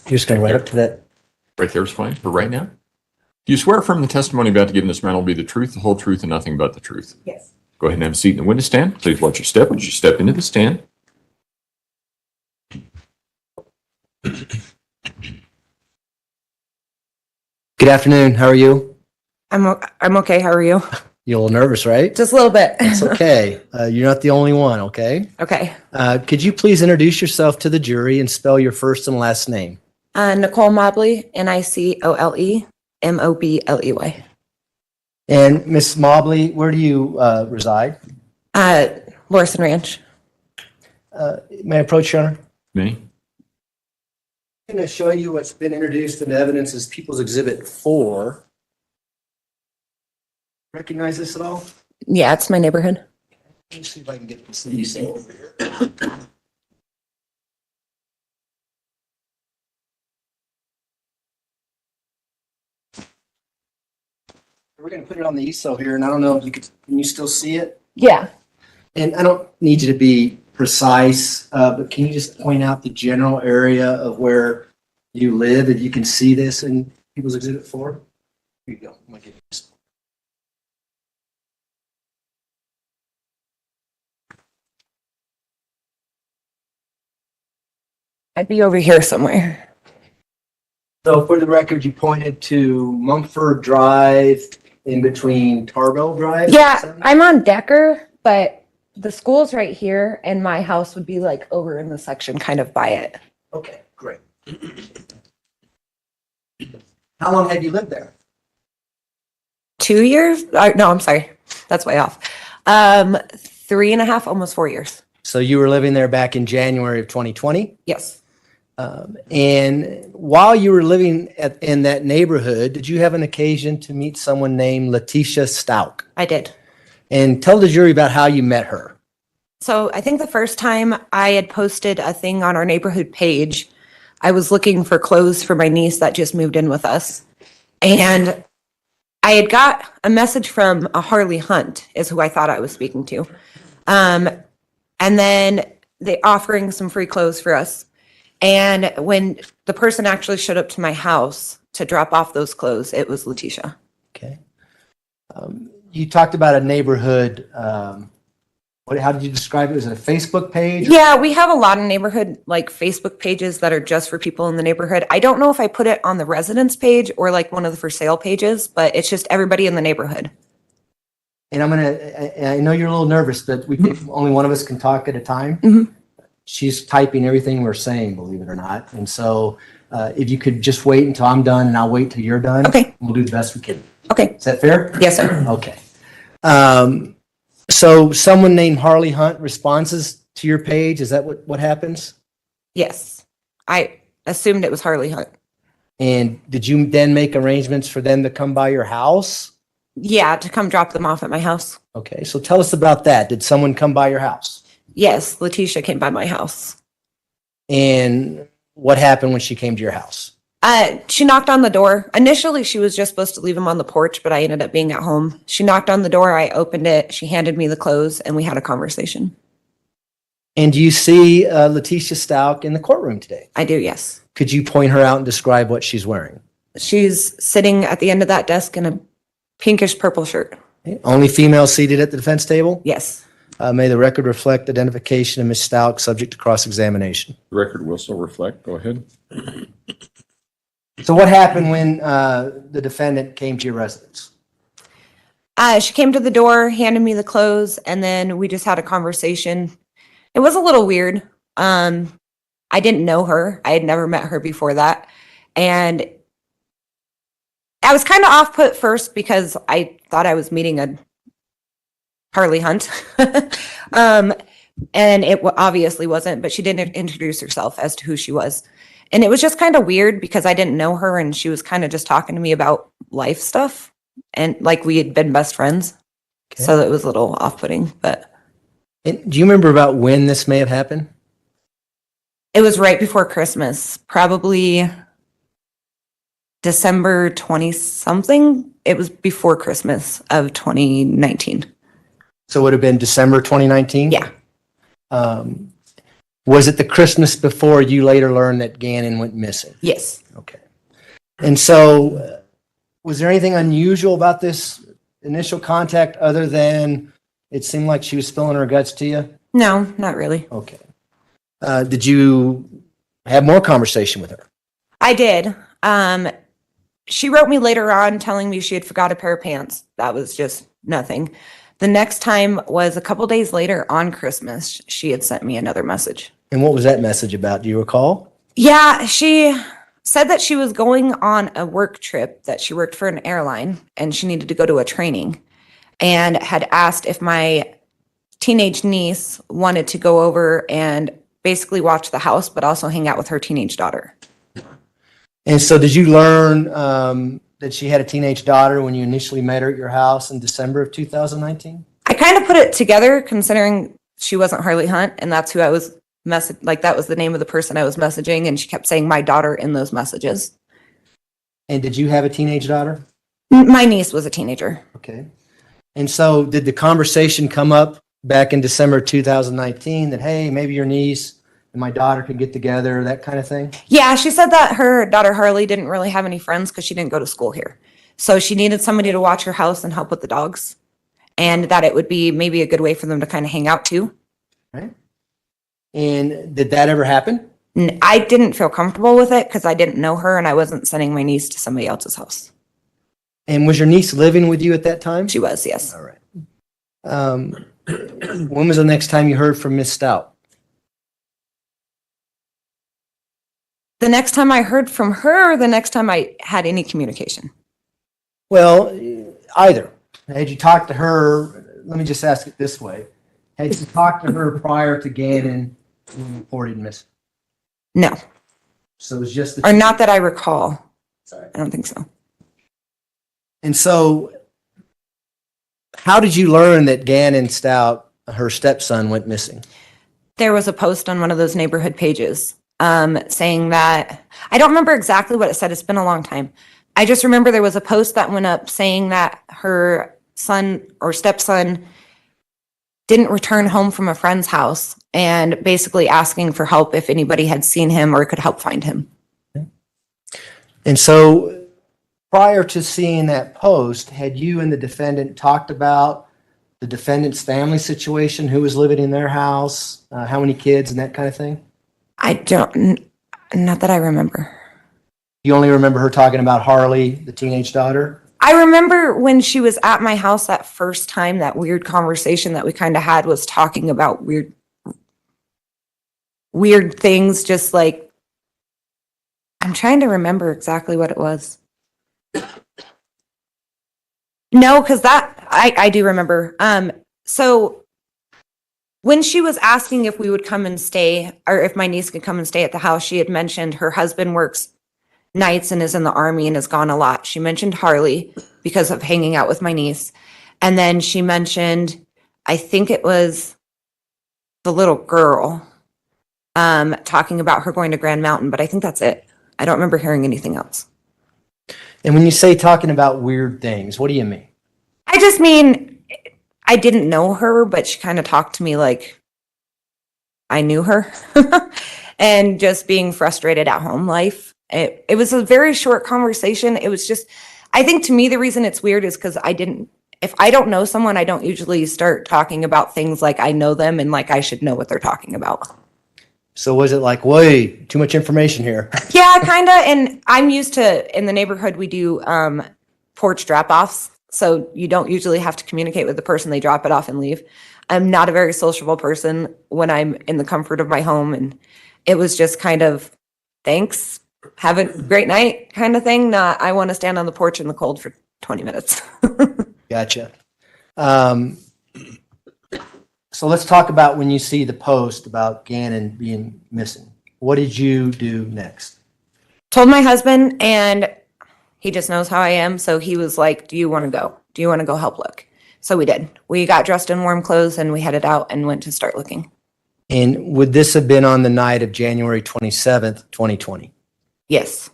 just gonna right up to that. Right there is fine for right now. Do you swear affirm the testimony about to give in this matter will be the truth, the whole truth, and nothing but the truth? Yes. Go ahead and have a seat in the witness stand. Please watch your step as you step into the stand. Good afternoon. How are you? I'm okay. How are you? You're a little nervous, right? Just a little bit. It's okay. You're not the only one, okay? Okay. Could you please introduce yourself to the jury and spell your first and last name? Nicole Mobley, Nicole Mobley. And Miss Mobley, where do you reside? Lorison Ranch. May I approach, Your Honor? Me? I'm going to show you what's been introduced into evidence as People's Exhibit 4. Recognize this at all? Yeah, it's my neighborhood. Let me see if I can get this easy over here. We're going to put it on the easel here, and I don't know if you can you still see it? Yeah. And I don't need you to be precise, but can you just point out the general area of where you live, if you can see this in People's Exhibit 4? Here you go. I'm gonna give you this. I'd be over here somewhere. So for the record, you pointed to Mumford Drive in between Tarbell Drive? Yeah, I'm on Decker, but the school's right here and my house would be like over in the section kind of by it. Okay, great. How long have you lived there? 2 years? No, I'm sorry. That's way off. 3.5, almost 4 years. So you were living there back in January of 2020? Yes. And while you were living in that neighborhood, did you have an occasion to meet someone named Letecia Stauch? I did. And tell the jury about how you met her. So I think the first time I had posted a thing on our neighborhood page, I was looking for clothes for my niece that just moved in with us. And I had got a message from a Harley Hunt is who I thought I was speaking to. And then they offering some free clothes for us. And when the person actually showed up to my house to drop off those clothes, it was Letecia. Okay. You talked about a neighborhood. How did you describe it? Was it a Facebook page? Yeah, we have a lot of neighborhood like Facebook pages that are just for people in the neighborhood. I don't know if I put it on the residence page or like one of the for sale pages, but it's just everybody in the neighborhood. And I know you're a little nervous, but only one of us can talk at a time. Mm-hmm. She's typing everything we're saying, believe it or not. And so if you could just wait until I'm done and I'll wait till you're done. Okay. We'll do the best we can. Okay. Is that fair? Yes, sir. Okay. So someone named Harley Hunt responds to your page. Is that what happens? Yes. I assumed it was Harley Hunt. And did you then make arrangements for them to come by your house? Yeah, to come drop them off at my house. Okay. So tell us about that. Did someone come by your house? Yes, Letecia came by my house. And what happened when she came to your house? She knocked on the door. Initially, she was just supposed to leave them on the porch, but I ended up being at home. She knocked on the door. I opened it. She handed me the clothes and we had a conversation. And do you see Letecia Stauch in the courtroom today? I do, yes. Could you point her out and describe what she's wearing? She's sitting at the end of that desk in a pinkish purple shirt. Okay. Only female seated at the defense table? Yes. May the record reflect identification of Ms. Stauch subject to cross-examination. The record will still reflect. Go ahead. So what happened when the defendant came to your residence? She came to the door, handed me the clothes, and then we just had a conversation. It was a little weird. I didn't know her. I had never met her before that. And I was kind of off put first because I thought I was meeting a Harley Hunt. And it obviously wasn't, but she didn't introduce herself as to who she was. And it was just kind of weird because I didn't know her and she was kind of just talking to me about life stuff. And like we had been best friends. Okay. So it was a little off-putting, but. And do you remember about when this may have happened? It was right before Christmas, probably December 20-something. It was before Christmas of 2019. So it would have been December 2019? Yeah. Was it the Christmas before you later learned that Gannon went missing? Yes. Okay. And so was there anything unusual about this initial contact other than it seemed like she was spilling her guts to you? No, not really. Okay. Did you have more conversation with her? I did. She wrote me later on telling me she had forgot a pair of pants. That was just nothing. The next time was a couple days later on Christmas. She had sent me another message. And what was that message about? Do you recall? Yeah, she said that she was going on a work trip, that she worked for an airline and she needed to go to a training, and had asked if my teenage niece wanted to go over and basically watch the house, but also hang out with her teenage daughter. And so did you learn that she had a teenage daughter when you initially met her at your house in December of 2019? I kind of put it together considering she wasn't Harley Hunt and that's who I was that was the name of the person I was messaging, and she kept saying my daughter in those messages. And did you have a teenage daughter? My niece was a teenager. Okay. And so did the conversation come up back in December 2019 that, hey, maybe your niece and my daughter could get together, that kind of thing? Yeah, she said that her daughter Harley didn't really have any friends because she didn't go to school here. So she needed somebody to watch her house and help with the dogs, and that it would be maybe a good way for them to kind of hang out too. Right. And did that ever happen? I didn't feel comfortable with it because I didn't know her and I wasn't sending my niece to somebody else's house. And was your niece living with you at that time? She was, yes. All right. When was the next time you heard from Miss Stout? The next time I heard from her, the next time I had any communication. Well, either. Had you talked to her, let me just ask it this way. Had you talked to her prior to Gannon being reported missing? No. So it was just Or not that I recall. Sorry. I don't think so. And so how did you learn that Gannon Stout, her stepson, went missing? There was a post on one of those neighborhood pages saying that, I don't remember exactly what it said. It's been a long time. I just remember there was a post that went up saying that her son or stepson didn't return home from a friend's house, and basically asking for help if anybody had seen him or could help find him. And so prior to seeing that post, had you and the defendant talked about the defendant's family situation, who was living in their house, how many kids and that kind of thing? Not that I remember. You only remember her talking about Harley, the teenage daughter? I remember when she was at my house that first time, that weird conversation that we kind of had was talking about weird things, just like, I'm trying to remember exactly what it was. No, because that, I do remember. So when she was asking if we would come and stay, or if my niece could come and stay at the house, she had mentioned her husband works nights and is in the Army and is gone a lot. She mentioned Harley because of hanging out with my niece. And then she mentioned, I think it was the little girl, talking about her going to Grand Mountain, but I think that's it. I don't remember hearing anything else. And when you say talking about weird things, what do you mean? I just mean, I didn't know her, but she kind of talked to me like I knew her. And just being frustrated at home life. It was a very short conversation. It was just, I think to me, the reason it's weird is because if I don't know someone, I don't usually start talking about things like I know them and like I should know what they're talking about. So was it like, way too much information here? Yeah, kind of. And I'm used to, in the neighborhood, we do porch drop-offs. So you don't usually have to communicate with the person. They drop it off and leave. I'm not a very sociable person when I'm in the comfort of my home. And it was just kind of, thanks, have a great night kind of thing. Not, I want to stand on the porch in the cold for 20 minutes. Gotcha. So let's talk about when you see the post about Gannon being missing. What did you do next? Told my husband, and he just knows how I am. So he was like, do you want to go? Do you want to go help look? So we did. We got dressed in warm clothes and we headed out and went to start looking. And would this have been on the night of January 27th, 2020? Yes.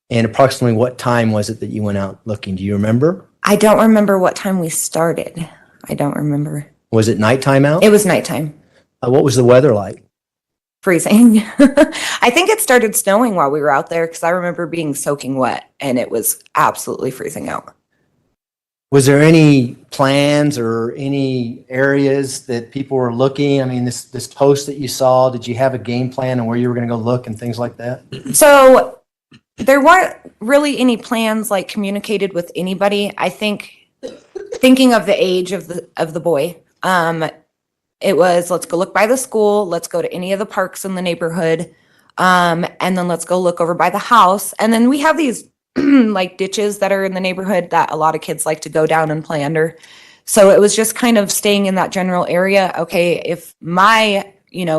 And approximately what time was it that you went out looking? Do you remember? I don't remember what time we started. I don't remember. Was it nighttime out? It was nighttime. What was the weather like? Freezing. I think it started snowing while we were out there because I remember being soaking wet and it was absolutely freezing out. Was there any plans or any areas that people were looking? I mean, this post that you saw, did you have a game plan on where you were going to go look and things like that? So there weren't really any plans like communicated with anybody. I think thinking of the age of the boy, it was, let's go look by the school. Let's go to any of the parks in the neighborhood. And then let's go look over by the house. And then we have these like ditches that are in the neighborhood that a lot of kids like to go down and play under. So it was just kind of staying in that general area. Okay, if my,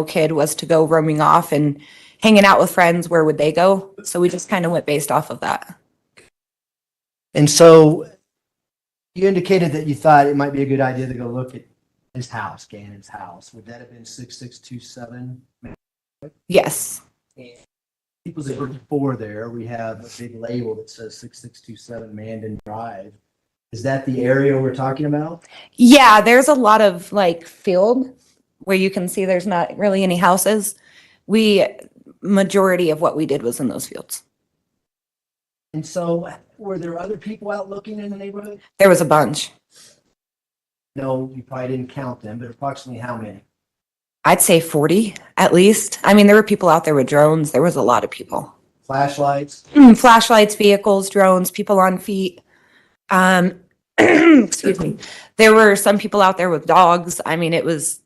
kid was to go roaming off and hanging out with friends, where would they go? So we just kind of went based off of that. And so you indicated that you thought it might be a good idea to go look at his house, Gannon's house. Would that have been 6627? Yes. And people's before there, we have a big label that says 6627 Mandan Drive. Is that the area we're talking about? Yeah, there's a lot of like field where you can see there's not really any houses. Majority of what we did was in those fields. And so were there other people out looking in the neighborhood? There was a bunch. No, you probably didn't count them, but approximately how many? I'd say 40 at least. I mean, there were people out there with drones. There was a lot of people. Flashlights? Flashlights, vehicles, drones, people on feet. Excuse me. There were some people out there with dogs. I mean, it was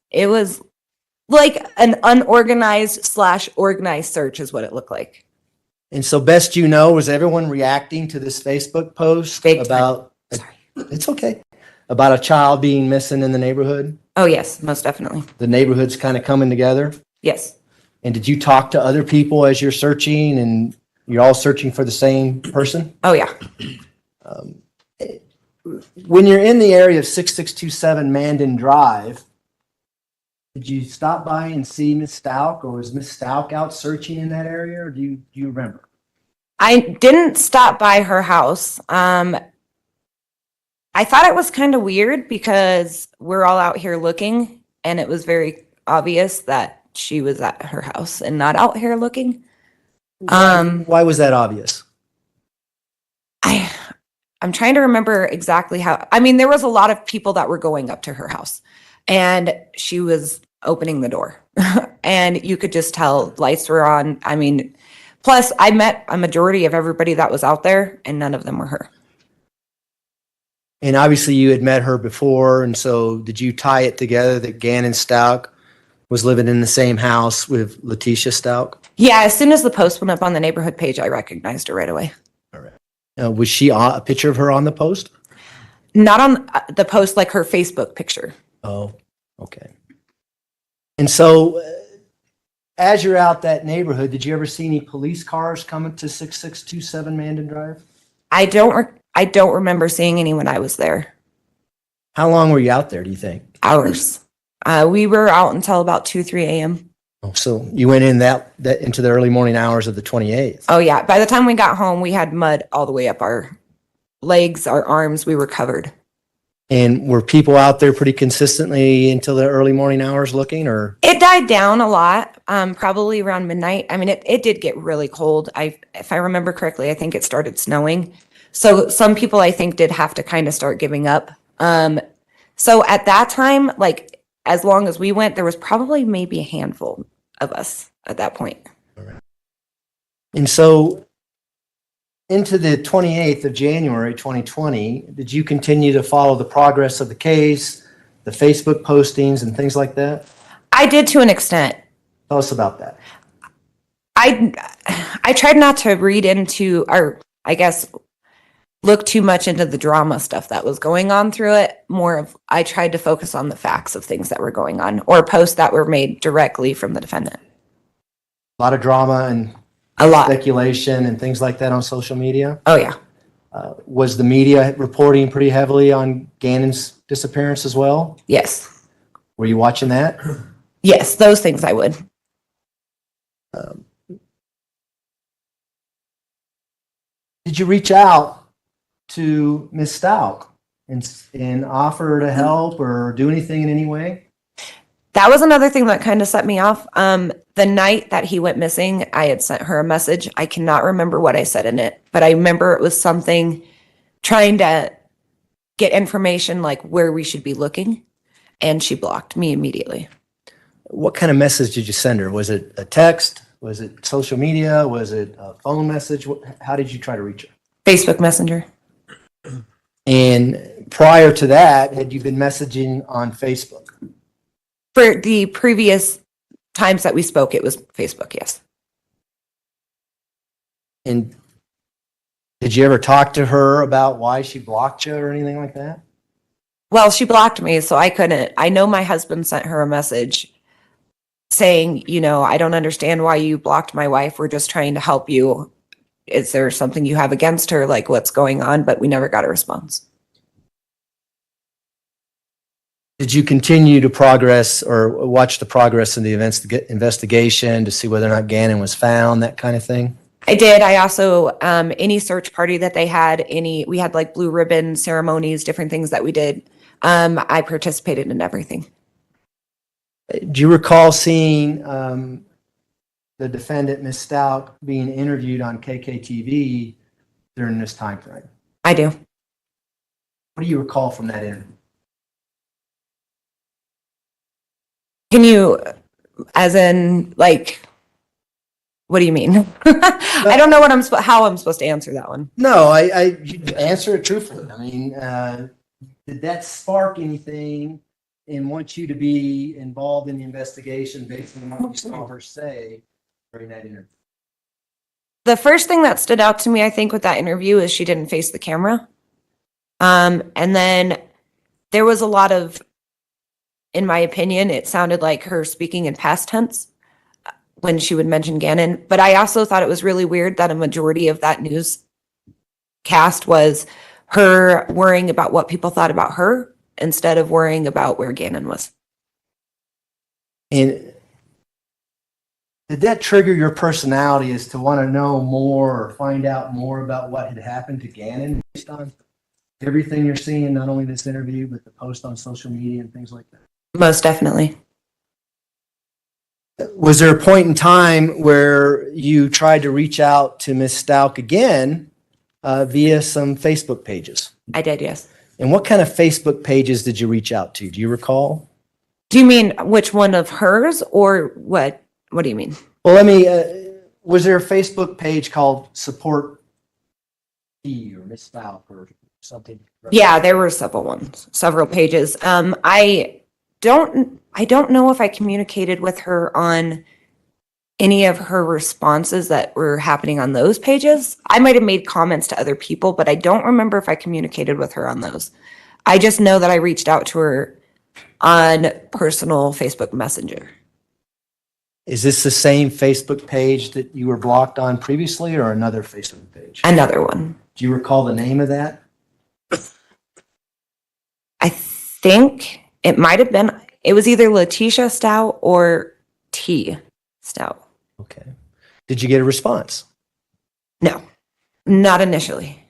like an unorganized / organized search is what it looked like. And so best you know, was everyone reacting to this Facebook post about, it's okay, about a child being missing in the neighborhood? Oh, yes, most definitely. The neighborhood's kind of coming together? Yes. And did you talk to other people as you're searching and you're all searching for the same person? Oh, yeah. When you're in the area of 6627 Mandan Drive, did you stop by and see Miss Stauch, or was Miss Stauch out searching in that area, or do you remember? I didn't stop by her house. I thought it was kind of weird because we're all out here looking and it was very obvious that she was at her house and not out here looking. Why was that obvious? I'm trying to remember exactly how. I mean, there was a lot of people that were going up to her house and she was opening the door and you could just tell lights were on. I mean, plus I met a majority of everybody that was out there and none of them were her. And obviously you had met her before, and so did you tie it together that Gannon Stauch was living in the same house with Letecia Stauch? Yeah, as soon as the post went up on the neighborhood page, I recognized her right away. All right. Was she a picture of her on the post? Not on the post, like her Facebook picture. Oh, okay. And so as you're out that neighborhood, did you ever see any police cars coming to 6627 Mandan Drive? I don't remember seeing any when I was there. How long were you out there, do you think? Hours. We were out until about 2-3 a.m. Oh, so you went in that into the early morning hours of the 28th. Oh, yeah. By the time we got home, we had mud all the way up our legs, our arms. We were covered. And were people out there pretty consistently until the early morning hours looking, or? It died down a lot, probably around midnight. I mean, it did get really cold. If I remember correctly, I think it started snowing. So some people, I think, did have to kind of start giving up. So at that time, like, as long as we went, there was probably maybe a handful of us at that point. And so into the 28th of January, 2020, did you continue to follow the progress of the case, the Facebook postings and things like that? I did to an extent. Tell us about that. I tried not to read into, or I guess look too much into the drama stuff that was going on through it. More of, I tried to focus on the facts of things that were going on or posts that were made directly from the defendant. A lot of drama and a lot speculation and things like that on social media. Oh yeah. Was the media reporting pretty heavily on Gannon's disappearance as well? Yes. Were you watching that? Yes, those things I would. Did you reach out to Ms. Stauch and offer her to help or do anything in any way? That was another thing that kind of set me off. The night that he went missing, I had sent her a message. I cannot remember what I said in it, but I remember it was something trying to get information like where we should be looking, and she blocked me immediately. What kind of message did you send her? Was it a text? Was it social media? Was it a phone message? How did you try to reach her? Facebook Messenger. And prior to that, had you been messaging on Facebook? For the previous times that we spoke, it was Facebook, yes. And did you ever talk to her about why she blocked you or anything like that? Well, she blocked me, so I couldn't. I know my husband sent her a message saying, you know, I don't understand why you blocked my wife. We're just trying to help you. Is there something you have against her? Like, what's going on? But we never got a response. Did you continue to progress or watch the progress in the investigation to see whether or not Gannon was found, that kind of thing? I did. I also, any search party that they had, we had like blue ribbon ceremonies, different things that we did. I participated in everything. Do you recall seeing the defendant, Ms. Stauch, being interviewed on KKTV during this time frame? I do. What do you recall from that interview? Can you, as in, like, what do you mean? I don't know how I'm supposed to answer that one. No, I answer it truthfully. I mean, did that spark anything and want you to be involved in the investigation based on what you saw her say during that interview? The first thing that stood out to me, I think, with that interview is she didn't face the camera. And then there was a lot of, in my opinion, it sounded like her speaking in past tense when she would mention Gannon. But I also thought it was really weird that a majority of that newscast was her worrying about what people thought about her instead of worrying about where Gannon was. And did that trigger your personality as to want to know more or find out more about what had happened to Gannon based on everything you're seeing, not only this interview, but the post on social media and things like that? Most definitely. Was there a point in time where you tried to reach out to Ms. Stauch again via some Facebook pages? I did, yes. And what kind of Facebook pages did you reach out to? Do you recall? Do you mean which one of hers or what? What do you mean? Well, was there a Facebook page called Support P or Ms. Stauch or something? Yeah, there were several pages. I don't know if I communicated with her on any of her responses that were happening on those pages. I might have made comments to other people, but I don't remember if I communicated with her on those. I just know that I reached out to her on personal Facebook Messenger. Is this the same Facebook page that you were blocked on previously or another Facebook page? Another one. Do you recall the name of that? I think it might have been, it was either Letecia Stauch or T Stauch. Okay. Did you get a response? No, not initially.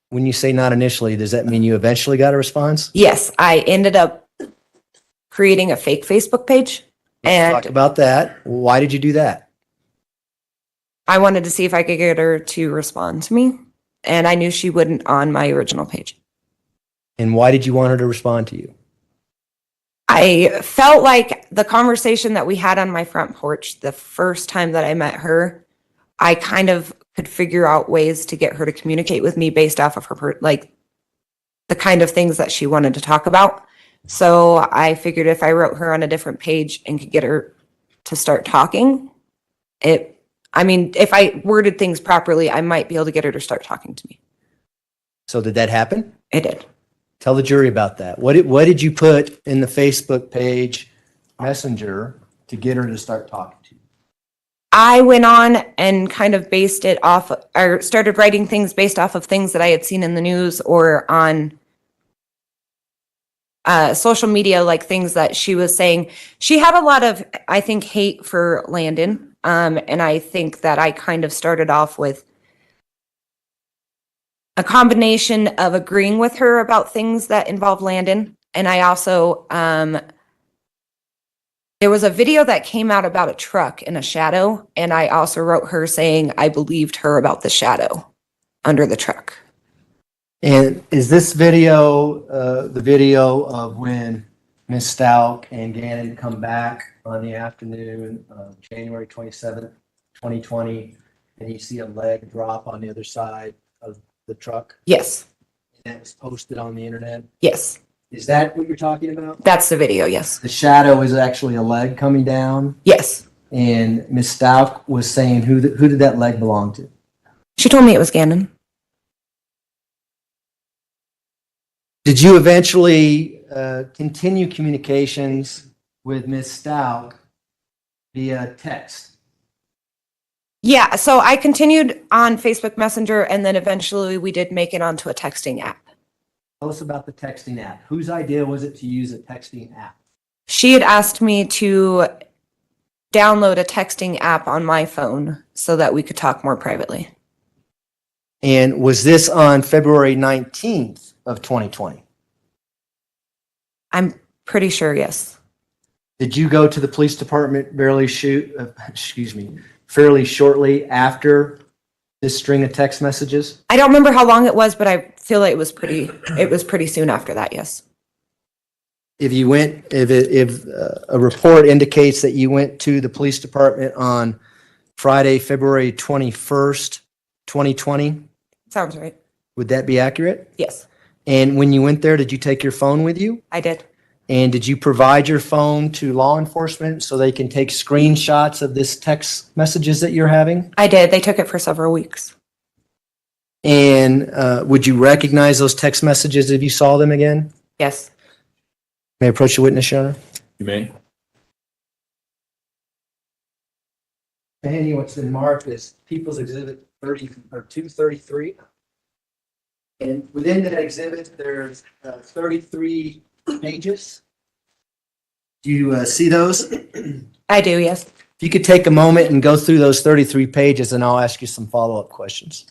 When you say not initially, does that mean you eventually got a response? Yes, I ended up creating a fake Facebook page. And talk about that. Why did you do that? I wanted to see if I could get her to respond to me. And I knew she wouldn't on my original page. And why did you want her to respond to you? I felt like the conversation that we had on my front porch the first time that I met her I kind of could figure out ways to get her to communicate with me based off of her, like the kind of things that she wanted to talk about. So I figured if I wrote her on a different page and could get her to start talking, if I worded things properly, I might be able to get her to start talking to me. So did that happen? It did. Tell the jury about that. What did you put in the Facebook page Messenger to get her to start talking to you? I went on and kind of based it off, or started writing things based off of things that I had seen in the news or on social media, like things that she was saying. She had a lot of, I think, hate for Landon. And I think that I kind of started off with a combination of agreeing with her about things that involve Landon. And I also, there was a video that came out about a truck in a shadow. And I also wrote her saying I believed her about the shadow under the truck. And is this video the video of when Ms. Stauch and Gannon come back on the afternoon of January 27th, 2020, and you see a leg drop on the other side of the truck? Yes. And that was posted on the internet? Yes. Is that what you're talking about? That's the video, yes. The shadow is actually a leg coming down? Yes. And Ms. Stauch was saying who did that leg belong to? She told me it was Gannon. Did you eventually continue communications with Ms. Stauch via text? Yeah, so I continued on Facebook Messenger, and then eventually we did make it onto a texting app. Tell us about the texting app. Whose idea was it to use a texting app? She had asked me to download a texting app on my phone so that we could talk more privately. And was this on February 19th of 2020? I'm pretty sure, yes. Did you go to the police department fairly shortly after this string of text messages? I don't remember how long it was, but I feel like it was pretty soon after that, yes. If a report indicates that you went to the police department on Friday, February 21st, 2020, sounds right. Would that be accurate? Yes, And when you went there, did you take your phone with you? I did. And did you provide your phone to law enforcement so they can take screenshots of this text messages that you're having? I did. They took it for several weeks. And would you recognize those text messages if you saw them again? Yes. May I approach the witness, Your Honor? You may. Andy, what's been marked as People's Exhibit 233. And within that exhibit, there's 33 pages. Do you see those? I do, yes. If you could take a moment and go through those 33 pages, and I'll ask you some follow-up questions.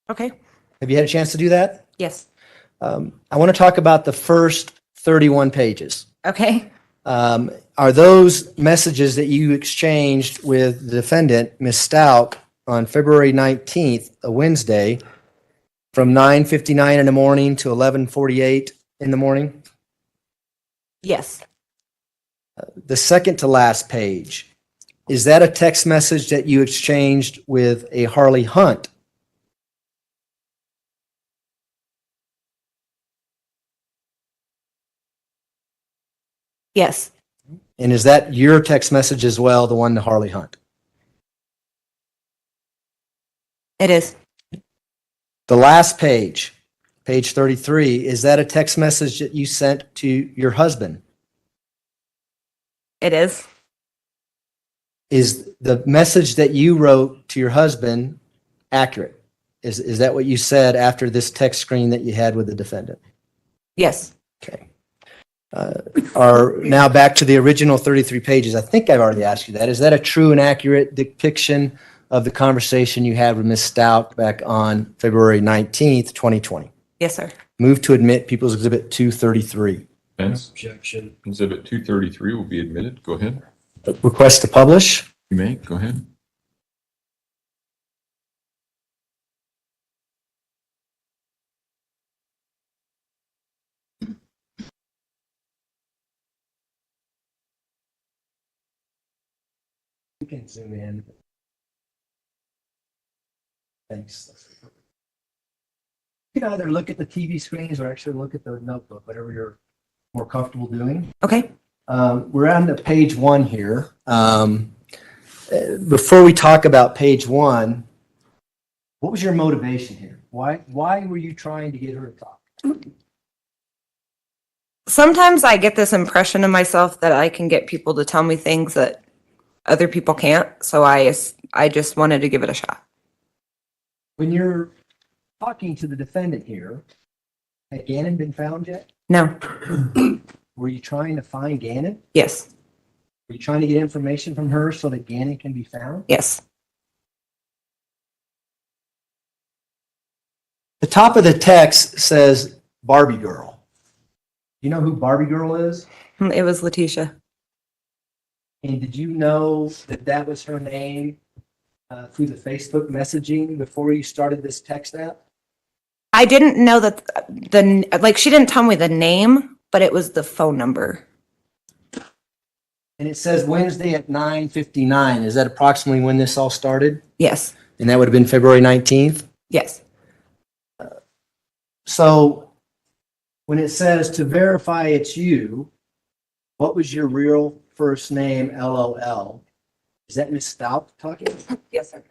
Okay. Have you had a chance to do that? Yes. I want to talk about the first 31 pages. Okay. Are those messages that you exchanged with the defendant, Ms. Stauch, on February 19th, a Wednesday, from 9:59 in the morning to 11:48 in the morning? Yes. The second to last page, is that a text message that you exchanged with a Harley Hunt? Yes. And is that your text message as well, the one to Harley Hunt? It is. The last page, page 33, is that a text message that you sent to your husband? It is. Is the message that you wrote to your husband accurate? Is that what you said after this text screen that you had with the defendant? Yes. Okay. Are now back to the original 33 pages. I think I've already asked you that. Is that a true and accurate depiction of the conversation you had with Ms. Stauch back on February 19th, 2020? Yes, sir. Move to admit People's Exhibit 233. Spence, Objection. Exhibit 233 will be admitted. Go ahead. Request to publish. You may, go ahead. You can zoom in. Thanks. You can either look at the TV screens or actually look at the notebook, whatever you're more comfortable doing. Okay. We're on to page 1 here. Before we talk about page 1, what was your motivation here? Why were you trying to get her to talk? Sometimes I get this impression of myself that I can get people to tell me things that other people can't. So I just wanted to give it a shot. When you're talking to the defendant here, had Gannon been found yet? No. Were you trying to find Gannon? Yes. Were you trying to get information from her so that Gannon can be found? Yes. The top of the text says Barbie Girl. You know who Barbie Girl is? It was Letecia. And did you know that that was her name through the Facebook messaging before you started this text app? I didn't know that she didn't tell me the name, but it was the phone number. And it says Wednesday at 9:59. Is that approximately when this all started? Yes. And that would have been February 19th? Yes. So when it says to verify it's you, what was your real first name, LOL? Is that Miss Stauch talking? Yes, sir.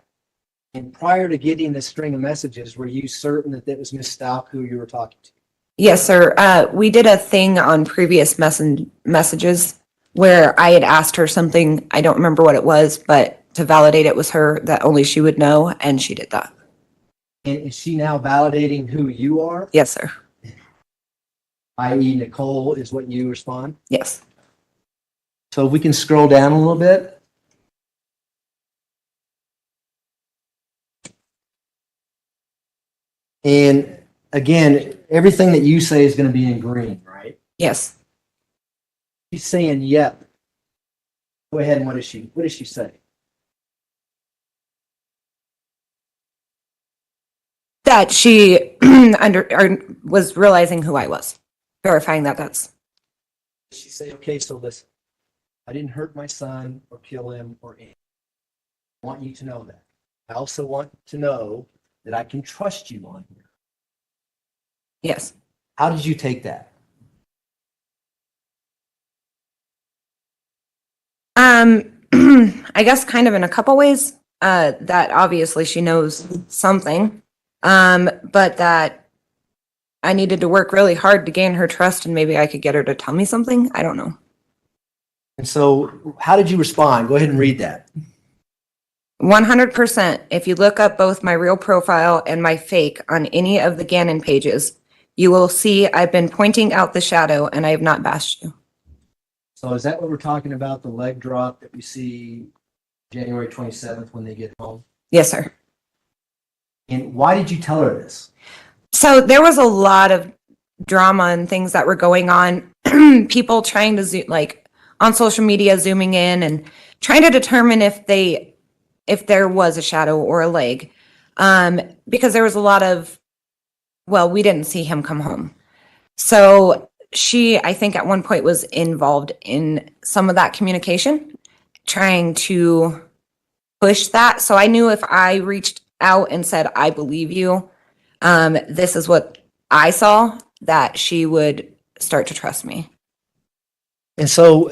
And prior to getting this string of messages, were you certain that that was Miss Stauch who you were talking to? Yes, sir. We did a thing on previous messages where I had asked her something. I don't remember what it was, but to validate it was her, that only she would know, and she did that. And is she now validating who you are? Yes, sir. I.e. Nicole is what you respond? Yes. So if we can scroll down a little bit. And again, everything that you say is going to be in green, right? Yes. She's saying, yep. Go ahead, and what does she say? That she was realizing who I was, verifying that that's. She say, okay, so listen, I didn't hurt my son or kill him or anything. I want you to know that. I also want to know that I can trust you on here. Yes. How did you take that? I guess kind of in a couple ways. That obviously she knows something, but that I needed to work really hard to gain her trust, and maybe I could get her to tell me something. I don't know. And so how did you respond? Go ahead and read that. 100%. If you look up both my real profile and my fake on any of the Gannon pages, you will see I've been pointing out the shadow and I have not bashed you. So is that what we're talking about, the leg drop that we see January 27th when they get home? Yes, sir. And why did you tell her this? So there was a lot of drama and things that were going on. People trying to zoom, like on social media, zooming in and trying to determine if there was a shadow or a leg. Because there was a lot of, well, we didn't see him come home. So she, I think at one point was involved in some of that communication, trying to push that. So I knew if I reached out and said, I believe you, this is what I saw, that she would start to trust me. And so,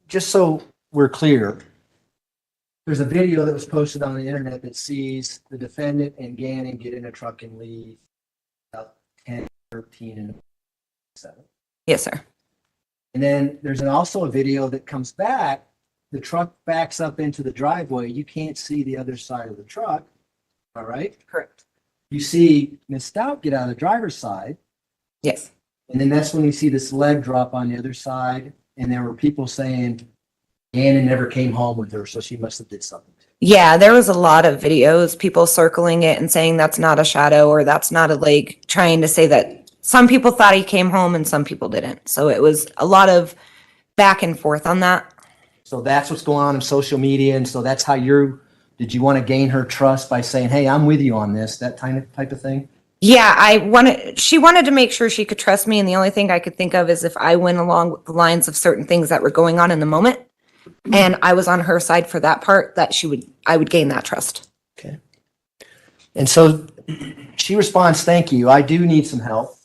just so we're clear, there's a video that was posted on the internet that sees the defendant and Gannon get in a truck and leave about 10, 13, and 7. Yes, sir. And then there's also a video that comes back. The truck backs up into the driveway. You can't see the other side of the truck. All right? Correct. You see Miss Stauch get out of the driver's side. Yes. And then that's when we see this leg drop on the other side. And there were people saying Gannon never came home with her, so she must have did something. Yeah, there was a lot of videos, people circling it and saying that's not a shadow or that's not a leg, trying to say that some people thought he came home and some people didn't. So it was a lot of back and forth on that. So that's what's going on in social media, and so that's how did you want to gain her trust by saying, hey, I'm with you on this, that type of thing? Yeah, she wanted to make sure she could trust me, and the only thing I could think of is if I went along with the lines of certain things that were going on in the moment, and I was on her side for that part, that I would gain that trust. Okay. And so she responds, thank you. I do need some help,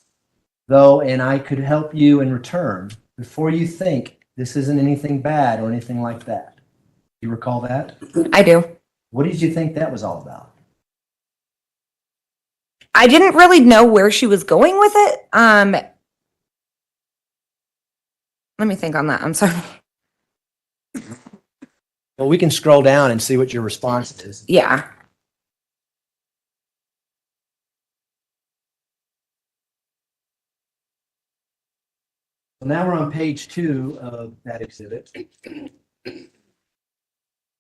though, and I could help you in return. Before you think, this isn't anything bad or anything like that. You recall that? I do. What did you think that was all about? I didn't really know where she was going with it. Let me think on that. I'm sorry. Well, we can scroll down and see what your response is. Yeah. So now we're on page 2 of that exhibit.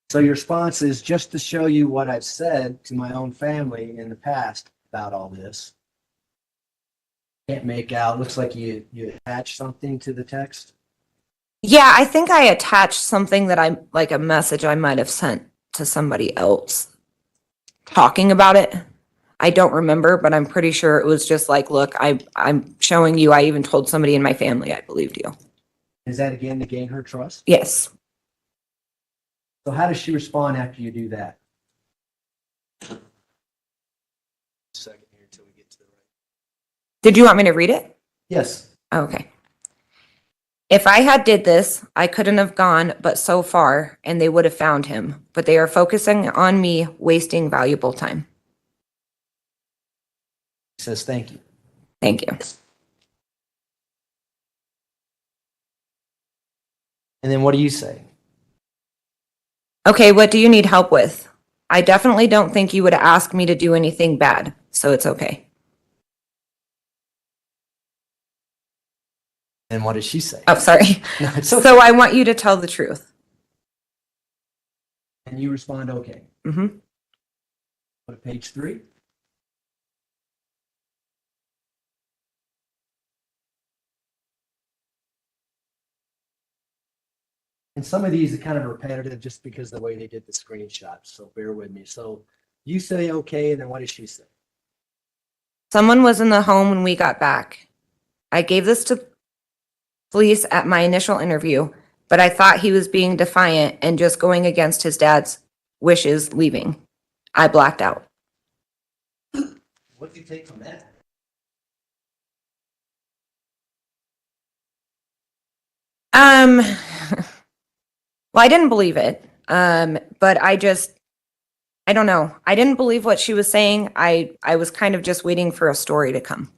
So your response is, just to show you what I've said to my own family in the past about all this. Can't make out. Looks like you attached something to the text. Yeah, I think I attached something that like a message I might have sent to somebody else talking about it. I don't remember, but I'm pretty sure it was just like, look, I'm showing you. I even told somebody in my family I believed you. Is that again to gain her trust? Yes. So how does she respond after you do that? Second here until we get to the right. Did you want me to read it? Yes. Okay. If I had did this, I couldn't have gone but so far, and they would have found him. But they are focusing on me, wasting valuable time. He says, thank you. Thank you. And then what do you say? Okay, what do you need help with? I definitely don't think you would ask me to do anything bad, so it's okay. And what does she say? Oh, sorry. No, it's okay. So I want you to tell the truth. And you respond, okay. Mm-hmm. Go to page 3. And some of these are kind of repetitive just because of the way they did the screenshots, so bear with me. So you say okay, and then what does she say? Someone was in the home when we got back. I gave this to police at my initial interview, but I thought he was being defiant and just going against his dad's wishes, leaving. I blacked out. What do you take from that? Well, I didn't believe it. But I don't know. I didn't believe what she was saying. I was kind of just waiting for a story to come.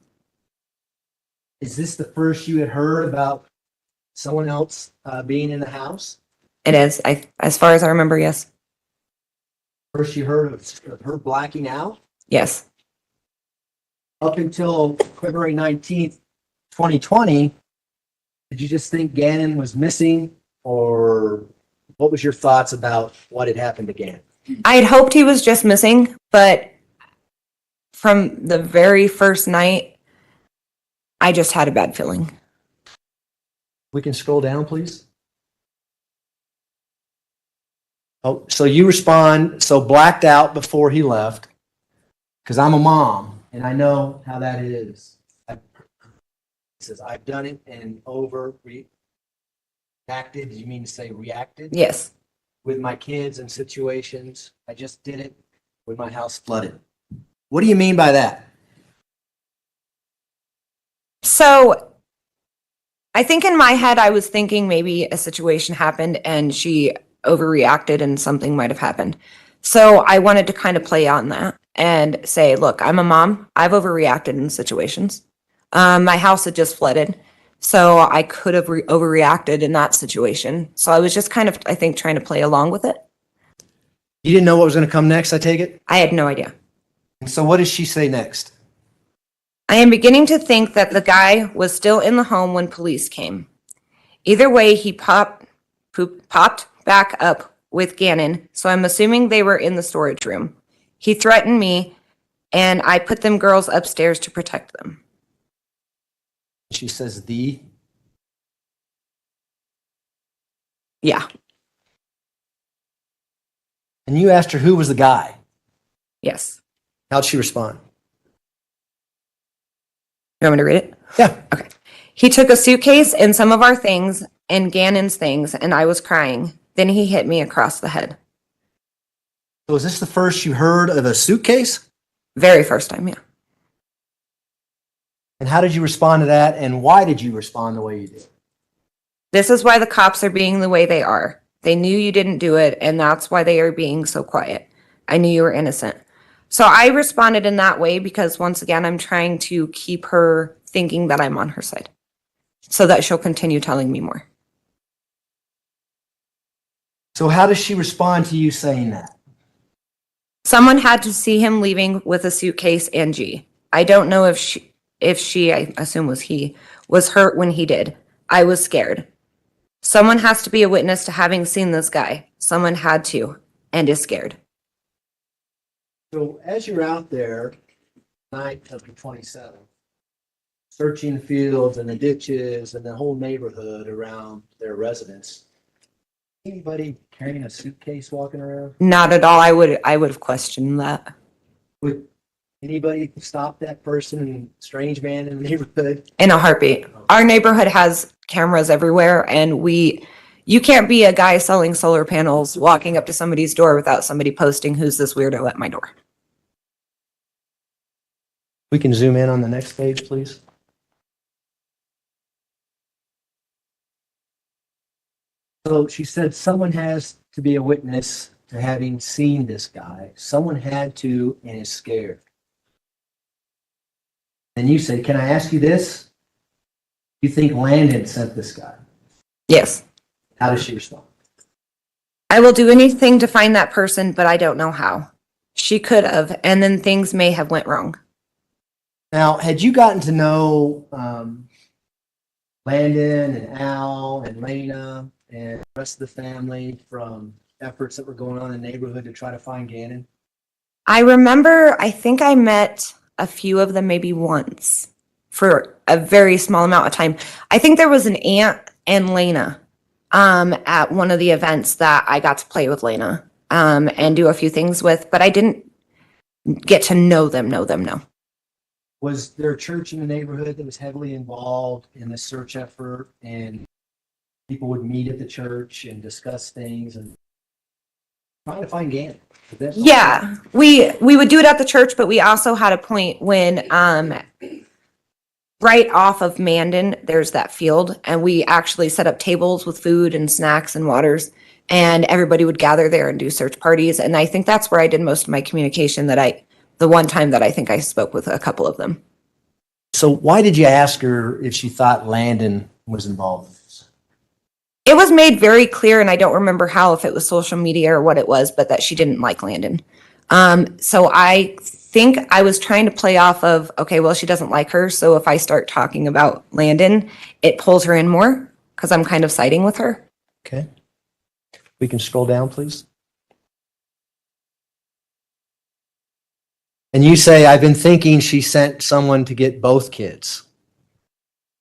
Is this the first you had heard about someone else being in the house? It is. As far as I remember, yes. First you heard of her blacking out? Yes. Up until February 19th, 2020, did you just think Gannon was missing, or what was your thoughts about what had happened to Gannon? I had hoped he was just missing, but from the very first night, I just had a bad feeling. We can scroll down, please. Oh, so you respond, so blacked out before he left, because I'm a mom and I know how that is. It says, I've done it and reacted. You mean to say reacted? Yes. With my kids and situations. I just did it when my house flooded. What do you mean by that? So I think in my head, I was thinking maybe a situation happened and she overreacted and something might have happened. So I wanted to kind of play on that and say, look, I'm a mom. I've overreacted in situations. My house had just flooded, so I could have overreacted in that situation. So I was just kind of, I think, trying to play along with it. You didn't know what was going to come next, I take it? I had no idea. And so what does she say next? I am beginning to think that the guy was still in the home when police came. Either way, he popped back up with Gannon, so I'm assuming they were in the storage room. He threatened me, and I put them girls upstairs to protect them. She says the. Yeah. And you asked her who was the guy. Yes. How'd she respond? You want me to read it? Yeah. Okay. He took a suitcase and some of our things and Gannon's things, and I was crying. Then he hit me across the head. So is this the first you heard of a suitcase? Very first time, yeah. And how did you respond to that? And why did you respond the way you did? This is why the cops are being the way they are. They knew you didn't do it, and that's why they are being so quiet. I knew you were innocent. So I responded in that way because, once again, I'm trying to keep her thinking that I'm on her side so that she'll continue telling me more. So how does she respond to you saying that? Someone had to see him leaving with a suitcase and G. I don't know if she, I assume was he, was hurt when he did. I was scared. Someone has to be a witness to having seen this guy. Someone had to and is scared. So as you're out there, night of the 27th, searching the fields and the ditches and the whole neighborhood around their residence, anybody carrying a suitcase walking around? Not at all. I would have questioned that. Would anybody stop that person, strange man in the neighborhood? In a heartbeat. Our neighborhood has cameras everywhere, and you can't be a guy selling solar panels walking up to somebody's door without somebody posting, "Who's this weirdo at my door?" We can zoom in on the next page, please. So she said someone has to be a witness to having seen this guy. Someone had to and is scared. And you say, can I ask you this? You think Landon sent this guy? Yes. How does she respond? I will do anything to find that person, but I don't know how. She could have, and then things may have went wrong. Now, had you gotten to know Landon and Al and Lena and the rest of the family from efforts that were going on in the neighborhood to try to find Gannon? I remember, I think I met a few of them maybe once for a very small amount of time. I think there was an aunt and Lena at one of the events that I got to play with Lena and do a few things with, but I didn't get to know them. Was there a church in the neighborhood that was heavily involved in the search effort, and people would meet at the church and discuss things and trying to find Gannon? Yeah, we would do it at the church, but we also had a point when right off of Mandan, there's that field, and we actually set up tables with food and snacks and waters, and everybody would gather there and do search parties. And I think that's where I did most of my communication, the one time that I think I spoke with a couple of them. So why did you ask her if she thought Landon was involved in this? It was made very clear, and I don't remember how, if it was social media or what it was, but that she didn't like Landon. So I think I was trying to play off of, okay, well, she doesn't like her, so if I start talking about Landon, it pulls her in more because I'm kind of siding with her. Okay. We can scroll down, please. And you say, I've been thinking she sent someone to get both kids.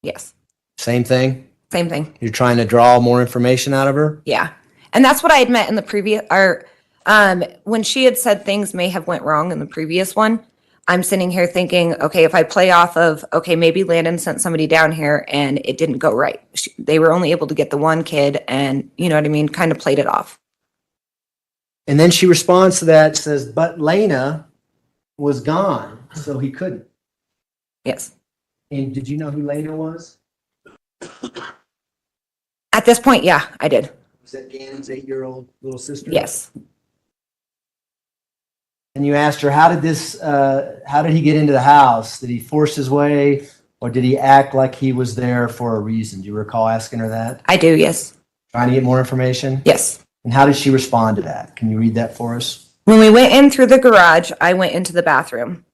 Yes. Same thing? Same thing. You're trying to draw more information out of her? Yeah. And that's what I had met in the previous, when she had said things may have went wrong in the previous one, I'm sitting here thinking, okay, if I play off of, okay, maybe Landon sent somebody down here and it didn't go right. They were only able to get the one kid and, you know what I mean, kind of played it off. And then she responds to that, says, but Lena was gone, so he couldn't. Yes. And did you know who Lena was? At this point, yeah, I did. Was that Gannon's 8-year-old little sister? Yes. And you asked her, how did he get into the house? Did he force his way, or did he act like he was there for a reason? Do you recall asking her that? I do, yes. Trying to get more information? Yes. And how did she respond to that? Can you read that for us? When we went in through the garage, I went into the bathroom.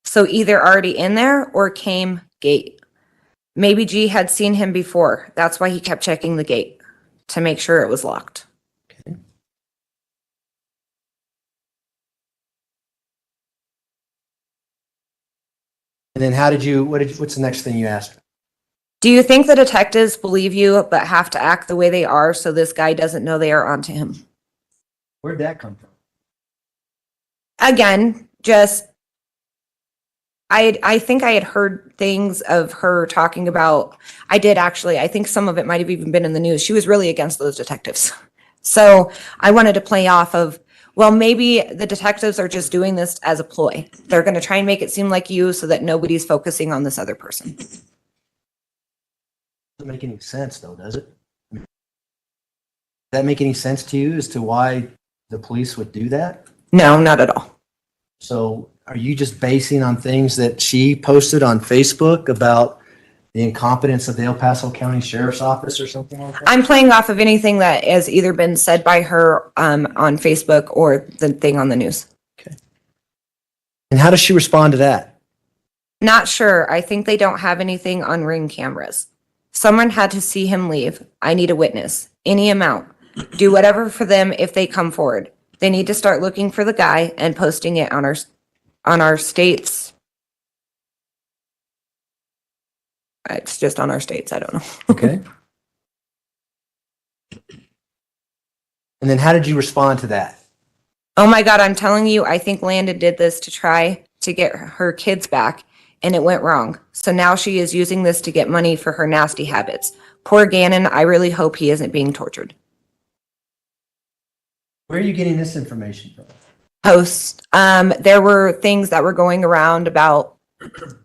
So either already in there or came gate. Maybe G had seen him before. That's why he kept checking the gate to make sure it was locked. Okay. And then what's the next thing you asked her? Do you think the detectives believe you but have to act the way they are so this guy doesn't know they are onto him? Where'd that come from? Again, just I think I had heard things of her talking about, I did actually, I think some of it might have even been in the news. She was really against those detectives. So I wanted to play off of, well, maybe the detectives are just doing this as a ploy. They're going to try and make it seem like you so that nobody's focusing on this other person. Doesn't make any sense though, does it? Does that make any sense to you as to why the police would do that? No, not at all. So are you just basing on things that she posted on Facebook about the incompetence of the El Paso County Sheriff's Office or something like that? I'm playing off of anything that has either been said by her on Facebook or the thing on the news. And how does she respond to that? Not sure. I think they don't have anything on Ring cameras. Someone had to see him leave. I need a witness. Any amount. Do whatever for them if they come forward. They need to start looking for the guy and posting it on our state's. It's just on our states. I don't know. Okay. And then how did you respond to that? Oh my God, I'm telling you, I think Landon did this to try to get her kids back, and it went wrong. So now she is using this to get money for her nasty habits. Poor Gannon, I really hope he isn't being tortured. Where are you getting this information from? Posts. There were things that were going around about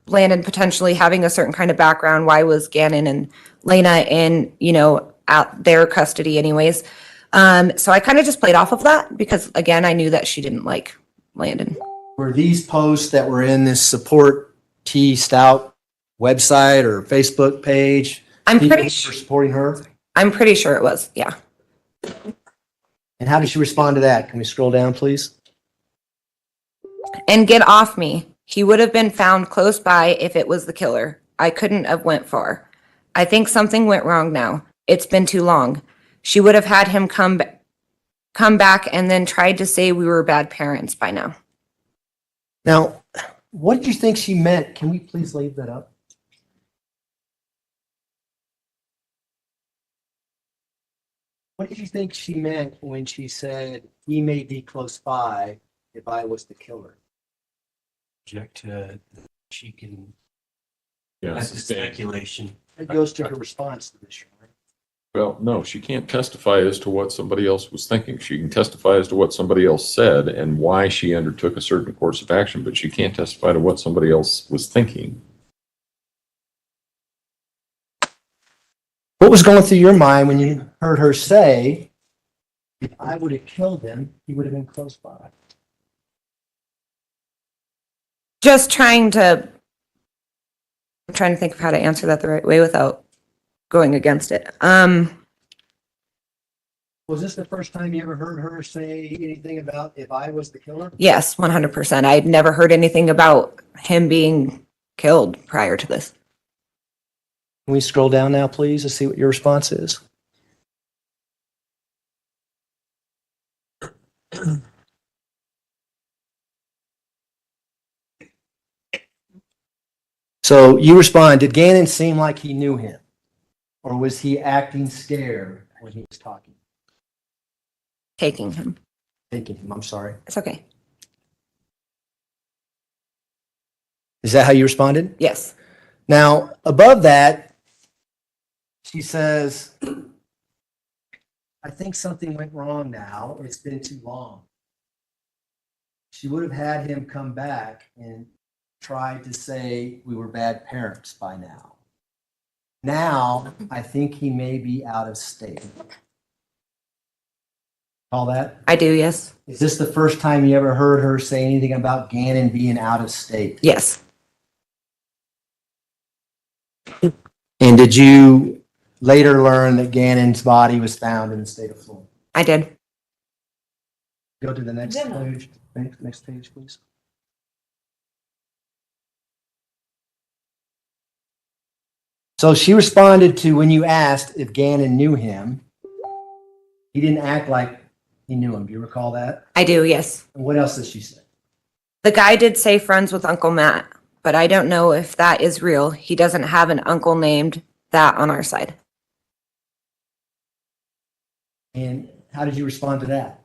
Landon potentially having a certain kind of background. Why was Gannon and Lena in, out their custody anyways? So I kind of just played off of that because, again, I knew that she didn't like Landon. Were these posts that were in this support T Stauch website or Facebook page? I'm people pretty who were supporting her. I'm pretty sure it was, yeah. And how did she respond to that? Can we scroll down, please? And get off me. He would have been found close by if it was the killer. I couldn't have went far. I think something went wrong now. It's been too long. She would have had him come back and then tried to say we were bad parents by now. Now, what did you think she meant? Can we please leave that up? What did you think she meant when she said he may be close by if I was the killer? Object to, she can, Yeah, that's sustain. speculation. It goes to her response to this, right? Well, no, she can't testify as to what somebody else was thinking. She can testify as to what somebody else said and why she undertook a certain course of action, but she can't testify to what somebody else was thinking. What was going through your mind when you heard her say, if I would have killed him, he would have been close by? Just I'm trying to think of how to answer that the right way without going against it. Was this the first time you ever heard her say anything about if I was the killer? Yes, 100%. I'd never heard anything about him being killed prior to this. Can we scroll down now, please, to see what your response is? So you respond, did Gannon seem like he knew him? Or was he acting scared when he was talking? Taking him. Taking him, I'm sorry. It's okay. Is that how you responded? Yes. Now, above that, she says, I think something went wrong now. It's been too long. She would have had him come back and tried to say we were bad parents by now. Now, I think he may be out of state. Call that? I do, yes. Is this the first time you ever heard her say anything about Gannon being out of state? Yes. And did you later learn that Gannon's body was found in the state of Florida? I did. Go to the next page. Next page, please. So she responded to when you asked if Gannon knew him. He didn't act like he knew him. Do you recall that? I do, yes. And what else did she say? The guy did say friends with Uncle Matt, but I don't know if that is real. He doesn't have an uncle named that on our side. And how did you respond to that?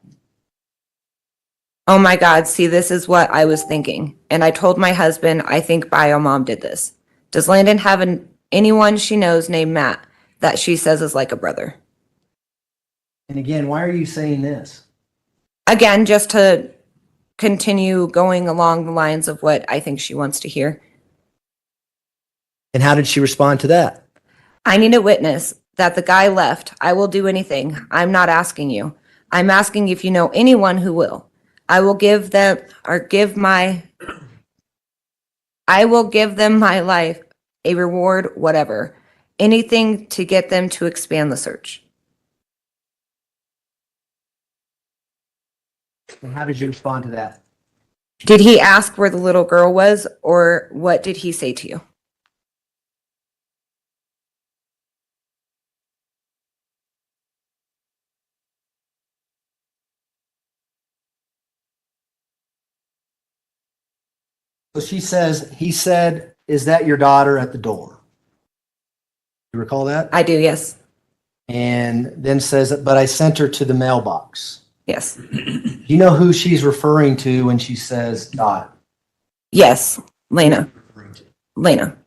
Oh my God, see, this is what I was thinking. And I told my husband, I think bio mom did this. Does Landon have anyone she knows named Matt that she says is like a brother? And again, why are you saying this? Again, just to continue going along the lines of what I think she wants to hear. And how did she respond to that? I need a witness that the guy left. I will do anything. I'm not asking you. I'm asking if you know anyone who will. I will give them my life, a reward, whatever. Anything to get them to expand the search. And how did you respond to that? Did he ask where the little girl was, or what did he say to you? So she says, he said, is that your daughter at the door? You recall that? I do, yes. And then says, but I sent her to the mailbox. Yes. Do you know who she's referring to when she says Dot? Yes, Lena. Lena.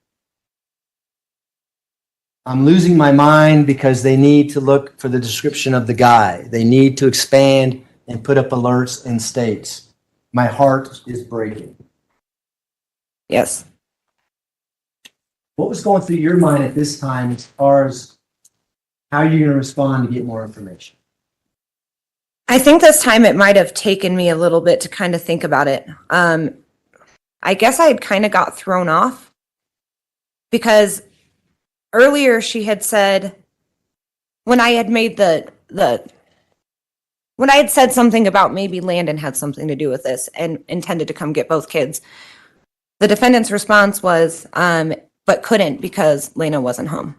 I'm losing my mind because they need to look for the description of the guy. They need to expand and put up alerts and states. My heart is breaking. Yes. What was going through your mind at this time as far as how you're going to respond to get more information? I think this time it might have taken me a little bit to kind of think about it. I guess I had kind of got thrown off because earlier she had said, when I had made when I had said something about maybe Landon had something to do with this and intended to come get both kids, the defendant's response was, but couldn't because Lena wasn't home.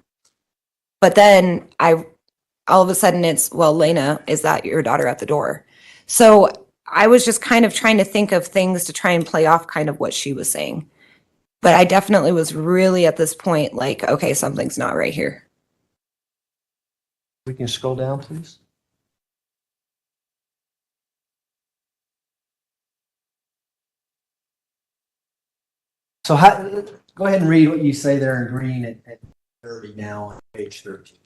But then all of a sudden it's, well, Lena, is that your daughter at the door? So I was just kind of trying to think of things to try and play off kind of what she was saying. But I definitely was really at this point like, okay, something's not right here. We can scroll down, please. So go ahead and read what you say there in green at 30 now on page 13.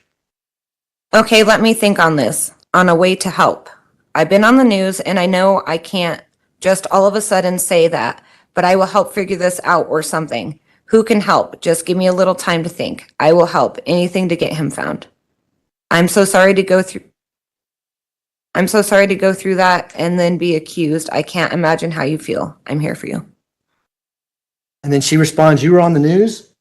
Okay, let me think on this. On a way to help. I've been on the news and I know I can't just all of a sudden say that, but I will help figure this out or something. Who can help? Just give me a little time to think. I will help. Anything to get him found. I'm so sorry to go through that and then be accused. I can't imagine how you feel. I'm here for you. And then she responds, you were on the news?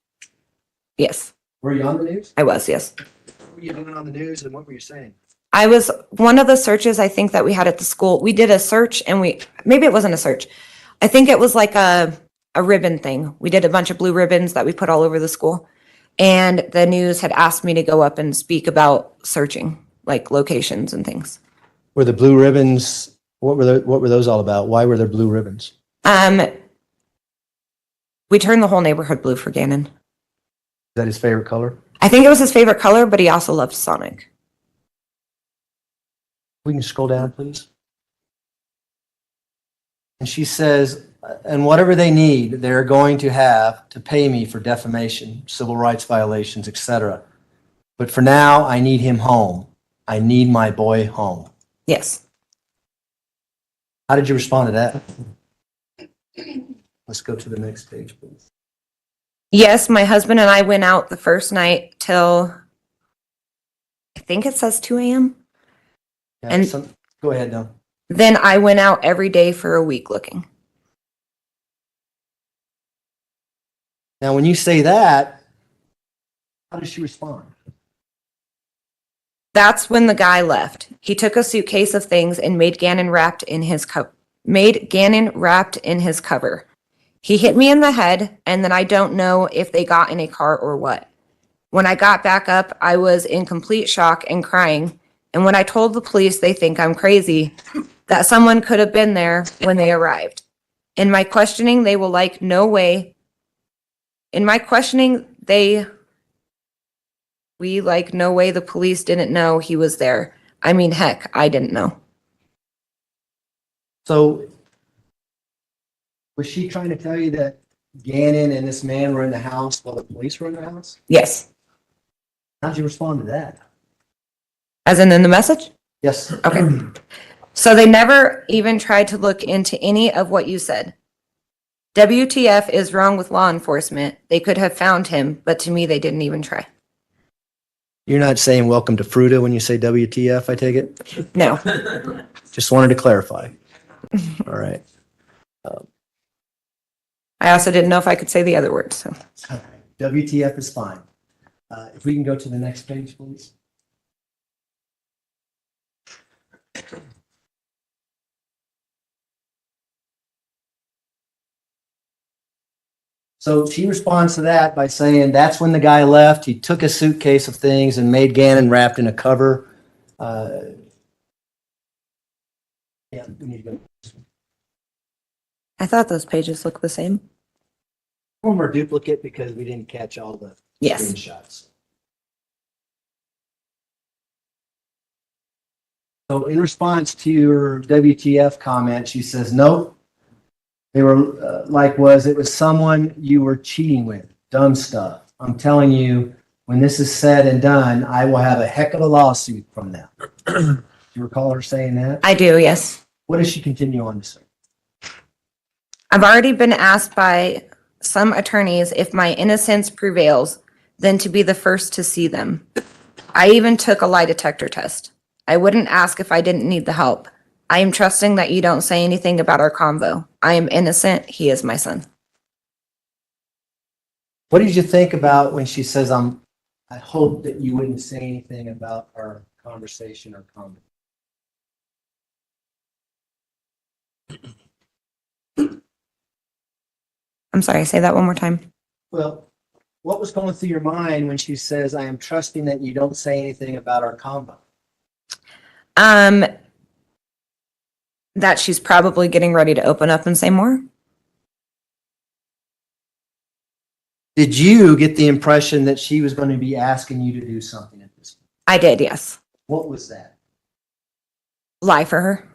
Yes. Were you on the news? I was, yes. What were you doing on the news and what were you saying? I was one of the searches I think that we had at the school. We did a search and maybe it wasn't a search. I think it was like a ribbon thing. We did a bunch of blue ribbons that we put all over the school. And the news had asked me to go up and speak about searching, like locations and things. Were the blue ribbons, what were those all about? Why were there blue ribbons? We turned the whole neighborhood blue for Gannon. Is that his favorite color? I think it was his favorite color, but he also loved Sonic. We can scroll down, please. And she says, and whatever they need, they're going to have to pay me for defamation, civil rights violations, etc. But for now, I need him home. I need my boy home. Yes. How did you respond to that? Let's go to the next page, please. Yes, my husband and I went out the first night till, I think it says 2 a.m. Yeah, go ahead now. Then I went out every day for a week looking. Now, when you say that, how does she respond? That's when the guy left. He took a suitcase of things and made Gannon wrapped in his cover. He hit me in the head, and then I don't know if they got in a car or what. When I got back up, I was in complete shock and crying. And when I told the police they think I'm crazy, that someone could have been there when they arrived. In my questioning, they will like, no way. In my questioning, they No way the police didn't know he was there. I mean, heck, I didn't know. So was she trying to tell you that Gannon and this man were in the house while the police were in the house? Yes. How'd you respond to that? As in the message? Yes. Okay. So they never even tried to look into any of what you said. WTF is wrong with law enforcement. They could have found him, but to me, they didn't even try. You're not saying welcome to Fruta when you say WTF, I take it? No. Just wanted to clarify. All right. I also didn't know if I could say the other word, so. WTF is fine. If we can go to the next page, please. So she responds to that by saying that's when the guy left. He took a suitcase of things and made Gannon wrapped in a cover. Yeah, we need to go. I thought those pages looked the same. One more duplicate because we didn't catch all the Yes. screenshots. So in response to your WTF comment, she says, nope. They were it was someone you were cheating with. Dumb stuff. I'm telling you, when this is said and done, I will have a heck of a lawsuit from them. Do you recall her saying that? I do, yes. What does she continue on to say? I've already been asked by some attorneys if my innocence prevails, then to be the first to see them. I even took a lie detector test. I wouldn't ask if I didn't need the help. I am trusting that you don't say anything about our convo. I am innocent. He is my son. What did you think about when she says, I hope that you wouldn't say anything about our conversation or comment? I'm sorry, say that one more time. Well, what was going through your mind when she says, I am trusting that you don't say anything about our convo? That she's probably getting ready to open up and say more. Did you get the impression that she was going to be asking you to do something at this point? I did, yes. What was that? Lie for her.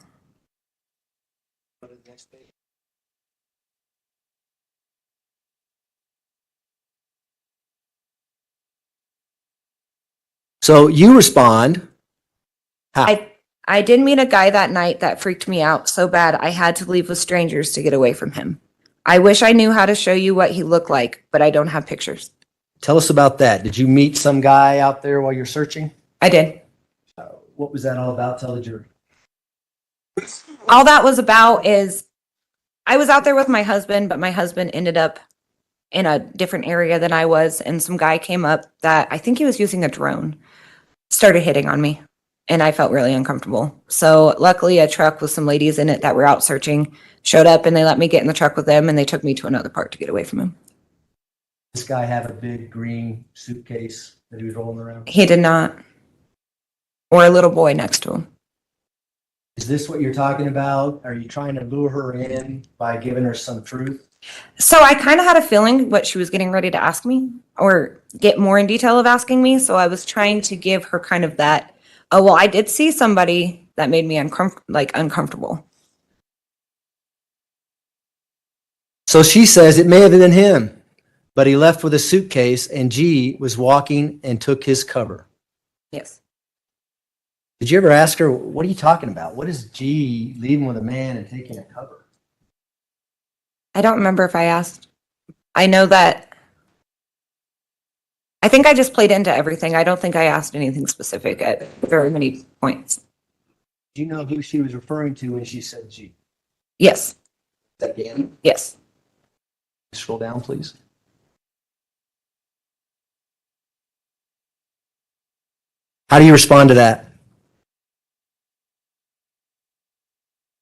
So you respond. How? I did meet a guy that night that freaked me out so bad I had to leave with strangers to get away from him. I wish I knew how to show you what he looked like, but I don't have pictures. Tell us about that. Did you meet some guy out there while you're searching? I did. What was that all about? Tell the jury. All that was about is I was out there with my husband, but my husband ended up in a different area than I was. And some guy came up that I think he was using a drone, started hitting on me. And I felt really uncomfortable. So luckily a truck with some ladies in it that were out searching showed up and they let me get in the truck with them and they took me to another park to get away from him. This guy have a big green suitcase that he was rolling around? He did not. Or a little boy next to him. Is this what you're talking about? Are you trying to lure her in by giving her some truth? So I kind of had a feeling what she was getting ready to ask me or get more in detail of asking me. So I was trying to give her kind of that, oh, well, I did see somebody that made me uncomfortable. So she says it may have been him, but he left with a suitcase and G was walking and took his cover. Yes. Did you ever ask her, what are you talking about? What is G leaving with a man and taking a cover? I don't remember if I asked. I know that. I think I just played into everything. I don't think I asked anything specific at very many points. Do you know who she was referring to when she said G? Yes. Is that Gannon? Yes. Scroll down, please. How do you respond to that?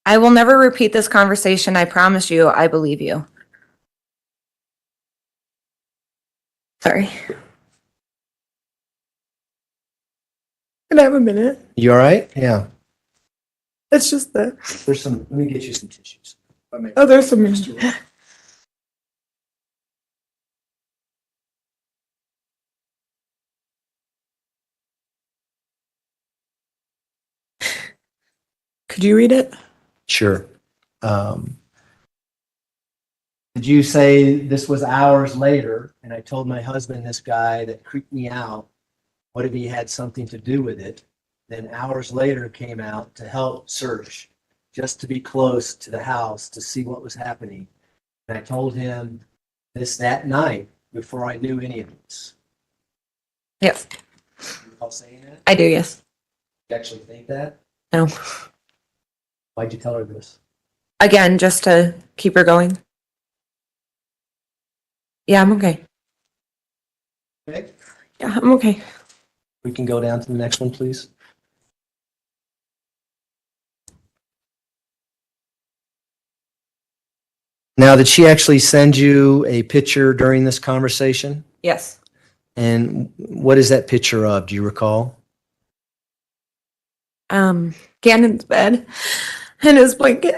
I will never repeat this conversation. I promise you, I believe you. Sorry. Can I have a minute? You all right? Yeah. It's just that. There's some, let me get you some tissues. Oh, there's some mixture. Could you read it? Sure. Did you say this was hours later, and I told my husband, this guy that creeped me out, what if he had something to do with it? Then hours later came out to help search, just to be close to the house to see what was happening. And I told him this that night before I knew any of this. Yes, You recall saying that? I do, yes. You actually think that? No. Why'd you tell her this? Again, just to keep her going. Yeah, I'm okay. Okay. Yeah, I'm okay. We can go down to the next one, please. Now, did she actually send you a picture during this conversation? Yes. And what is that picture of? Do you recall? Gannon's bed and his blanket.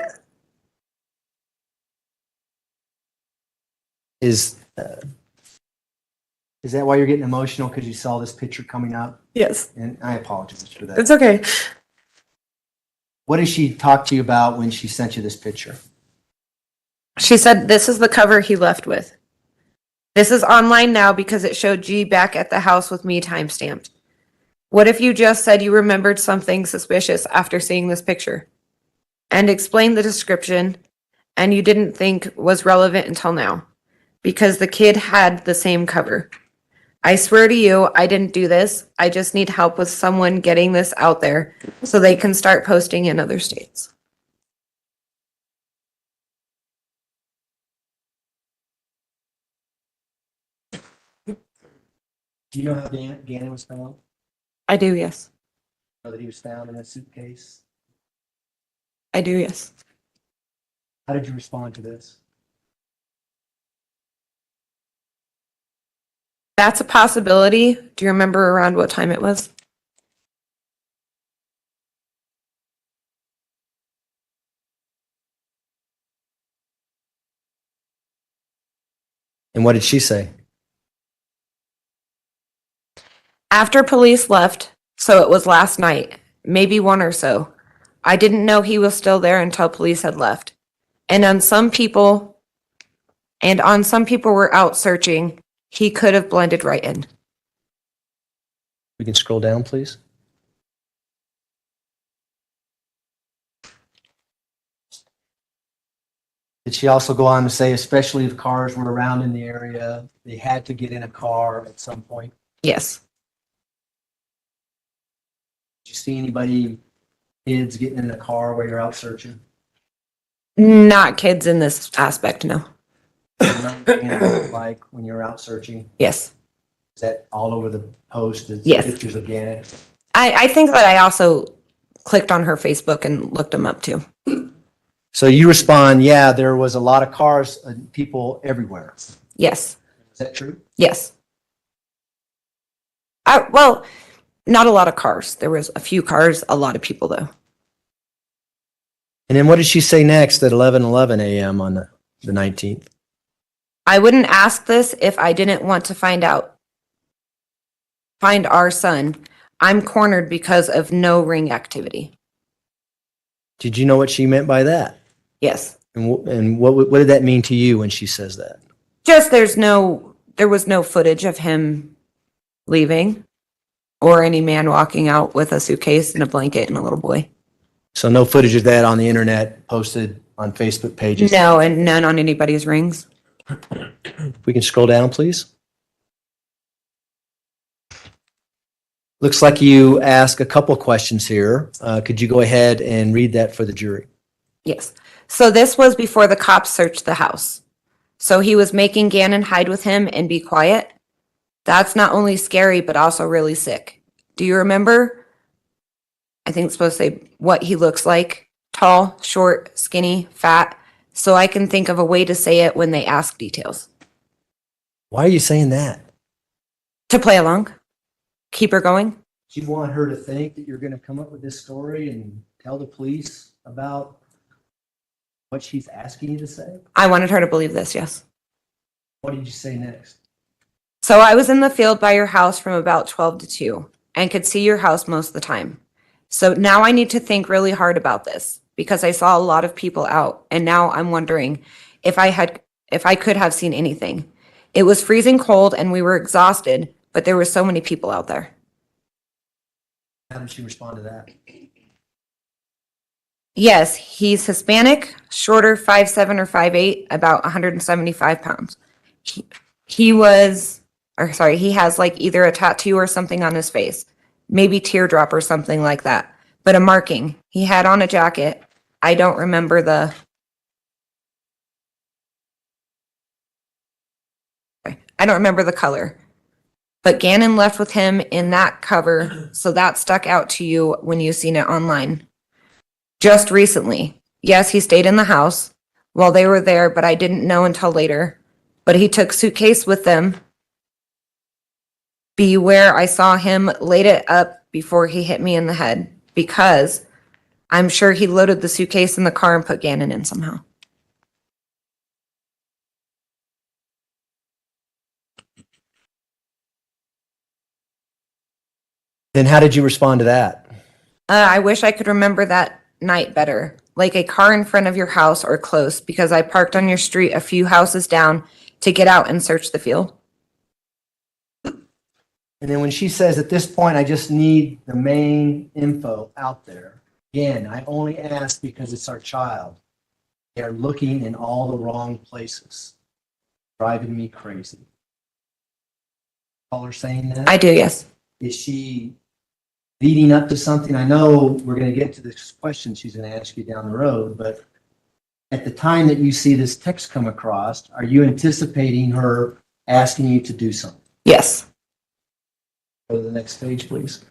Is that why you're getting emotional because you saw this picture coming up? Yes. And I apologize for that. It's okay. What did she talk to you about when she sent you this picture? She said, this is the cover he left with. This is online now because it showed G back at the house with me timestamped. What if you just said you remembered something suspicious after seeing this picture? And explained the description and you didn't think was relevant until now. Because the kid had the same cover. I swear to you, I didn't do this. I just need help with someone getting this out there so they can start posting in other states. Do you know how Gannon was found? I do, yes. Know that he was found in a suitcase? I do, yes. How did you respond to this? That's a possibility. Do you remember around what time it was? And what did she say? After police left, so it was last night, maybe one or so. I didn't know he was still there until police had left. And on some people were out searching, he could have blended right in. We can scroll down, please. Did she also go on to say, especially if cars were around in the area, they had to get in a car at some point? Yes. Did you see anybody, kids getting in a car while you're out searching? Not kids in this aspect, no. Like when you're out searching? Yes. Is that all over the post? Is Yes. pictures of Gannon? I think that I also clicked on her Facebook and looked them up too. So you respond, yeah, there was a lot of cars and people everywhere. Yes. Is that true? Yes. Well, not a lot of cars. There was a few cars, a lot of people though. And then what did she say next at 11:11 a.m. on the 19th? I wouldn't ask this if I didn't want to find our son. I'm cornered because of no ring activity. Did you know what she meant by that? Yes. And what did that mean to you when she says that? Just there was no footage of him leaving or any man walking out with a suitcase and a blanket and a little boy. So no footage of that on the internet posted on Facebook pages? No, and none on anybody's rings. We can scroll down, please. Looks like you asked a couple questions here. Could you go ahead and read that for the jury? Yes. So this was before the cops searched the house. So he was making Gannon hide with him and be quiet. That's not only scary, but also really sick. Do you remember? I think it's supposed to say what he looks like. Tall, short, skinny, fat. So I can think of a way to say it when they ask details. Why are you saying that? To play along. Keep her going. Do you want her to think that you're going to come up with this story and tell the police about what she's asking you to say? I wanted her to believe this, yes. What did you say next? So I was in the field by your house from about 12 to 2 and could see your house most of the time. So now I need to think really hard about this because I saw a lot of people out and now I'm wondering if I could have seen anything. It was freezing cold and we were exhausted, but there were so many people out there. How did she respond to that? Yes, he's Hispanic, shorter, 5'7" or 5'8", about 175 pounds. He has like either a tattoo or something on his face, maybe teardrop or something like that, but a marking. He had on a jacket. I don't remember the color, but Gannon left with him in that cover, so that stuck out to you when you seen it online. Just recently. Yes, he stayed in the house while they were there, but I didn't know until later. But he took suitcase with them. Beware, I saw him laid it up before he hit me in the head because I'm sure he loaded the suitcase in the car and put Gannon in somehow. Then how did you respond to that? I wish I could remember that night better. Like a car in front of your house or close because I parked on your street a few houses down to get out and search the field. And then when she says, at this point, I just need the main info out there. Again, I only ask because it's our child. They are looking in all the wrong places. Driving me crazy. Call her saying that? I do, yes. Is she leading up to something? I know we're going to get to this question she's going to ask you down the road, but at the time that you see this text come across, are you anticipating her asking you to do something? Yes. Go to the next page, please.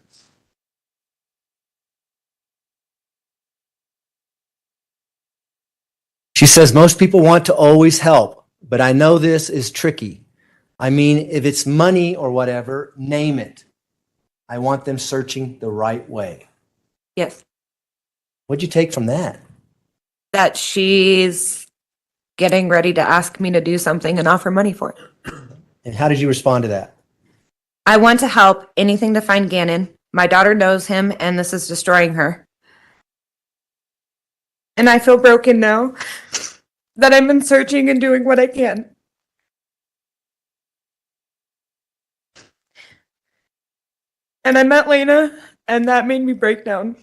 She says, most people want to always help, but I know this is tricky. I mean, if it's money or whatever, name it. I want them searching the right way. Yes. What'd you take from that? That she's getting ready to ask me to do something and offer money for it. And how did you respond to that? I want to help, anything to find Gannon. My daughter knows him and this is destroying her. And I feel broken now that I've been searching and doing what I can. And I met Lena, and that made me break down.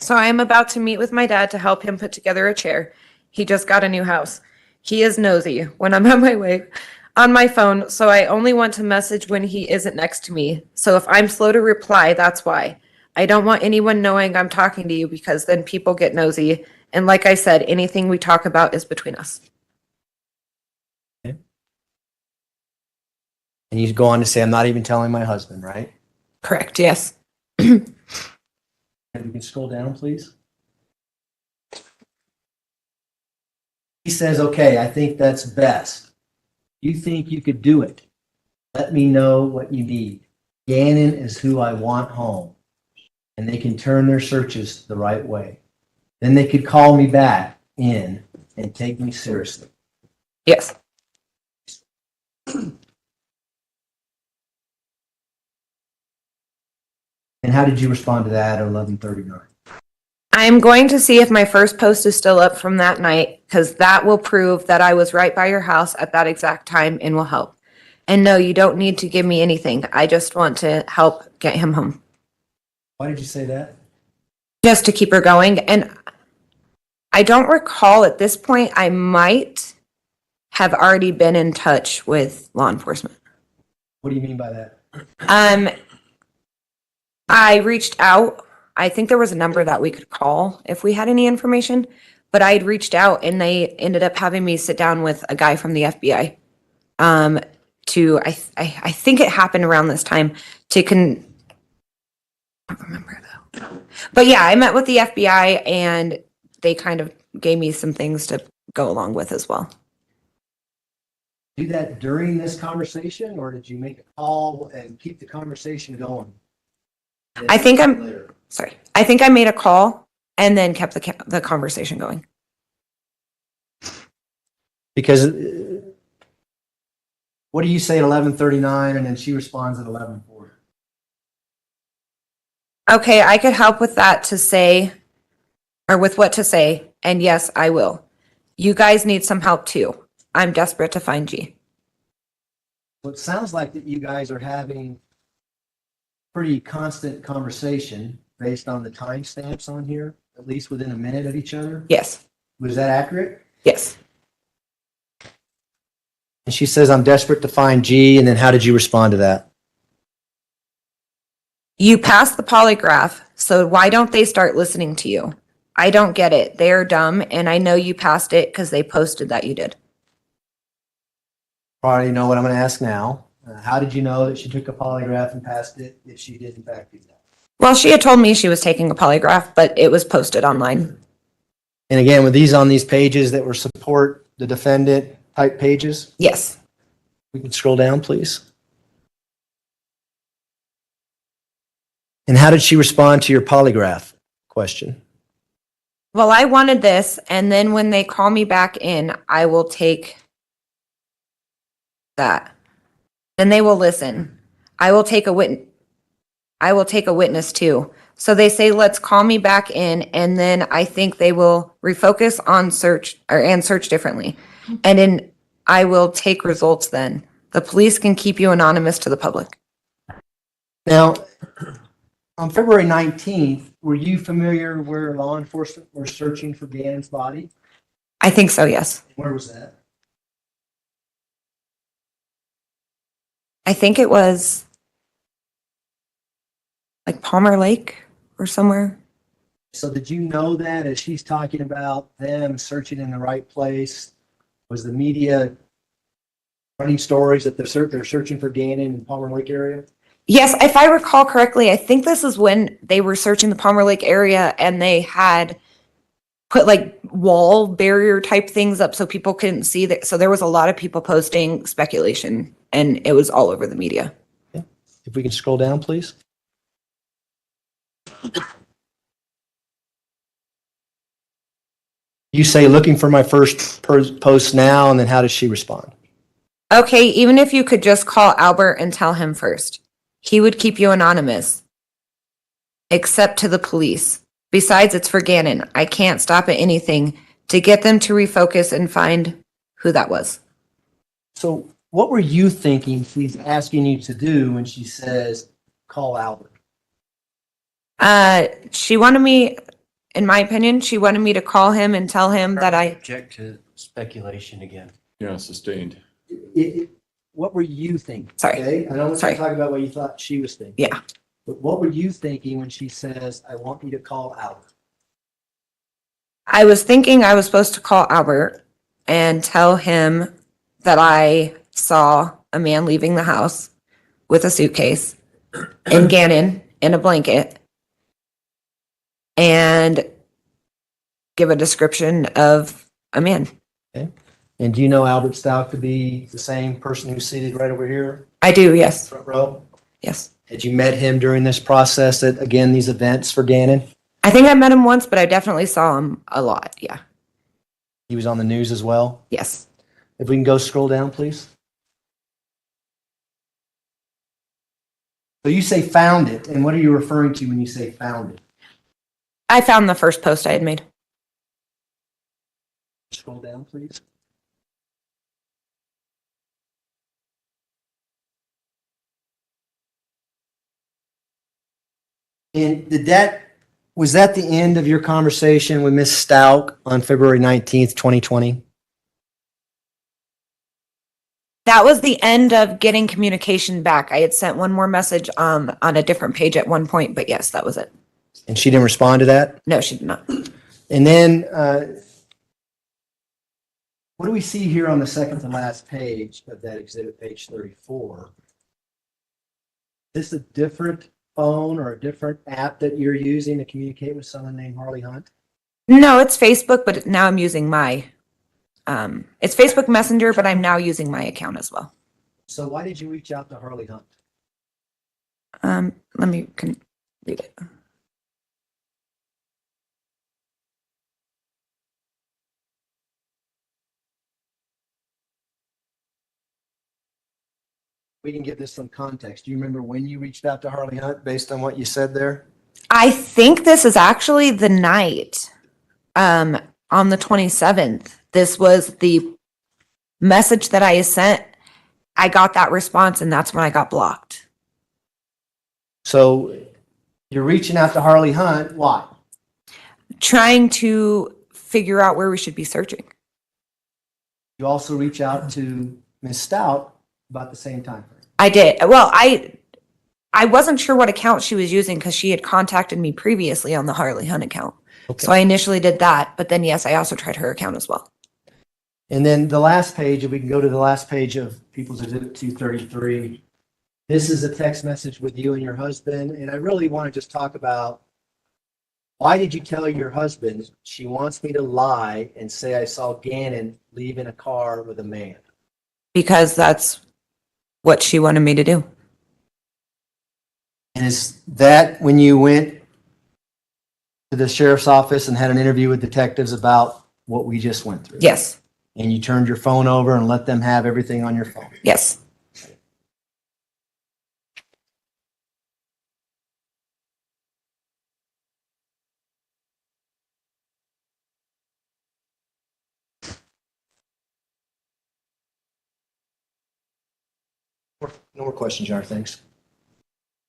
So I am about to meet with my dad to help him put together a chair. He just got a new house. He is nosy when I'm on my way on my phone, so I only want to message when he isn't next to me. So if I'm slow to reply, that's why. I don't want anyone knowing I'm talking to you because then people get nosy. And like I said, anything we talk about is between us. And you go on to say, I'm not even telling my husband, right? Correct, yes. If you can scroll down, please. He says, okay, I think that's best. You think you could do it? Let me know what you need. Gannon is who I want home. And they can turn their searches the right way. Then they could call me back in and take me seriously. Yes. And how did you respond to that at 11:39? I'm going to see if my first post is still up from that night because that will prove that I was right by your house at that exact time and will help. And no, you don't need to give me anything. I just want to help get him home. Why did you say that? Just to keep her going. And I don't recall at this point, I might have already been in touch with law enforcement. What do you mean by that? I reached out. I think there was a number that we could call if we had any information, but I had reached out and they ended up having me sit down with a guy from the FBI. I think it happened around this time I don't remember though. But yeah, I met with the FBI and they kind of gave me some things to go along with as well. Do that during this conversation, or did you make a call and keep the conversation going? I think I made a call and then kept the conversation going. Because what do you say at 11:39 and then she responds at 11:40? Okay, I could help with that to say, or with what to say, and yes, I will. You guys need some help too. I'm desperate to find G. Well, it sounds like that you guys are having pretty constant conversation based on the timestamps on here, at least within a minute of each other. Yes. Was that accurate? Yes. And she says, I'm desperate to find G. And then how did you respond to that? You passed the polygraph, so why don't they start listening to you? I don't get it. They're dumb, and I know you passed it because they posted that you did. Probably know what I'm going to ask now. How did you know that she took a polygraph and passed it if she did in fact do that? Well, she had told me she was taking a polygraph, but it was posted online. And again, were these on these pages that were support the defendant type pages? Yes. We can scroll down, please. And how did she respond to your polygraph question? Well, I wanted this, and then when they call me back in, I will take that. Then they will listen. I will take a witness. I will take a witness too. So they say, let's call me back in, and then I think they will refocus on search and search differently. And then I will take results then. The police can keep you anonymous to the public. Now, on February 19th, were you familiar where law enforcement were searching for Gannon's body? I think so, yes. Where was that? I think it was like Palmer Lake or somewhere. So did you know that as she's talking about them searching in the right place? Was the media running stories that they're searching for Gannon in the Palmer Lake area? Yes, if I recall correctly, I think this is when they were searching the Palmer Lake area and they had put like wall barrier type things up so people couldn't see that. So there was a lot of people posting speculation and it was all over the media. Okay. If we can scroll down, please. You say looking for my first post now, and then how does she respond? Okay, even if you could just call Albert and tell him first. He would keep you anonymous. Except to the police. Besides, it's for Gannon. I can't stop at anything to get them to refocus and find who that was. So what were you thinking she's asking you to do when she says, call Albert? She wanted me, in my opinion, she wanted me to call him and tell him that I Object to speculation again. Yeah, sustained. What were you thinking? Sorry. Okay? I don't want Sorry. to talk about what you thought she was thinking. Yeah. But what were you thinking when she says, I want you to call Albert? I was thinking I was supposed to call Albert and tell him that I saw a man leaving the house with a suitcase and Gannon in a blanket and give a description of a man. Okay. And do you know Albert Stauch to be the same person who's seated right over here? I do, yes. Front row? Yes. Had you met him during this process at, again, these events for Gannon? I think I met him once, but I definitely saw him a lot. Yeah. He was on the news as well? Yes. If we can go scroll down, please. So you say found it, and what are you referring to when you say found it? I found the first post I had made. Scroll down, please. And was that the end of your conversation with Ms. Stauch on February 19th, 2020? That was the end of getting communication back. I had sent one more message on a different page at one point, but yes, that was it. And she didn't respond to that? No, she did not. And then, what do we see here on the second to last page of that exhibit, page 34? Is this a different phone or a different app that you're using to communicate with someone named Harley Hunt? No, it's Facebook, but now I'm using my, it's Facebook Messenger, but I'm now using my account as well. So why did you reach out to Harley Hunt? Let me read it. We can give this some context. Do you remember when you reached out to Harley Hunt based on what you said there? I think this is actually the night, on the 27th. This was the message that I sent. I got that response and that's when I got blocked. So you're reaching out to Harley Hunt, why? Trying to figure out where we should be searching. You also reach out to Ms. Stout about the same time frame. I did. Well, I wasn't sure what account she was using because she had contacted me previously on the Harley Hunt account. Okay. So I initially did that, but then yes, I also tried her account as well. And then the last page, if we can go to the last page of People's Exhibit 233. This is a text message with you and your husband, and I really want to just talk about, why did you tell your husband she wants me to lie and say I saw Gannon leave in a car with a man? Because that's what she wanted me to do. And is that when you went to the sheriff's office and had an interview with detectives about what we just went through? Yes. And you turned your phone over and let them have everything on your phone? Yes. No more questions, Your Honor. Thanks.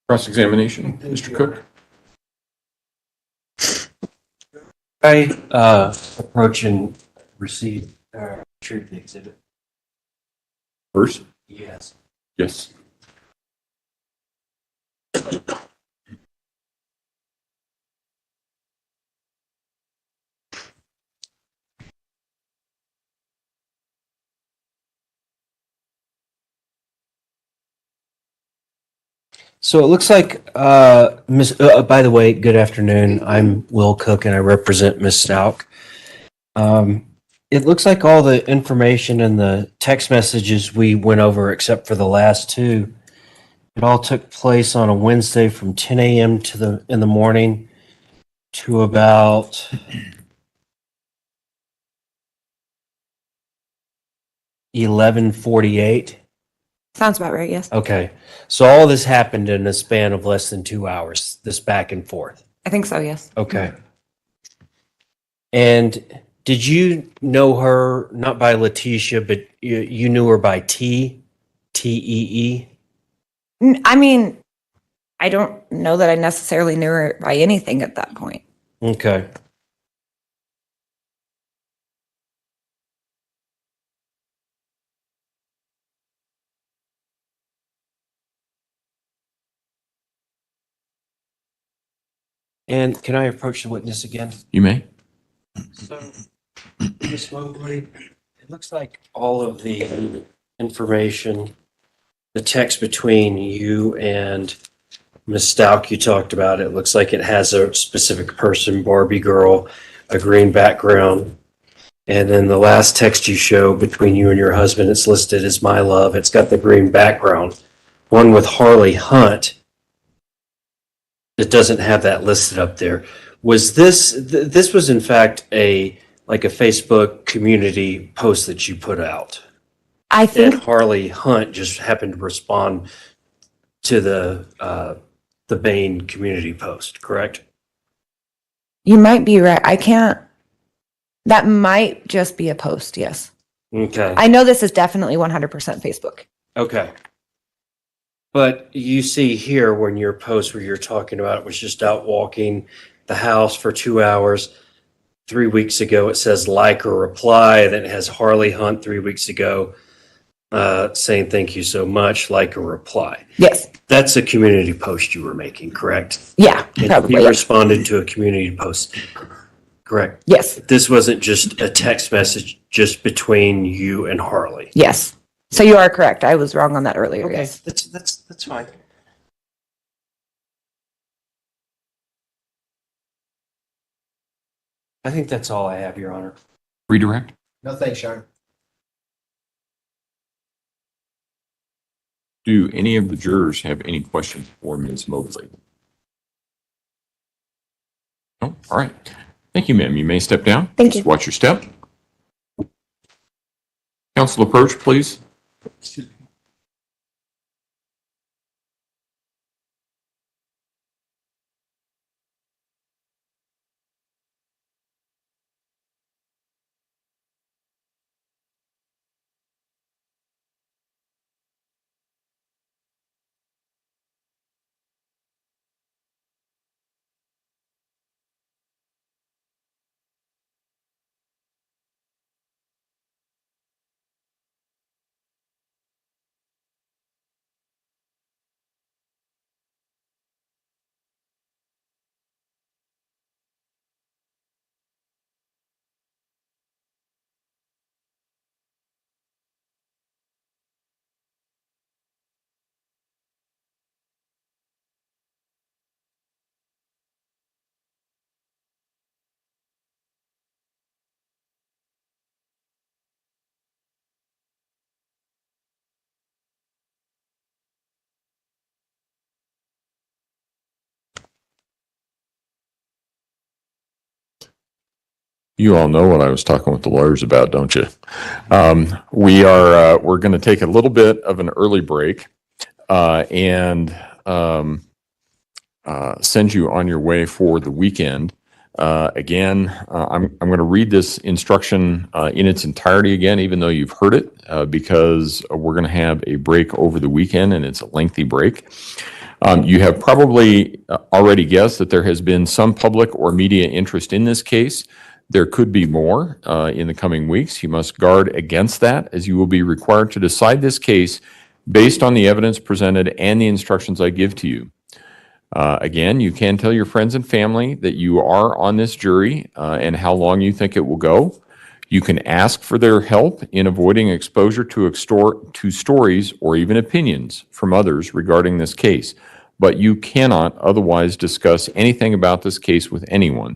Cross-examination, Mr. Cook. I approach and receive, retrieve the exhibit. First? Yes. Yes. So it looks like, by the way, good afternoon. I'm Will Cook and I represent Ms. Stauch. It looks like all the information and the text messages we went over, except for the last two, it all took place on a Wednesday from 10 a.m. in the morning to about 11:48. Sounds about right, yes. Okay. So all this happened in a span of less than 2 hours, this back and forth. I think so, yes. Okay. And did you know her, not by Letecia, but you knew her by T? T-E-E? I mean, I don't know that I necessarily knew her by anything at that point. Okay. And can I approach the witness again? You may. So, Ms. Mobley, it looks like all of the information, the text between you and Ms. Stauch you talked about, it looks like it has a specific person, Barbie girl, a green background. And then the last text you show between you and your husband, it's listed as my love. It's got the green background. One with Harley Hunt. It doesn't have that listed up there. Was this was in fact a Facebook community post that you put out? I think And Harley Hunt just happened to respond to the Bain community post, correct? you might be right. That might just be a post, yes. Okay. I know this is definitely 100% Facebook. Okay. But you see here when your post where you're talking about it was just out walking the house for 2 hours. 3 weeks ago, it says like or reply. Then it has Harley Hunt 3 weeks ago saying thank you so much, like or reply. Yes. That's a community post you were making, correct? Yeah, And probably. you Yeah. responded to a community post, correct? Yes. This wasn't just a text message just between you and Harley. Yes. So you are correct. I was wrong on that earlier. Okay, Yes. that's fine. I think that's all I have, Your Honor. Redirect. No, thanks, Your Honor. Do any of the jurors have any questions for Ms. Mobley? No? All right. Thank you, ma'am. You may step down. Thank you. Just watch your step. Counsel approach, please. You all know what I was talking with the lawyers about, don't you? We're going to take a little bit of an early break and send you on your way for the weekend. Again, I'm going to read this instruction in its entirety again, even though you've heard it, because we're going to have a break over the weekend, and it's a lengthy break. You have probably already guessed that there has been some public or media interest in this case. There could be more in the coming weeks. You must guard against that, as you will be required to decide this case based on the evidence presented and the instructions I give to you. Again, you can tell your friends and family that you are on this jury and how long you think it will go. You can ask for their help in avoiding exposure to stories or even opinions from others regarding this case, but you cannot otherwise discuss anything about this case with anyone,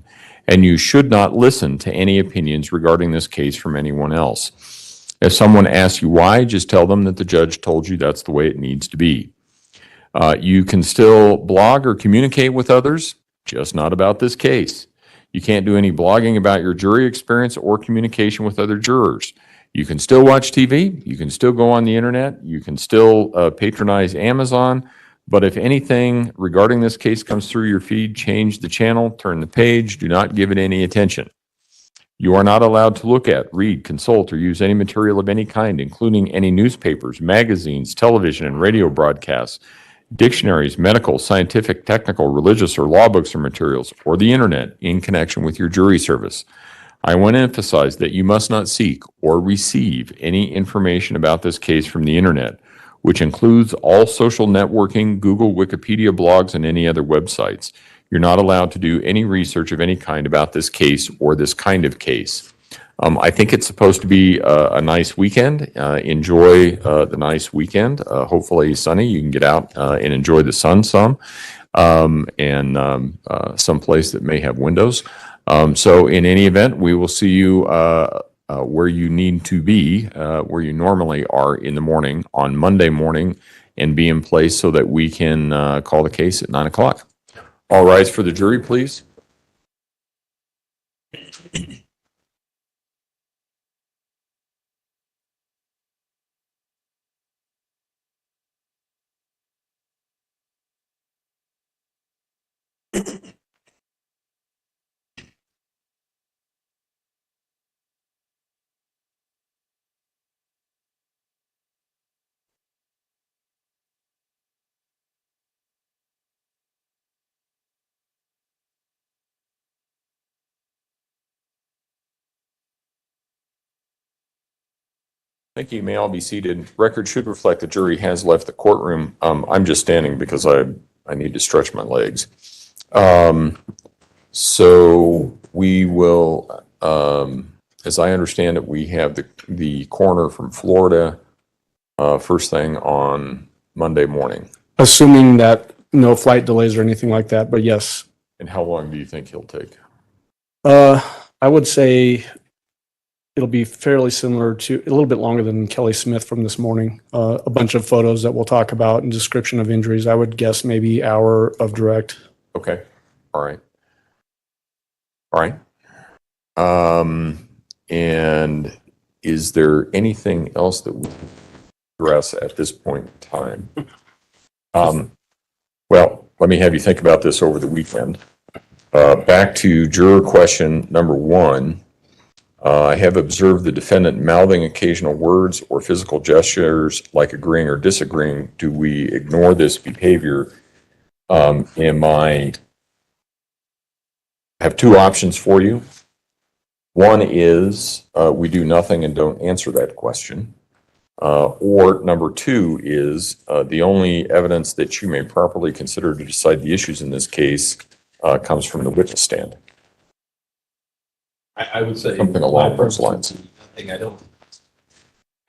and you should not listen to any opinions regarding this case from anyone else. If someone asks you why, just tell them that the judge told you that's the way it needs to be. You can still blog or communicate with others, just not about this case. You can't do any blogging about your jury experience or communication with other jurors. You can still watch TV, you can still go on the internet, you can still patronize Amazon, but if anything regarding this case comes through your feed, change the channel, turn the page, do not give it any attention. You are not allowed to look at, read, consult, or use any material of any kind, including any newspapers, magazines, television, and radio broadcasts, dictionaries, medical, scientific, technical, religious, or law books or materials, or the internet in connection with your jury service. I want to emphasize that you must not seek or receive any information about this case from the internet, which includes all social networking, Google, Wikipedia blogs, and any other websites. You're not allowed to do any research of any kind about this case or this kind of case. I think it's supposed to be a nice weekend. Enjoy the nice weekend. Hopefully sunny. You can get out and enjoy the sun some, and some place that may have windows. So in any event, we will see you where you need to be, where you normally are in the morning on Monday morning, and be in place so that we can call the case at 9 o'clock. All rise for the jury, please. Thank you. You may all be seated. Record should reflect the jury has left the courtroom. I'm just standing because I need to stretch my legs. So we will, as I understand it, we have the coroner from Florida first thing on Monday morning. Assuming that no flight delays or anything like that, but yes. And how long do you think he'll take? I would say it'll be fairly similar to, a little bit longer than Kelly Smith from this morning. A bunch of photos that we'll talk about and description of injuries. I would guess maybe hour of direct. Okay. All right. All right. And is there anything else that we address at this point in time? Well, let me have you think about this over the weekend. Back to juror question number 1. I have observed the defendant mouthing occasional words or physical gestures like agreeing or disagreeing. Do we ignore this behavior? I have 2 options for you. One is we do nothing and don't answer that question. Or number 2 is the only evidence that you may properly consider to decide the issues in this case comes from the witness stand. I would say something along those lines.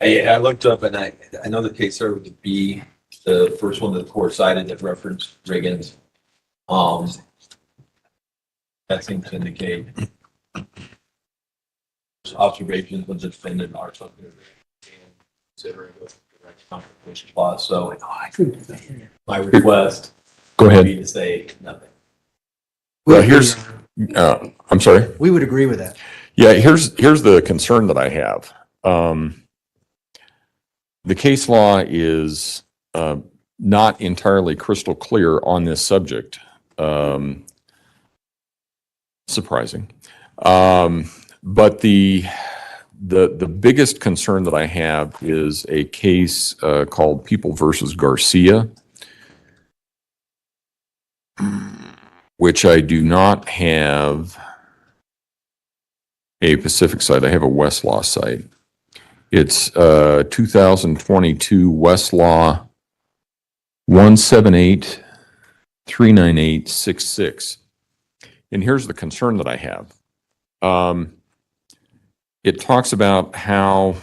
I looked up and I know the case started with the B, the first one that the court cited that referenced Riggins. That seems to indicate observations with the defendant are something considering the direct confrontation clause. So my request would be to say nothing. Well, here's, I'm sorry. We would agree with that. Yeah, here's the concern that I have. The case law is not entirely crystal clear on this subject. Surprising. But the biggest concern that I have is a case called People versus Garcia, which I do not have a Pacific site. I have a Westlaw site. It's 2022 Westlaw 178-39866. And here's the concern that I have. It talks about how,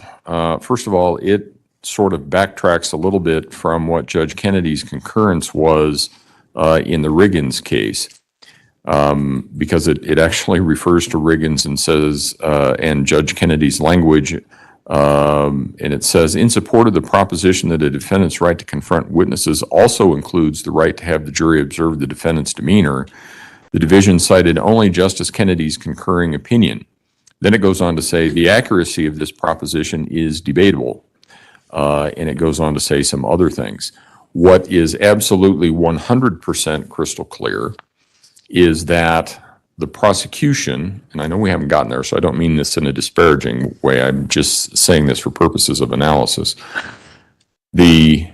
first of all, it sort of backtracks a little bit from what Judge Kennedy's concurrence was in the Riggins case. Because it actually refers to Riggins and says, and Judge Kennedy's language, and it says, in support of the proposition that a defendant's right to confront witnesses also includes the right to have the jury observe the defendant's demeanor, the division cited only Justice Kennedy's concurring opinion. Then it goes on to say the accuracy of this proposition is debatable, and it goes on to say some other things. What is absolutely 100% crystal clear is that the prosecution, and I know we haven't gotten there, so I don't mean this in a disparaging way, I'm just saying this for purposes of analysis. The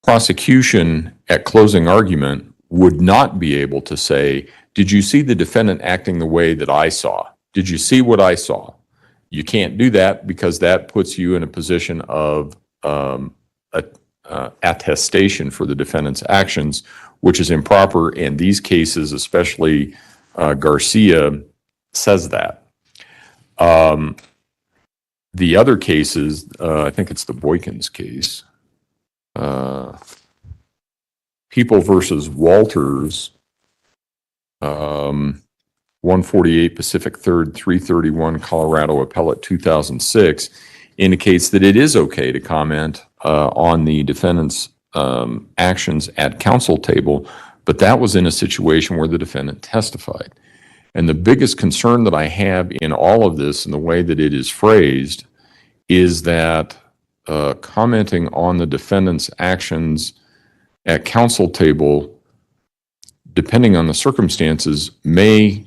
prosecution at closing argument would not be able to say, did you see the defendant acting the way that I saw? Did you see what I saw? You can't do that because that puts you in a position of attestation for the defendant's actions, which is improper, and these cases, especially Garcia, says that. The other cases, I think it's the Boykins case, People versus Walters, 148 Pacific 3rd, 331 Colorado Appellate 2006, indicates that it is okay to comment on the defendant's actions at counsel table, but that was in a situation where the defendant testified. And the biggest concern that I have in all of this and the way that it is phrased is that commenting on the defendant's actions at counsel table, depending on the circumstances, may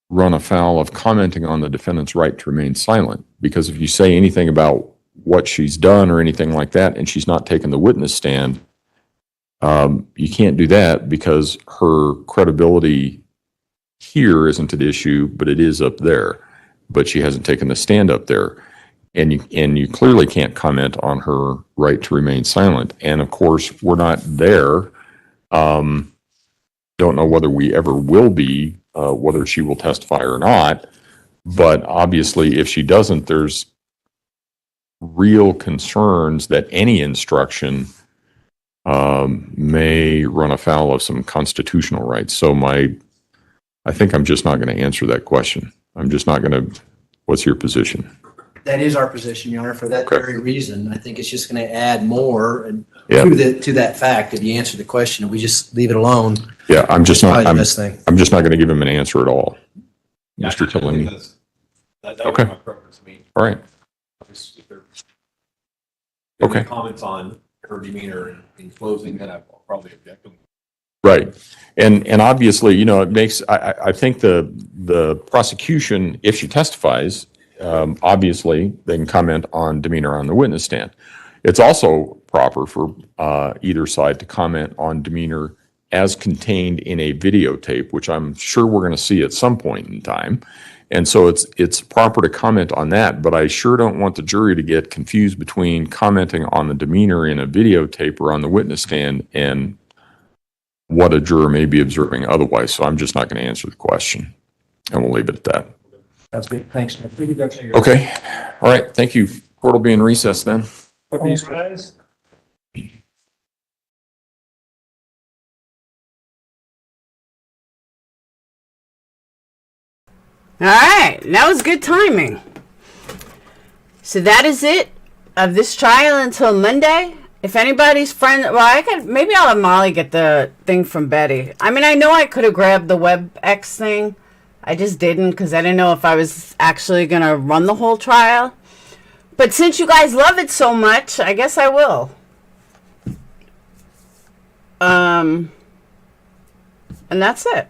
run afoul of commenting on the defendant's right to remain silent. Because if you say anything about what she's done or anything like that, and she's not taken the witness stand, you can't do that because her credibility here isn't at issue, but it is up there. But she hasn't taken the stand up there. And you clearly can't comment on her right to remain silent. And of course, we're not there. Don't know whether we ever will be, whether she will testify or not. But obviously, if she doesn't, there's real concerns that any instruction may run afoul of some constitutional rights. So I think I'm just not going to answer that question. I'm just not going to. What's your position? That is our position, Your Honor, for that very reason. I think it's just going to add more to that fact if you answer the question and we just leave it alone. Yeah, I'm just not the best thing. I'm just not going to give him an answer at all. Mr. Tillman. That Okay. was my preference. I mean, All right. if there- Okay. Comments on her demeanor in closing, then I'll probably object to them. Right. And obviously, it makes, I think the prosecution, if she testifies, obviously they can comment on demeanor on the witness stand. It's also proper for either side to comment on demeanor as contained in a videotape, which I'm sure we're going to see at some point in time. And so it's proper to comment on that, but I sure don't want the jury to get confused between commenting on the demeanor in a videotape or on the witness stand and what a juror may be observing otherwise. So I'm just not going to answer the question, and we'll leave it at that. That's good. Thanks. Okay. All right. Thank you. Court will be in recess then. Thanks, guys. All right, that was good timing. So that is it of this trial until Monday. If anybody's friend, maybe I'll have Molly get the thing from Betty. I mean, I know I could have grabbed the WebEx thing. I just didn't because I didn't know if I was actually going to run the whole trial. But since you guys love it so much, I guess I will. And that's it.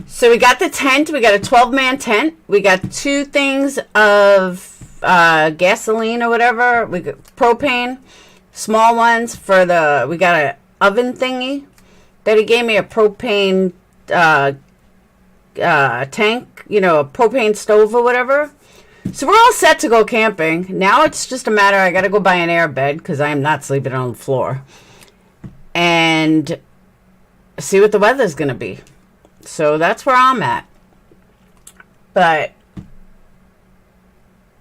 So we got the tent. We got a 12-man tent. We got 2 things of gasoline or whatever. We got propane, small ones for the. We got a oven thingy that he gave me, a propane tank, you know, a propane stove or whatever. So we're all set to go camping. Now it's just a matter, I got to go buy an air bed because I am not sleeping on the floor. And see what the weather's going to be. So that's where I'm at. But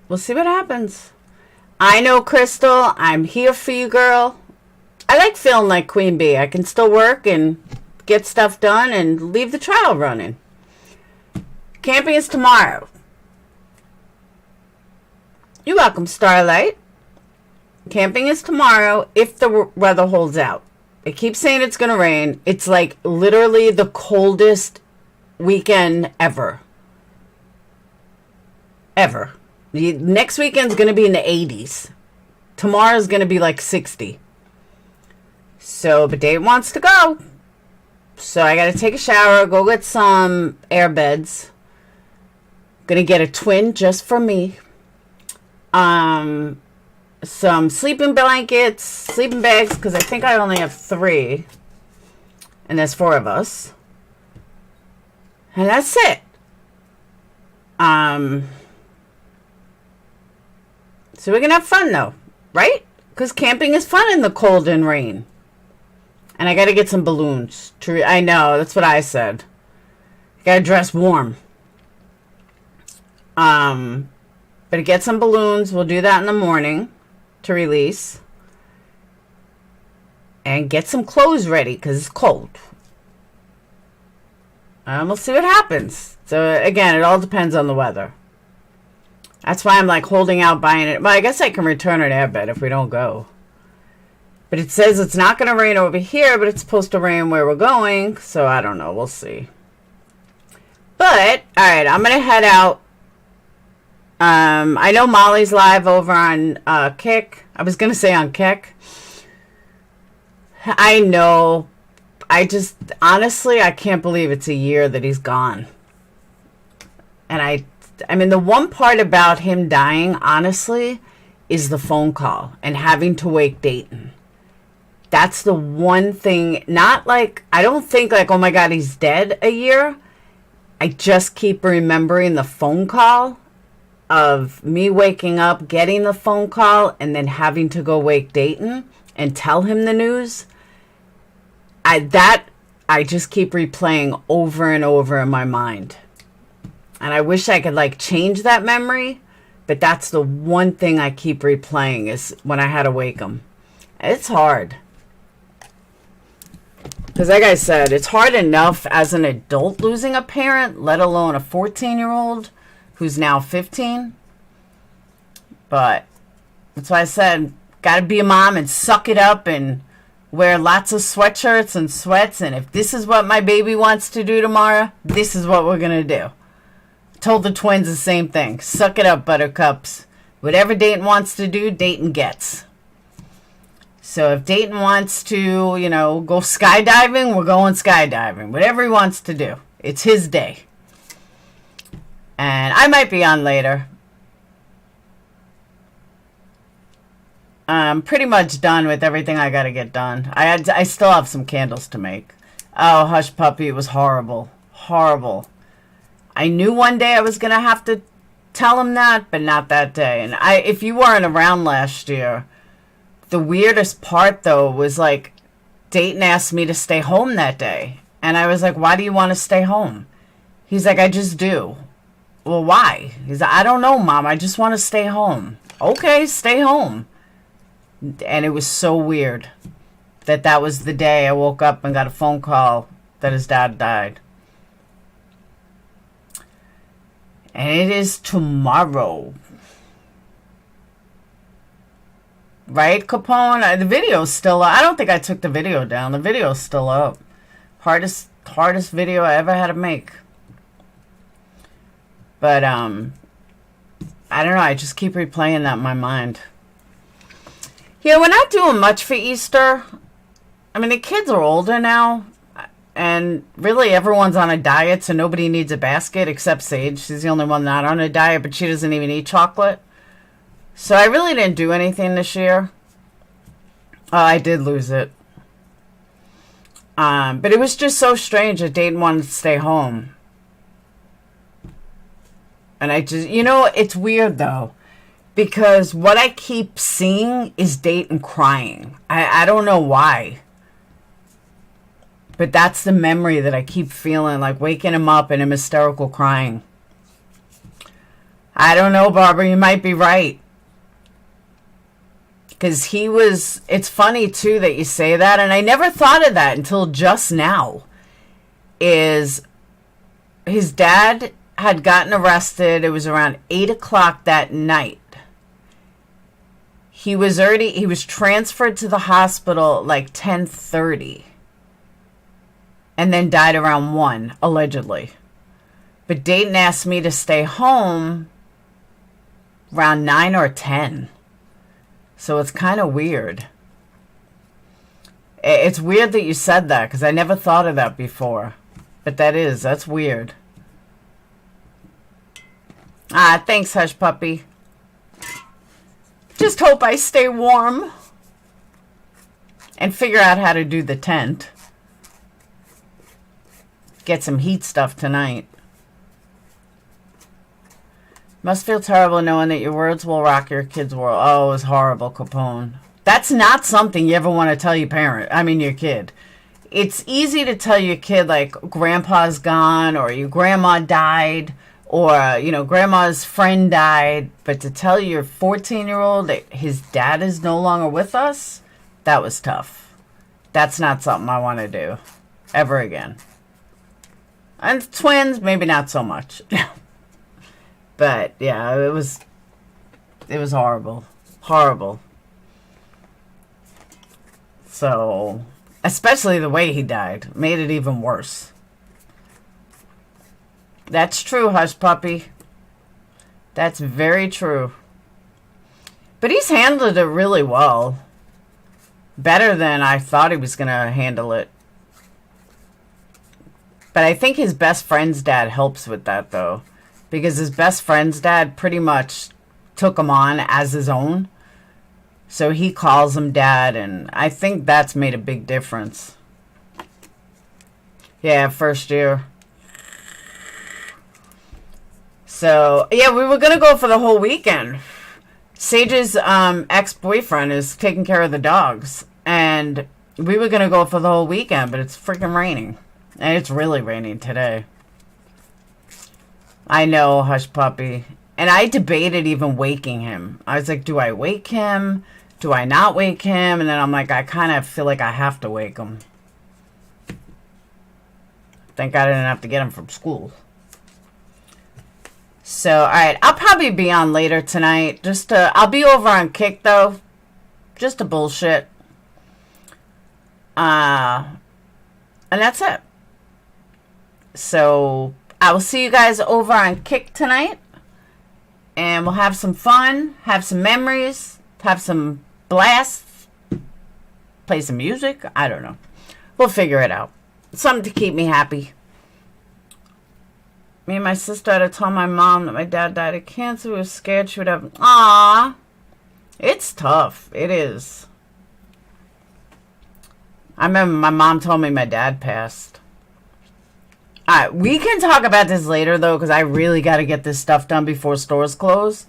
we'll see what happens. I know, Crystal, I'm here for you, girl. I like feeling like Queen Bee. I can still work and get stuff done and leave the trial running. Camping is tomorrow. You're welcome, Starlight. Camping is tomorrow if the weather holds out. It keeps saying it's going to rain. It's like literally the coldest weekend ever. Ever. Next weekend's going to be in the 80s. Tomorrow's going to be like 60. So, but Dave wants to go. So I got to take a shower, go get some air beds. Gonna get a twin just for me. Some sleeping blankets, sleeping bags, because I think I only have 3. And there's 4 of us. And that's it. So we're gonna have fun though, right? Because camping is fun in the cold and rain. And I gotta get some balloons. I know, that's what I said. Gotta dress warm. But get some balloons. We'll do that in the morning to release. And get some clothes ready because it's cold. We'll see what happens. So again, it all depends on the weather. That's why I'm like holding out buying it. Well, I guess I can return an airbed if we don't go. But it says it's not going to rain over here, but it's supposed to rain where we're going. So I don't know. We'll see. But, all right, I'm going to head out. I know Molly's live over on Kick. I was going to say on Kick. I know. I just, honestly, I can't believe it's a year that he's gone. And I mean, the one part about him dying, honestly, is the phone call and having to wake Dayton. That's the one thing, not like, I don't think like, oh my God, he's dead a year. I just keep remembering the phone call of me waking up, getting the phone call, and then having to go wake Dayton and tell him the news. I just keep replaying over and over in my mind. And I wish I could like change that memory, but that's the one thing I keep replaying is when I had to wake him. It's hard. Because like I said, it's hard enough as an adult losing a parent, let alone a 14-year-old who's now 15. But that's why I said, got to be a mom and suck it up and wear lots of sweatshirts and sweats. And if this is what my baby wants to do tomorrow, this is what we're going to do. Told the twins the same thing. Suck it up, buttercups. Whatever Dayton wants to do, Dayton gets. So if Dayton wants to, you know, go skydiving, we're going skydiving. Whatever he wants to do. It's his day. And I might be on later. I'm pretty much done with everything I got to get done. I still have some candles to make. Oh, Hush Puppy, it was horrible. Horrible. I knew one day I was going to have to tell him that, but not that day. And if you weren't around last year, the weirdest part, though, was like Dayton asked me to stay home that day. And I was like, why do you want to stay home? He's like, I just do. Well, why? He's like, I don't know, Mom. I just want to stay home. Okay, stay home. And it was so weird that was the day I woke up and got a phone call that his dad died. And it is tomorrow. Right, Capone? The video's still up. I don't think I took the video down. The video's still up. Hardest video I ever had to make. But I don't know. I just keep replaying that in my mind. Yeah, we're not doing much for Easter. I mean, the kids are older now, and really everyone's on a diet, so nobody needs a basket except Sage. She's the only one not on a diet, but she doesn't even eat chocolate. So I really didn't do anything this year. I did lose it. But it was just so strange that Dayton wanted to stay home. And I just, it's weird though. Because what I keep seeing is Dayton crying. I don't know why. But that's the memory that I keep feeling, like waking him up and him hysterical crying. I don't know, Barbara, you might be right. Because it's funny too that you say that, and I never thought of that until just now. Is his dad had gotten arrested. It was around 8 o'clock that night. He was transferred to the hospital like 10:30. And then died around 1, allegedly. But Dayton asked me to stay home around 9 or 10. So it's kind of weird. It's weird that you said that, because I never thought of that before. But that's weird. Thanks, Hush Puppy. Just hope I stay warm. And figure out how to do the tent. Get some heat stuff tonight. Must feel terrible knowing that your words will rock your kid's world. Oh, it was horrible, Capone. That's not something you ever want to tell your kid. It's easy to tell your kid, like, grandpa's gone, or your grandma died, or, grandma's friend died. But to tell your 14-year-old that his dad is no longer with us, that was tough. That's not something I want to do ever again. And twins, maybe not so much. But yeah, it was horrible. Horrible. So, especially the way he died made it even worse. That's true, Hush Puppy. That's very true. But he's handled it really well. Better than I thought he was going to handle it. But I think his best friend's dad helps with that, though. Because his best friend's dad pretty much took him on as his own. So he calls him dad, and I think that's made a big difference. Yeah, first year. So, yeah, we were going to go for the whole weekend. Sage's ex-boyfriend is taking care of the dogs. And we were going to go for the whole weekend, but it's freaking raining. And it's really raining today. I know, Hush Puppy. And I debated even waking him. I was like, do I wake him? Do I not wake him? And then I'm like, I kind of feel like I have to wake him. Thank God I didn't have to get him from school. So, alright. I'll probably be on later tonight. I'll be over on Kick, though. Just to bullshit. And that's it. So, I will see you guys over on Kick tonight. And we'll have some fun, have some memories, have some blasts, play some music. I don't know. We'll figure it out. Something to keep me happy. Me and my sister had to tell my mom that my dad died of cancer. We were scared she would have... Aww. It's tough. It is. I remember my mom told me my dad passed. Alright, we can talk about this later, though, because I really got to get this stuff done before stores close.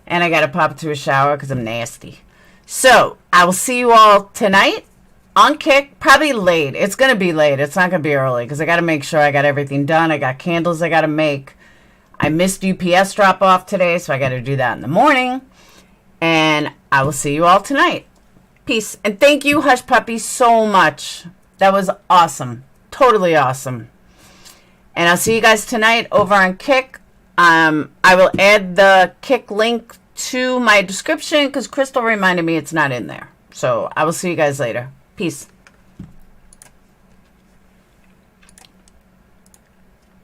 And I got to pop to a shower because I'm nasty. So, I will see you all tonight on Kick. Probably late. It's going to be late. It's not going to be early because I got to make sure I got everything done. I got candles I got to make. I missed UPS drop-off today, so I got to do that in the morning. And I will see you all tonight. Peace. And thank you, Hush Puppy, so much. That was awesome. Totally awesome. And I'll see you guys tonight over on Kick. I will add the Kick link to my description because Crystal reminded me it's not in there. So I will see you guys later. Peace.